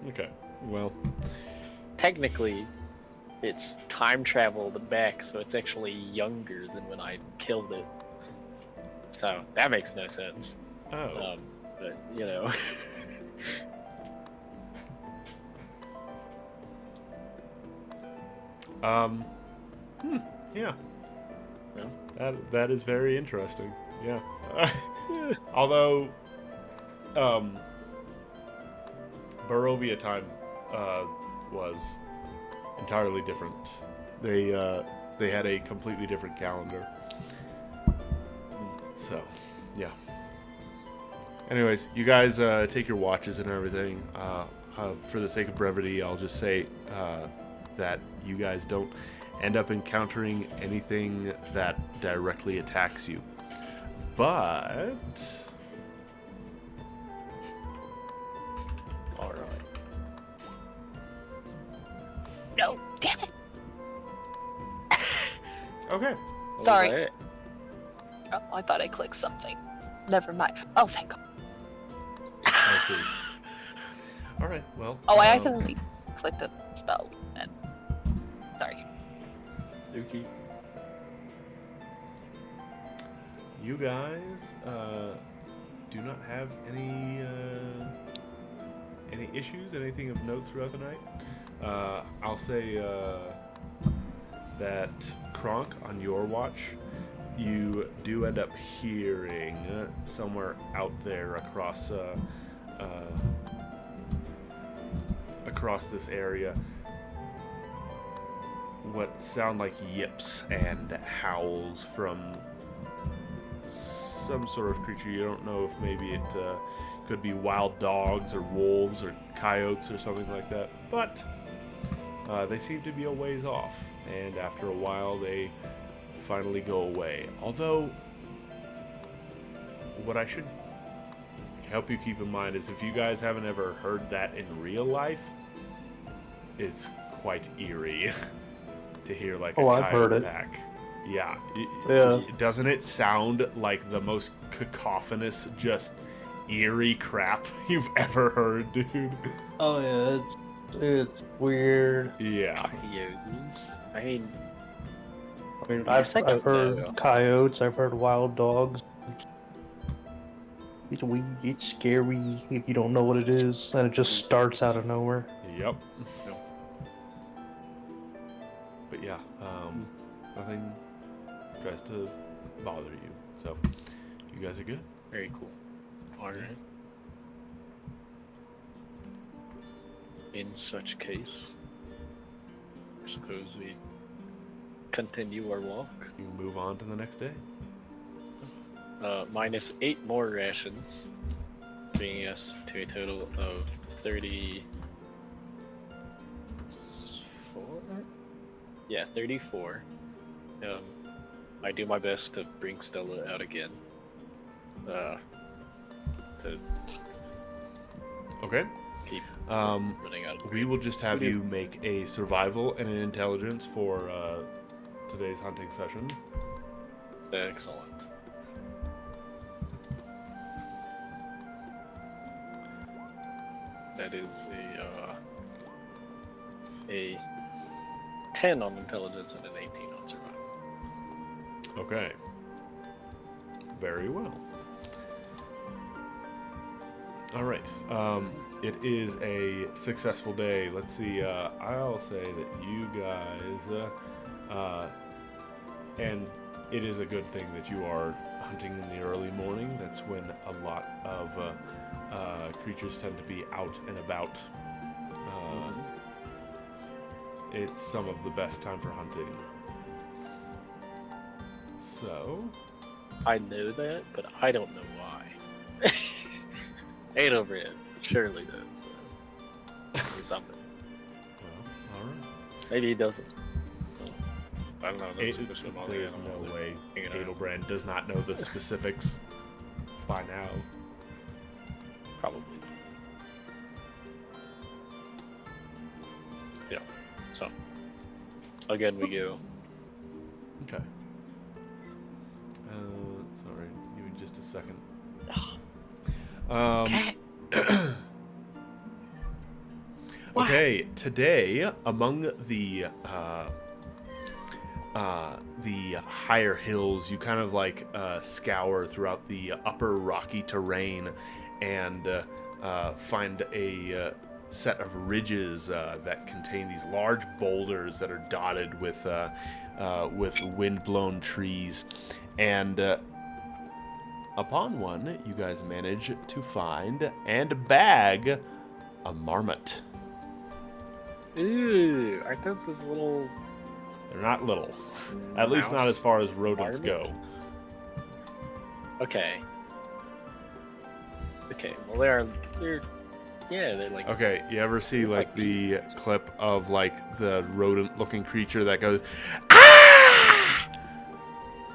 Okay. Well, Technically, it's time traveled back, so it's actually younger than when I killed it. So that makes no sense. oh. But you know. Yeah. Yeah. That is very interesting. Yeah. Although, Barovia time was entirely different. They had a completely different calendar. So, yeah. Anyways, you guys take your watches and everything. For the sake of brevity, I'll just say that you guys don't end up encountering anything that directly attacks you. But Alright. No, damn it. okay. Sorry. Alright. Oh, I thought I clicked something. Never mind. Oh, thank God. I see. All right. Well. Oh, I accidentally clicked a spell. And sorry. Dookie. You guys do not have any issues, anything of note throughout the night. I'll say that Kronk, on your watch, you do end up hearing somewhere out there across this area what sound like yips and howls from some sort of creature. You don't know if maybe it could be wild dogs or wolves or coyotes or something like that. But they seem to be a ways off, and after a while they finally go away. Although, what I should help you keep in mind is if you guys haven't ever heard that in real life, it's quite eerie to hear like a I've heard coyote it. pack. Yeah. Yeah. Doesn't it sound like the most cacophonous, just eerie crap you've ever heard, dude? Oh yeah, it's weird. Yeah. Coyotes. I mean, I mean, guess I I've don't heard know. coyotes. I've heard wild dogs. It's weird. It's scary if you don't know what it is, and it just starts out of nowhere. Yep. But yeah, nothing tries to bother you. So, you guys are good? very cool. Alright. In such case, I suppose we continue our walk. You can move on to the next day. Minus 8 more rations, bringing us to a total of 34? Yeah, 34. I do my best to bring Stella out again. To Okay. keep Um, running out of we food. will just have you make a survival and an intelligence for today's hunting session. Excellent. That is a 10 on intelligence and an 18 on survival. Okay. Very well. All right. It is a successful day. Let's see. I'll say that you guys, and it is a good thing that you are hunting in the early morning. That's when a lot of creatures tend to be out and about. It's some of the best time for hunting. So, I know that, but I don't know why. Adelbert surely knows that. Or something. well, all right. Maybe he doesn't. I don't know. That's There's no way Adelbrand does not know the specifics by now. Probably. Yeah. So, again, we go. Okay. Sorry, give me just a second. Okay, today among the higher hills, you kind of like scour throughout the upper rocky terrain and find a set of ridges that contain these large boulders that are dotted with wind-blown trees, and upon one, you guys manage to find and bag a marmot. Ooh, aren't those his little? They're not little, at least not as far as rodents go. Okay. Okay. Well, they're like. Okay, you ever see like the clip of like the rodent-looking creature that goes, ah?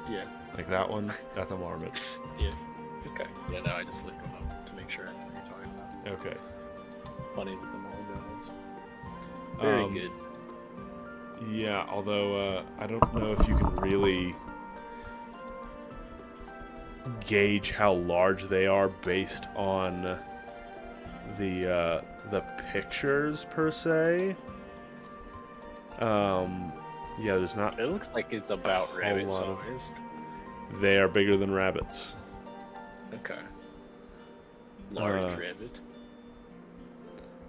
Yeah. Like that one? That's a marmot. Yeah. Okay. Yeah. No, I just looked them up to make sure I know what you're talking about. Okay. Funny with them all guys. Very good. Yeah, although I don't know if you can really gauge how large they are based on the pictures per se. Yeah, there's not. It looks like it's about rabbit lot of- sized. They are bigger than rabbits. Okay. Large Uh, rabbit.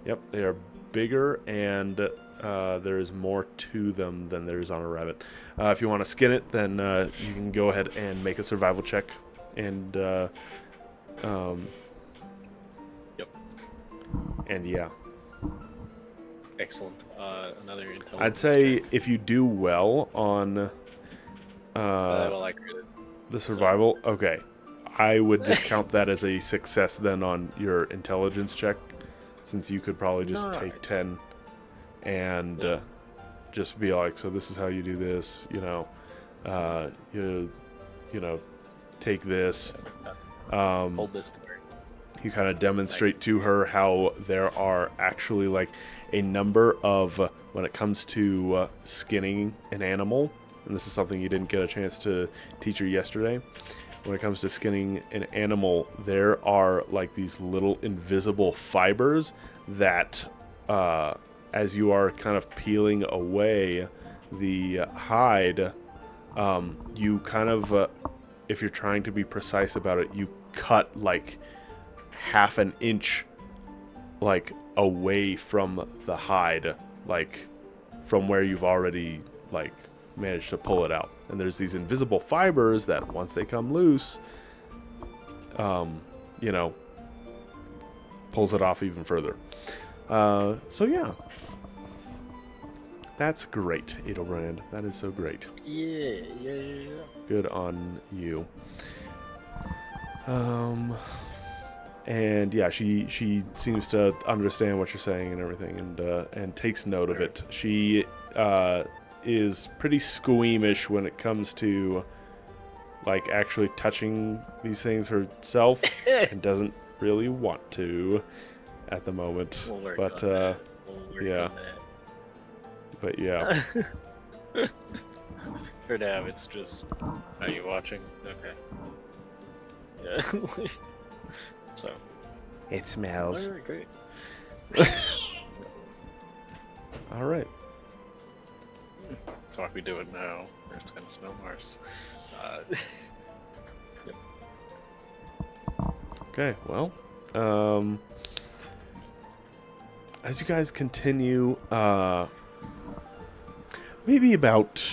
Yep, they are bigger, and there is more to them than there is on a rabbit. If you want to skin it, then you can go ahead and make a survival check. And Yep. And yeah, Excellent. Another intelligence. I'd say if you do well on well, I credit. the survival, okay, I would just count that as a success then on your intelligence check, since you could probably just take Nice. 10 and just be like, so this is how you do this, take this. Hold this part. You kind of demonstrate to her how there are actually like a number of, when it comes to skinning an animal, and this is something you didn't get a chance to teach her yesterday. When it comes to skinning an animal, there are like these little invisible fibers that, as you are kind of peeling away the hide, you kind of, if you're trying to be precise about it, you cut like half an inch like away from the hide, like from where you've already like managed to pull it out. And there's these invisible fibers that once they come loose, pulls it off even further. So yeah, that's great, Edelbrand. That is so great. Yeah. Good on you. And yeah, she seems to understand what you're saying and everything, and takes note of it. She is pretty squeamish when it comes to like actually touching these things herself, and doesn't really want to at the moment. We'll work But on that. We'll work yeah. on that. But yeah, For now, it's just. Are you watching? Okay. Yeah. So. It smells. Alright, great. all right. That's why we do it now. Or it's gonna smell worse. Yep. Okay, well, as you guys continue, maybe about,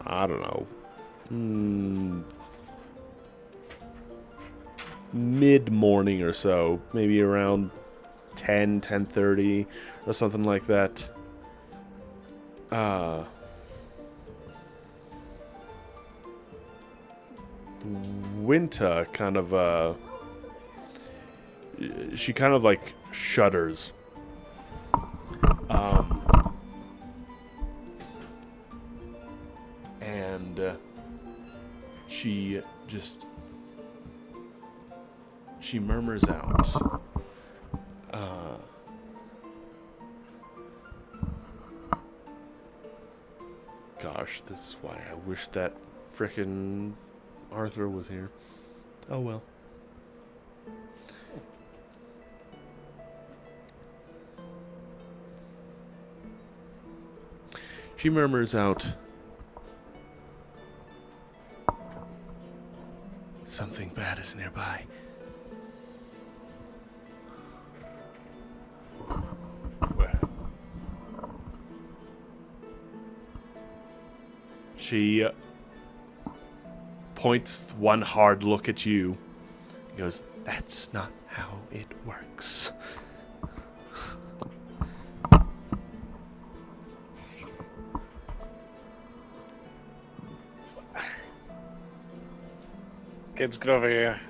I don't know, mid-morning or so, maybe around 10:30 or something like that. Winter kind of, she kind of like shudders. And she murmurs out, gosh, this is why I wish that frickin' Arthur was here. Oh well. She murmurs out, something bad is nearby. Well, She points one hard look at you and goes, that's not how it works. kids, get over here.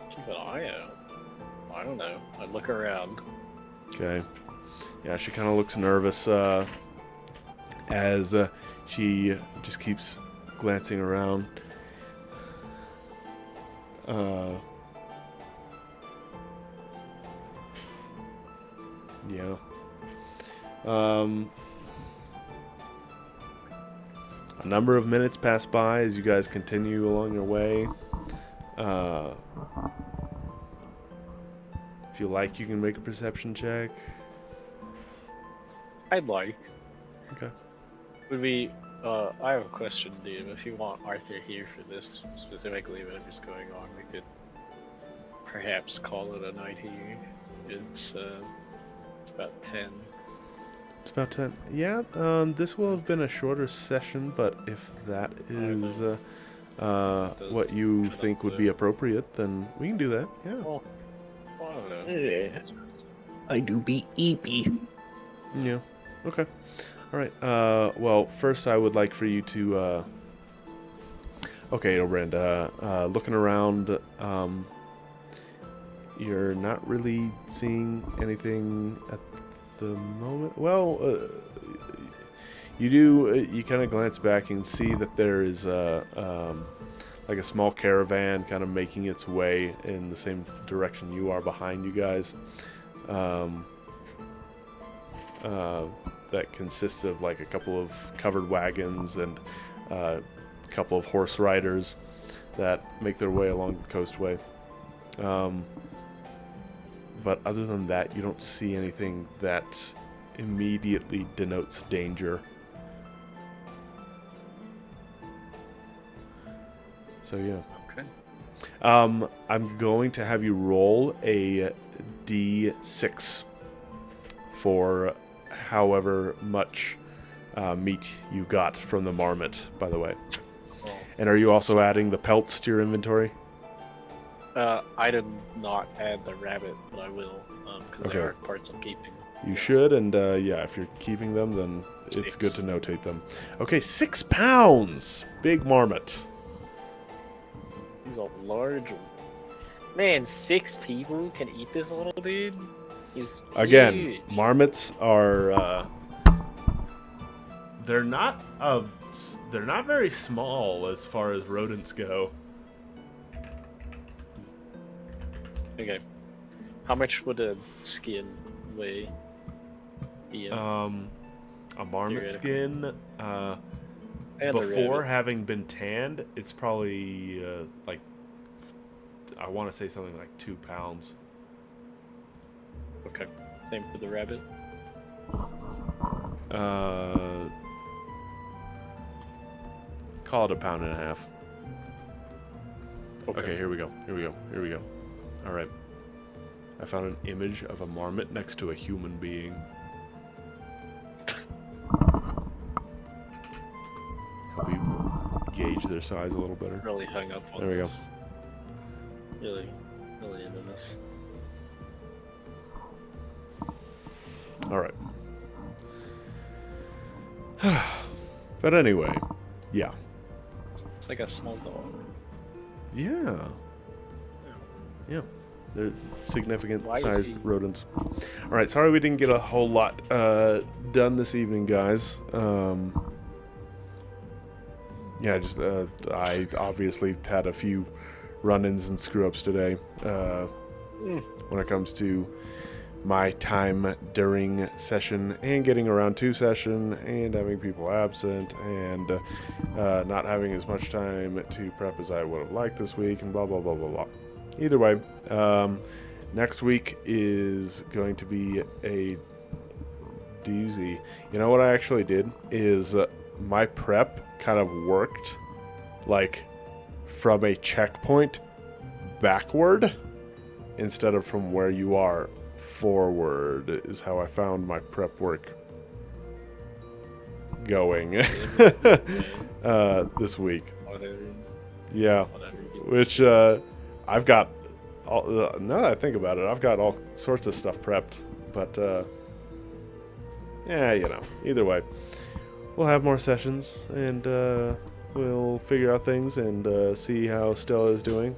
Keep an eye out. I don't know. I'd look around. Okay. Yeah, she kind of looks nervous as she just keeps glancing around. Yeah. A number of minutes pass by as you guys continue along your way. If you like, you can make a perception check. I'd like. Okay. Would we? I have a question, Dave. If you want Arthur here for this specifically, whatever's going on, we could perhaps call it a night here. It's about 10. It's about 10. Yeah, this will have been a shorter session, but if that is what you think would be appropriate, then we can do that. Yeah. Well, I don't know. Yeah. I do be eepy. Yeah. Okay. All right. Well, first I would like for you to Okay, Obrand, looking around, you're not really seeing anything at the moment. Well, you do. You kind of glance back and see that there is like a small caravan kind of making its way in the same direction you are behind you guys. That consists of like a couple of covered wagons and a couple of horse riders that make their way along the coastway. But other than that, you don't see anything that immediately denotes danger. So yeah. Okay. I'm going to have you roll a d6 for however much meat you got from the marmot, by the way. Oh. And are you also adding the pelts to your inventory? I did not add the rabbit, but I will, because Okay. there are parts I'm keeping. You should, and yeah, if you're keeping them, then it's good to notate them. Okay, 6 pounds! Big marmot. He's a large one. Man, 6 people can eat this little dude? He's Again, huge. marmots are they're not very small as far as rodents go. Okay. How much would a skin weigh? Yeah. A marmot Theoretically. skin And the before rabbit. having been tanned, it's probably like I want to say something like 2 pounds. Okay. Same for the rabbit. Call it 1.5 pounds. Okay. Okay, here we go. All right. I found an image of a marmot next to a human being. Help you gauge their size a little better. Really hung up on There we go. this. Really into this. All right. But anyway, yeah. It's like a small dog. Yeah. They're significant Why is sized he- rodents. All right, sorry we didn't get a whole lot done this evening, guys. Yeah, just I obviously had a few run-ins and screw-ups today when it comes to my time during session and getting around to session and having people absent and not having as much time to prep as I would have liked this week and blah, blah, blah, blah, blah. Either way, next week is going to be a doozy. You know what I actually did is my prep kind of worked like from a checkpoint backward instead of from where you are forward is how I found my prep work going this week. Whatever. Yeah, Whatever. which I've got all, now that I think about it, I've got all sorts of stuff prepped, but yeah, you know, either way, we'll have more sessions and we'll figure out things and see how Stella is doing.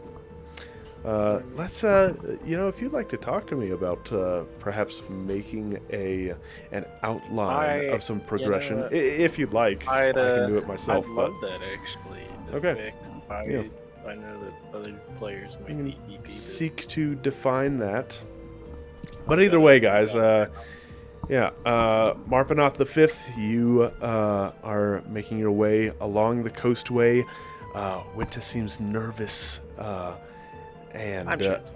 Let's, you know, if you'd like to talk to me about perhaps making an outline of some progression, know, if you'd like, I can do it myself. I'd but love that actually. In Okay. fact, Yeah. I know that other players we might can be EP. seek to define that. But either way, guys, yeah, Marpanoth the Fifth, you are making your way along the coastway. Winter seems nervous, and I'm sure it's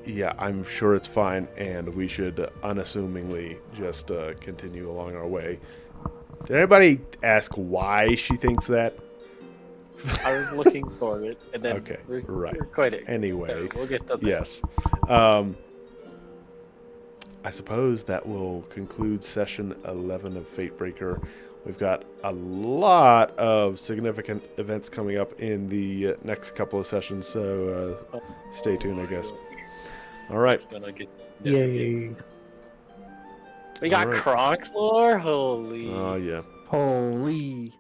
yeah, I'm sure it's fine, and we should unassumingly just continue along our way. Did anybody ask why she thinks that? I was looking for it, and then Okay, we're right. quite it. Anyway, We'll get to that. yes. I suppose that will conclude session 11 of Fatebreaker. We've got a lot of significant events coming up in the next couple of sessions, so stay tuned, I guess. All right. It's gonna get Yay. We got Alright. Kronk lore? Holy. Oh, yeah. Holy.